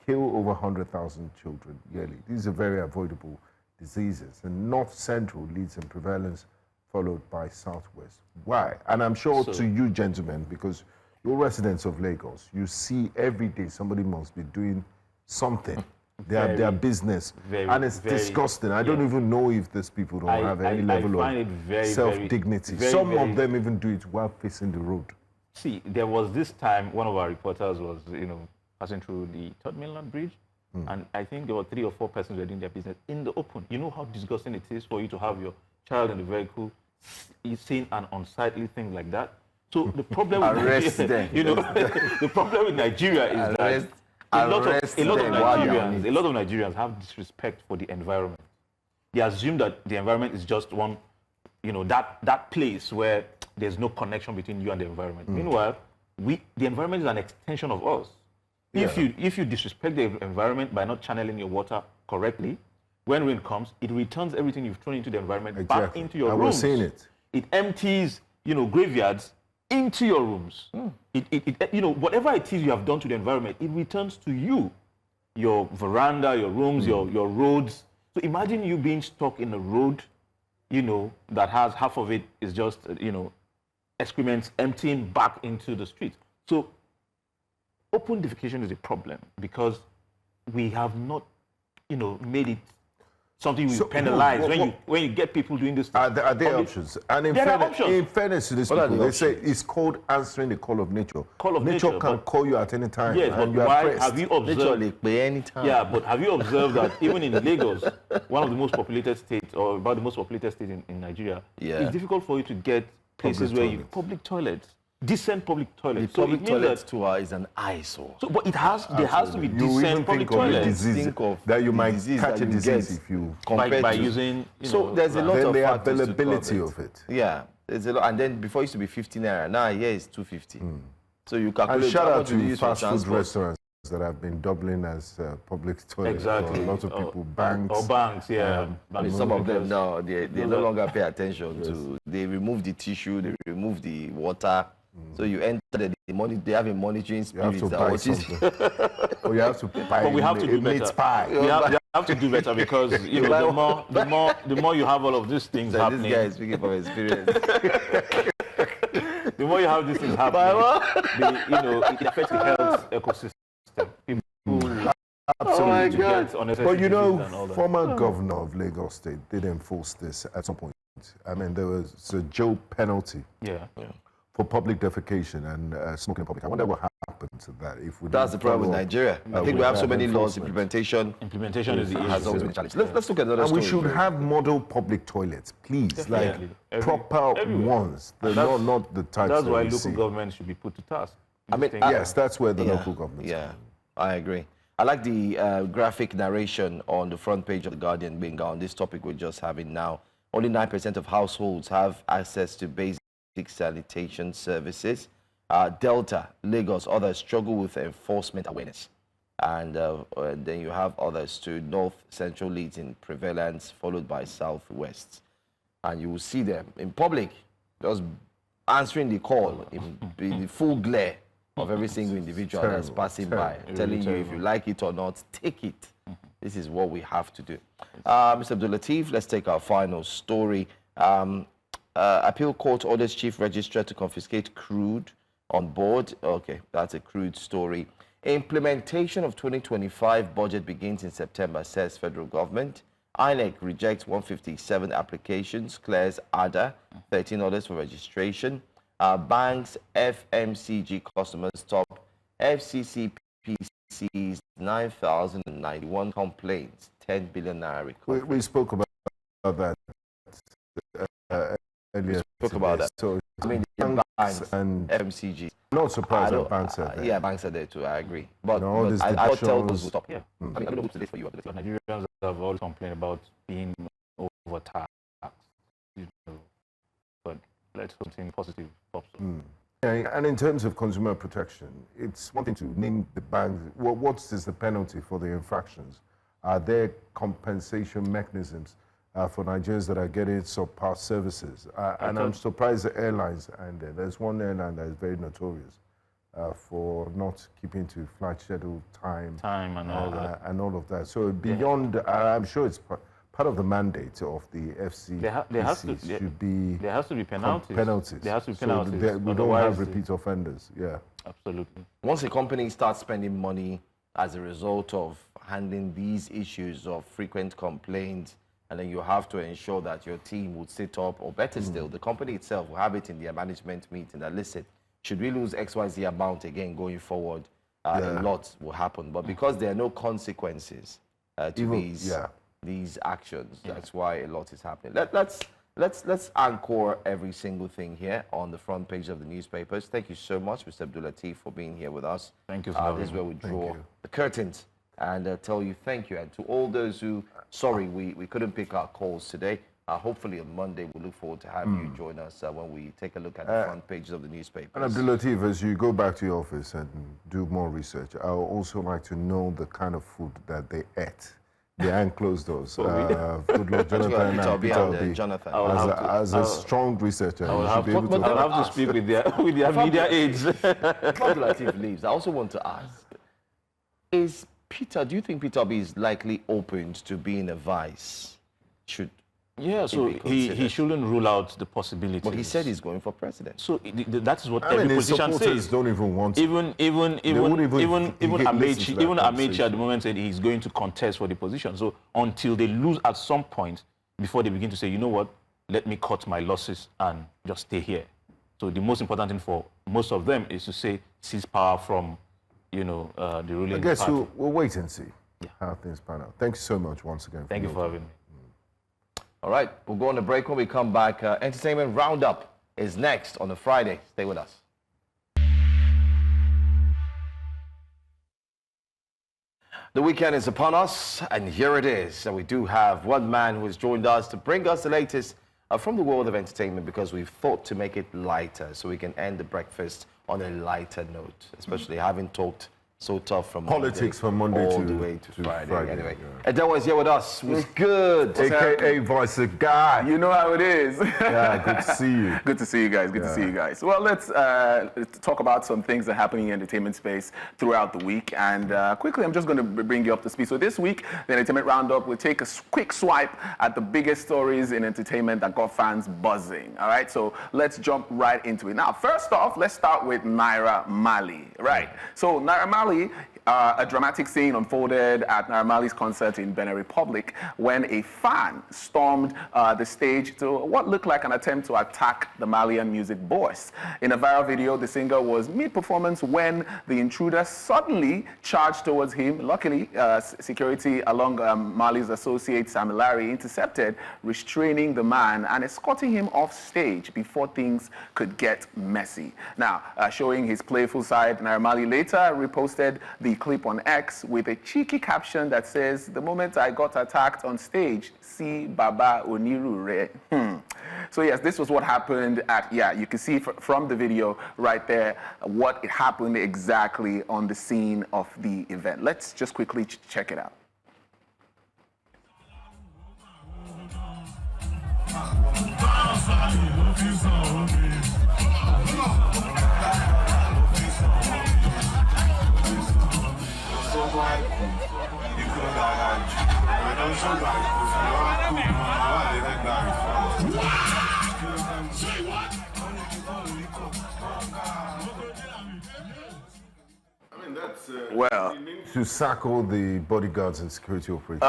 kill over 100,000 children yearly. These are very avoidable diseases. And North Central leads in prevalence, followed by Southwest. Why? And I'm sure to you, gentlemen, because you're residents of Lagos, you see every day somebody must be doing something their business. And it's disgusting. I don't even know if these people don't have any level of self-dignity. Some of them even do it while facing the road. See, there was this time one of our reporters was, passing through the Third Mainland Bridge, and I think there were 3 or 4 persons who were doing their business in the open. You know how disgusting it is for you to have your child in the vehicle, seeing an unsightly thing like that. So the problem with Nigeria, the problem with Nigeria is that a lot of Nigerians have disrespect for the environment. They assume that the environment is just one, that place where there's no connection between you and the environment. Meanwhile, the environment is an extension of us. Yeah. If you disrespect the environment by not channeling your water correctly, when rain comes, it returns everything you've thrown into the environment back into your rooms. I was saying it. It empties, graveyards into your rooms. Whatever it is you have done to the environment, it returns to you, your veranda, your rooms, your roads. So imagine you being stuck in a road, that has half of it is just, excrements emptying back into the street. So open defecation is a problem because we have not, made it something we penalize. When you get people doing this, are there options? And in fairness to these people, they say it's called answering the call of nature. Nature can call you at any time. Yes, but why have you observed? Yeah, but have you observed that even in Lagos, one of the most populated states, or about the most populated states in Nigeria, it's difficult for you to get places where public toilets. Decent public toilets. The public toilet tour is an eyesore. So, but there has to be decent public toilets. That you might catch a disease if you by using. So there's a lot of the availability of it. Yeah, there's a lot. And then before it used to be 50 naira. Now here it's 250. So you calculate. And shout out to fast food restaurants that have been doubling as public toilets. Exactly. A lot of people, banks. Or banks, yeah. Some of them now they no longer pay attention to. They remove the tissue. They remove the water. So you enter the money. They have a monitoring spirit. You have to buy something. Or you have to buy. But we have to do better. Pie. We have to do better because the more you have all of these things happening. This guy is speaking from experience. The more you have these things happening, it affects the health ecosystem. People absolutely. But former governor of Lagos State did enforce this at some point. I mean, there was a jail penalty. Yeah. For public defecation and smoking in public. I wonder what happened to that. That's the problem with Nigeria. I think we have so many laws. Implementation is the issue. Has always been challenged. Let's look at another story. And we should have model public toilets, please, proper ones. Not the types. That's why local government should be put to task. Yes, that's where the local government. Yeah, I agree. I like the graphic narration on the front page of the Guardian, Benga, on this topic we're just having now. Only 9% of households have access to basic sanitation services. Delta, Lagos, others struggle with enforcement awareness. And then you have others to North Central leads in prevalence, followed by Southwest. And you will see them in public, just answering the call in the full glare of every single individual that's passing by, telling you if you like it or not, take it. This is what we have to do. Mr. Abdul Latif, let's take our final story. Appeal Court orders Chief Registrar to confiscate crude on board. Okay, that's a crude story. Implementation of 2025 budget begins in September, says federal government. INEC rejects 157 applications, clears ADA, 13 orders for registration. Banks, FMCG customers top FCCPC's 9,091 complaints, 10 billion naira recovery. We spoke about that earlier. Spoke about that. So I mean, banks and FMCG. Not surprised that banks are there. Yeah, banks are there too, I agree. But I thought telcos would stop. Yeah. I mean, I don't know what's the for you. Nigerians have always complained about being overtaxed. But let's hope something positive pops up. And in terms of consumer protection, it's one thing to name the banks. What is the penalty for the infractions? Are there compensation mechanisms for Nigerians that are getting subpar services? And I'm surprised the airlines, and there's one airline that is very notorious for not keeping to flight schedule time and all that. And all of that. So beyond, I'm sure it's part of the mandate of the FC. There has to be penalties. There has to be penalties. So we don't have repeat offenders. Yeah, absolutely. Once a company starts spending money as a result of handling these issues of frequent complaints, and then you have to ensure that your team would sit up, or better still, the company itself will have it in their management meeting that, listen, should we lose XYZ amount again going forward, a lot will happen. But because there are no consequences to these actions, that's why a lot is happening. Let's anchor every single thing here on the front page of the newspapers. Thank you so much, Mr. Abdul Latif, for being here with us. Thank you for having me. This is where we draw the curtains and tell you thank you. And to all those who, sorry, we couldn't pick our calls today. Hopefully on Monday, we look forward to have you join us when we take a look at the front pages of the newspapers. And Abdul Latif, as you go back to your office and do more research, I would also like to know the kind of food that they ate behind closed doors. Good luck, Jonathan and Jonathan. As a strong researcher, I'll have to speak with their media aides. Abdul Latif leaves. I also want to ask, do you think Peter Obi is likely open to being a vice? Yeah, so he shouldn't rule out the possibility. But he said he's going for president. So that is what every politician says. Don't even want to. Even Amechi at the moment said he's going to contest for the position. So until they lose at some point, before they begin to say, you know what, let me cut my losses and just stay here. So the most important thing for most of them is to say seize power from, the ruling party. I guess we'll wait and see how things pan out. Thank you so much once again. Thank you for having me. All right, we'll go on a break. When we come back, Entertainment Roundup is next on a Friday. Stay with us. The weekend is upon us, and here it is. And we do have one man who has joined us to bring us the latest from the world of entertainment, because we've thought to make it lighter so we can end the breakfast on a lighter note, especially having talked so tough from politics from Monday all to the way to Friday. Anyway, yeah. Adele is here with us. Was good. AKA Voice of God. You know how it is. Yeah, good to see you. Good to see you guys. Good to see you guys. Well, let's talk about some things that are happening in the entertainment space throughout the week. And quickly, I'm just going to bring you up to speed. So this week, the Entertainment Roundup will take a quick swipe at the biggest stories in entertainment that got fans buzzing. All right, so let's jump right into it. Now, first off, let's start with Naira Marley. Right. So Naira Marley, a dramatic scene unfolded at Naira Marley's concert in Benin Republic when a fan stormed the stage to what looked like an attempt to attack the Malian music boss. In a viral video, the singer was mid-performance when the intruder suddenly charged towards him. Luckily, security along Marley's associate Sam Larry intercepted, restraining the man and escorting him off stage before things could get messy. Now, showing his playful side, Naira Marley later reposted the clip on X with a cheeky caption that says, "The moment I got attacked on stage, see Baba Onirure." So yes, this was what happened at, you can see from the video right there what happened exactly on the scene of the event. Let's just quickly check it out. Well, to sack all the bodyguards and security operators,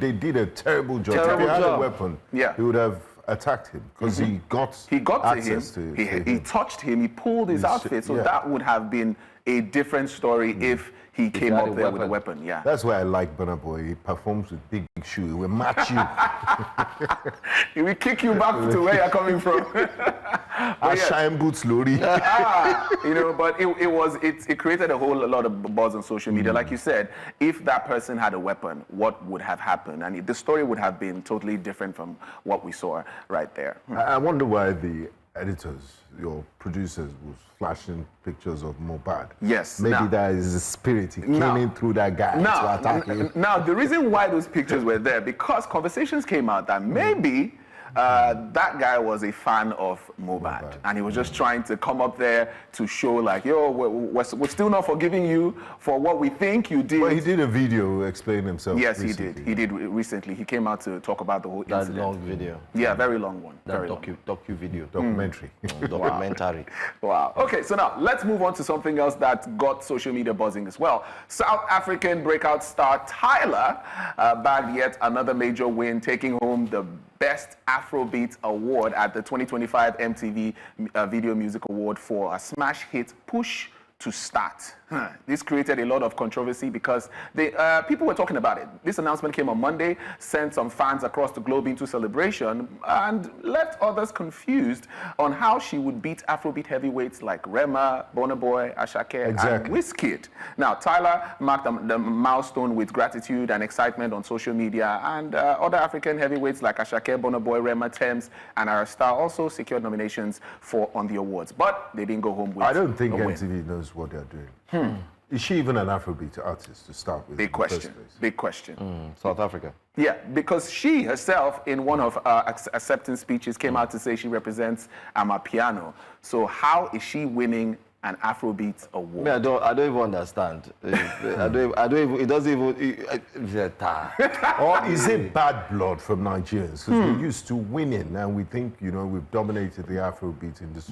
they did a terrible job. If he had a weapon, he would have attacked him, because he got access to him. He touched him, he pulled his outfit, so that would have been a different story if he came up there with a weapon. Yeah, that's why I like Burna Boy. He performs with big shoes. He will match you. He will kick you back to where you're coming from. Shine boots, Lori. But it created a whole lot of buzz on social media. Like you said, if that person had a weapon, what would have happened? And the story would have been totally different from what we saw right there. I wonder why the editors, your producers, was flashing pictures of Mohbad. Yes. Maybe that is the spirit. He came in through that guy to attack him. Now, the reason why those pictures were there, because conversations came out that maybe That guy was a fan of Mohbad, and he was just trying to come up there to show like, yo, we're still not forgiving you for what we think you did. Well, he did a video explaining himself. Yes, recently. he did. He did recently. He came out to talk about the whole incident. That long video. Yeah, very long one. That Very long. docu video. Documentary. Documentary. Wow. Okay, so now let's move on to something else that got social media buzzing as well. South African breakout star Tyler bagged yet another major win, taking home the Best Afrobeat Award at the 2025 MTV Video Music Award for a smash hit, Push to Start. This created a lot of controversy because people were talking about it. This announcement came on Monday, sent some fans across the globe into celebration, and left others confused on how she would beat Afrobeat heavyweights like Rema, Burna Boy, Ashake, and Wizkid. Now, Tyler marked the milestone with gratitude and excitement on social media, and other African heavyweights like Ashake, Burna Boy, Rema, Thames, and Arasta also secured nominations on the awards, but they didn't go home with I don't think a win. MTV knows what they're doing. Is she even an Afrobeat artist to start with? Big question. Big question. South Africa. Yeah, because she herself, in one of acceptance speeches, came out to say she represents Amapiano. So how is she winning an Afrobeat award? I don't even understand. I don't even. It doesn't even. Or is it bad blood from Nigerians? Because we're used to winning, and we think, we've dominated the Afrobeat in this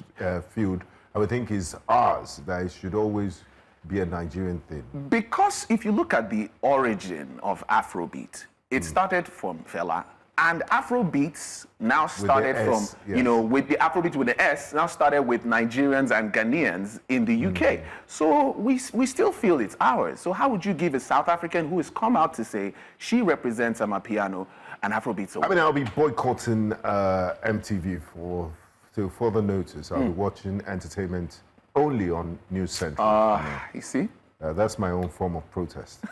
field, and we think it's ours, that it should always be a Nigerian thing. Because if you look at the origin of Afrobeat, it started from Fela, and Afrobeats now started from, with the Afrobeat with the S, now started with Nigerians and Ghanaians in the UK. So we still feel it's ours. So how would you give a South African who has come out to say she represents Amapiano and Afrobeats award? I mean, I'll be boycotting MTV till further notice. I'll be watching entertainment only on News Central. You see? That's my own form of protest.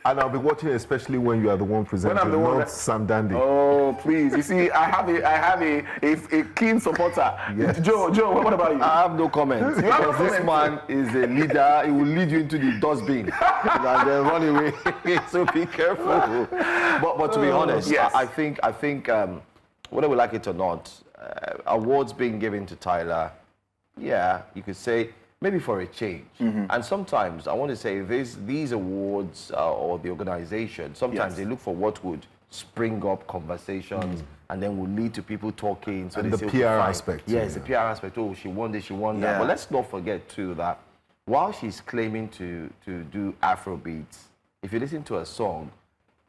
And I'll be watching it, especially when you are the one presenting, not Sam Dandy. Oh, please. You see, I have a keen supporter. Yes. Joe, what about you? I have no comment. Because this man is a leader. He will lead you into the dustbin and then run away. So be careful. But to be honest, yes. I think whether we like it or not, awards being given to Tyler, yeah, you could say maybe for a change. And sometimes I want to say these awards or the organization, sometimes they look for what would spring up conversations and then will lead to people talking. So and they the say, PR okay, aspect. Yes, the PR aspect. Oh, she won this, she won that. But let's not forget too that while she's claiming to do Afrobeats, if you listen to a song,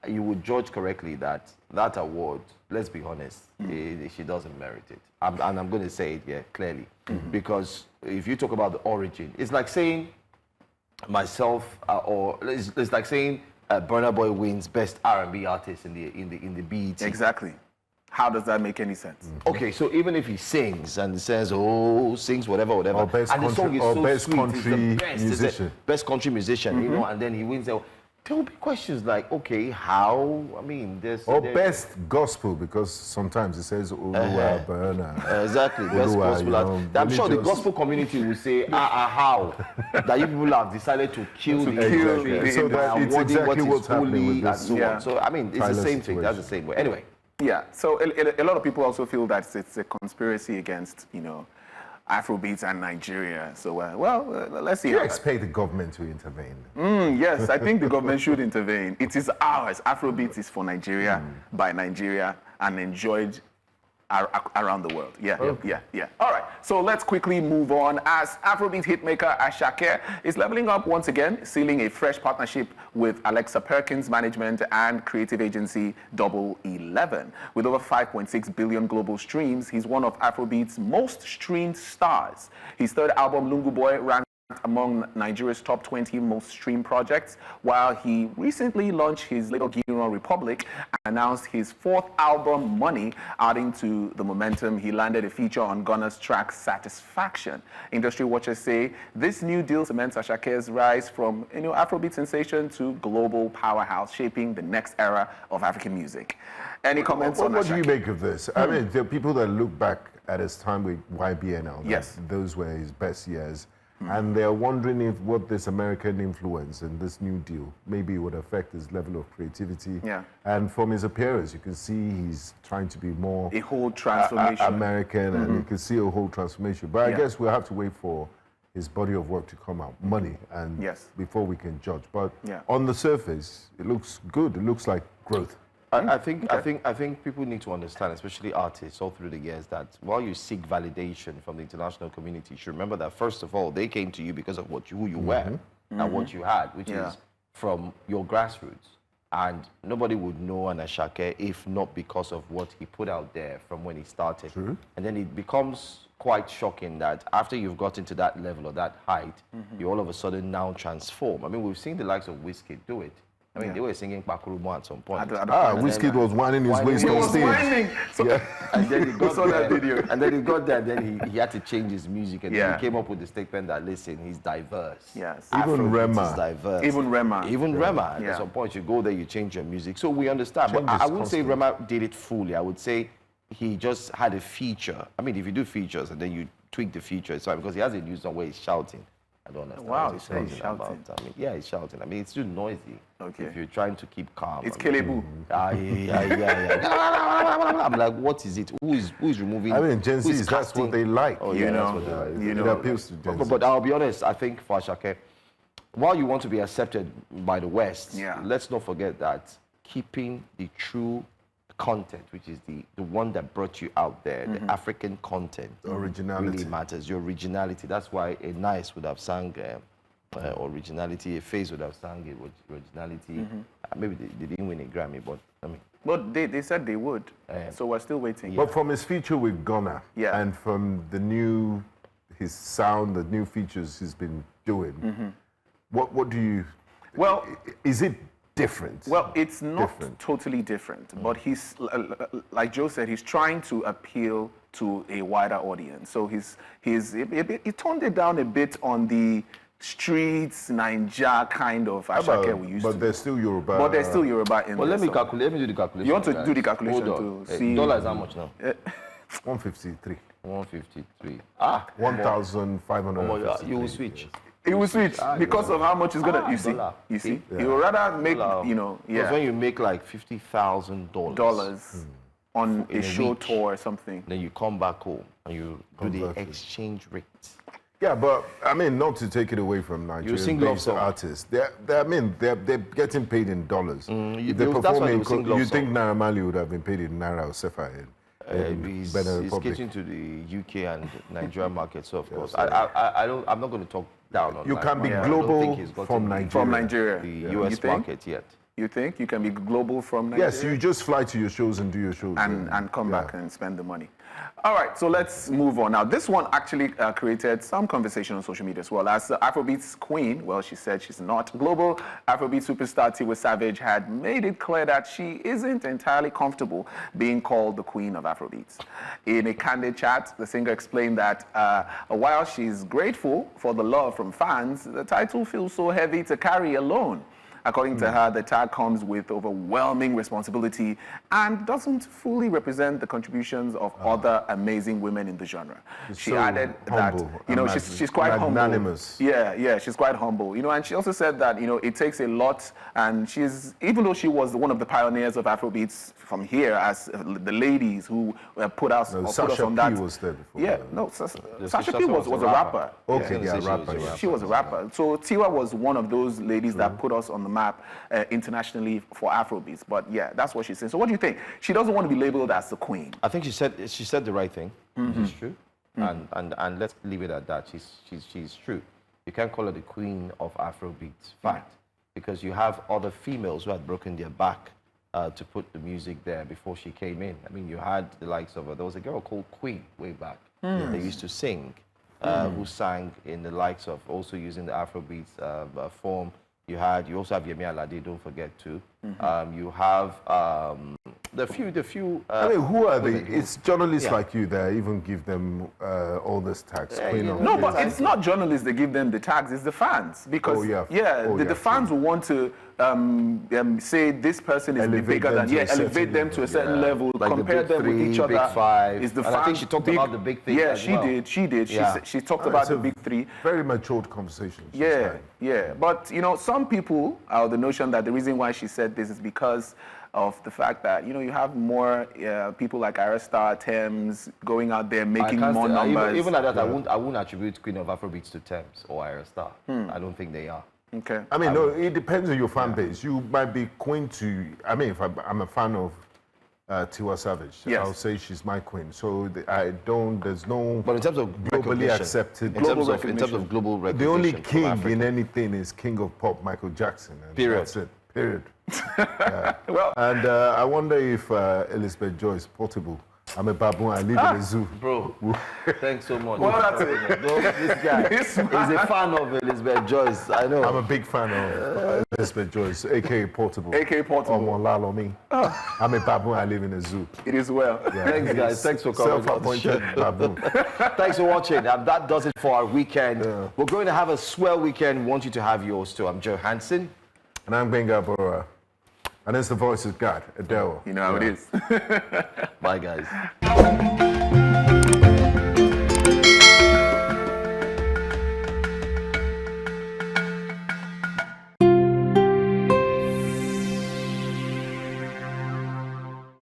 you would judge correctly that award, let's be honest, she doesn't merit it. And I'm going to say it here clearly. Because if you talk about the origin, it's like saying myself, or it's like saying Burna Boy wins Best R&B Artist in the BET. Exactly. How does that make any sense? Okay, so even if he sings and says, sings whatever, or best and the song is so best sweet, country musician, best country musician, and then he wins. There will be questions like, okay, how? I mean, best gospel, because sometimes it says Oluwa Burna. Exactly, best gospel. I'm sure the gospel community will say, how? That you people have decided to kill the industry. So that it's exactly what's happening with this. So I mean, it's the same thing. That's the same way. Anyway. Yeah. So a lot of people also feel that it's a conspiracy against, Afrobeats and Nigeria. So, let's see. Do you expect the government to intervene? Yes, I think the government should intervene. It is ours. Afrobeats is for Nigeria, by Nigeria, and enjoyed around the world. Yeah. All right, so let's quickly move on as Afrobeat hitmaker Ashake is leveling up once again, sealing a fresh partnership with Alexa Perkins Management and creative agency Double 11. With over 5.6 billion global streams, he's one of Afrobeat's most streamed stars. His third album, Lungu Boy, ranked among Nigeria's top 20 most streamed projects, while he recently launched his label Giron Republic and announced his fourth album, Money, adding to the momentum. He landed a feature on Gunna's track Satisfaction. Industry watchers say this new deal cements Ashake's rise from Afrobeat sensation to global powerhouse, shaping the next era of African music. Any comments on What Ashake? do you make of this? I mean, there are people that look back at his time with YBNL. Yes. Those were his best years. And they're wondering if what this American influence and this new deal, maybe it would affect his level of creativity. Yeah. And from his appearance, you can see he's trying to be more a whole transformation. American, and you can see a whole transformation. But I Yeah. guess we'll have to wait for his body of work to come out, money, and Yes. before we can judge. But Yeah. on the surface, it looks good. It looks like growth. I think people need to understand, especially artists all through the years, that while you seek validation from the international community, you should remember that first of all, they came to you because of who you were and what you had, which is from your grassroots. And nobody would know an Ashake if not because of what he put out there from when he started. True. And then it becomes quite shocking that after you've gotten to that level or that height, you all of a sudden now transform. I mean, we've seen the likes of Wizkid do it. I mean, they were singing Pakurumo at some point. Wizkid was winding his waist on stage. And then he got there, and then he got there, then he had to change his music, and then he came up with the statement that, listen, he's diverse. Yes. Even Rema. Is diverse. Even Rema. At some point, you go there, you change your music. So we understand. But I wouldn't say Rema did it fully. I would say he just had a feature. I mean, if you do features and then you tweak the feature, it's fine, because he has a new song where he's shouting. I don't understand. Wow, what he's shouting about. I mean, yeah, he's shouting. I mean, it's too noisy. Okay. If you're trying to keep calm. It's Kelebu. I'm like, what is it? Who is removing? I mean, Gen Z, that's what they like. Oh, yeah, that's what they like. It appeals to Gen Z. But I'll be honest, I think for Ashake, while you want to be accepted by the West, let's not forget that keeping the true content, which is the one that brought you out there, the African content, originality really matters. Your originality. That's why a Nice would have sang originality. A Face would have sang it with originality. Maybe they didn't win a Grammy, but I mean. But they said they would, so we're still waiting. But from his feature with Ghana, and from his sound, the new features he's been doing, what do you? Well, is it different? Well, it's not totally different, but he's, like Joe said, he's trying to appeal to a wider audience. So he toned it down a bit on the streets, Naija kind of Ashake we used to. But there's still Yoruba. But there's still Yoruba in there. Well, let me do the calculation. You want to do the calculation to see? Dollar is how much now? 153. 153. 1,500. You will switch. He will switch because of how much it's gonna. You see. He will rather make Because when you make like $50,000 on a show tour or something, then you come back home and you do the exchange rate. Yeah, but I mean, not to take it away from Nigerian-based artists. They're getting paid in dollars. If they're performing, you think Naira Marley would have been paid in Naira or Sefa he's catering to the UK and Nigerian market, so of course, I'm not going to talk down on you that. can be global from Nigeria. From Nigeria. The US market yet. You think you can be global from Nigeria? Yes, you just fly to your shows and do your shows. And come back and spend the money. All right, so let's move on. Now, this one actually created some conversation on social media as well. As the Afrobeats queen, well, she said she's not. Global Afrobeat superstar Tiwa Savage had made it clear that she isn't entirely comfortable being called the queen of Afrobeats. In a candid chat, the singer explained that while she's grateful for the love from fans, the title feels so heavy to carry alone. According to her, the tag comes with overwhelming responsibility and doesn't fully represent the contributions of other amazing women in the genre. She added that, she's quite humble. Yeah, she's quite humble. And she also said that, it takes a lot, and even though she was one of the pioneers of Afrobeats from here, as the ladies who put us on that. Sasha P was there before. Yeah, Sasha P was a rapper. Okay, rapper. She was a rapper. So Tiwa was one of those ladies that put us on the map internationally for Afrobeats. But yeah, that's what she's saying. So what do you think? She doesn't want to be labeled as the queen. I think she said the right thing. It's true. And let's leave it at that. She's true. You can't call her the queen of Afrobeats. Fact. Because you have other females who had broken their back to put the music there before she came in. I mean, you had the likes of there was a girl called Queen way back. They used to sing, who sang in the likes of also using the Afrobeats form. You also have Yemi Alade, don't forget too. You have the few. I mean, who are they? It's journalists like you that even give them all this tax. No, but it's not journalists that give them the tax, it's the fans. Because, the fans will want to say this person is bigger than, elevate them to a certain level, like compare them with each other. Big Five. Is the and I think she talked about the big thing. Yeah, she did. She talked about the big three. Very matured conversation. Yeah. But, you know, some people are of the notion that the reason why she said this is because of the fact that, you know, you have more people like Arista, Thames going out there making more numbers. Even at that, I wouldn't attribute Queen of Afrobeats to Thames or Arista. I don't think they are. Okay. I mean, no, it depends on your fan base. You might be queen to, I mean, if I'm a fan of Tiwa Savage, I'll say she's my queen. So there's no... But in terms of globally accepted... In terms of global recognition. The only king in anything is king of pop, Michael Jackson. And period. That's it. Period. Well, and I wonder if Elizabeth Joyce Portable. I'm a baboon. I live in a zoo. Bro, thanks so much. Well, that's it. This guy is a fan of Elizabeth Joyce. I know. I'm a big fan of Elizabeth Joyce, a.k.a. Portable. A.k.a. Portable. I'm a baboon. I live in a zoo. It is well. Yeah. Thanks, guys. Thanks for coming. Self-appointed baboon. Thanks for watching. That does it for our weekend. We're going to have a swell weekend. Want you to have yours too. I'm Joe Hansen. And I'm Benga Bora. And it's the voice of God, Adele. You know how it is. Bye, guys.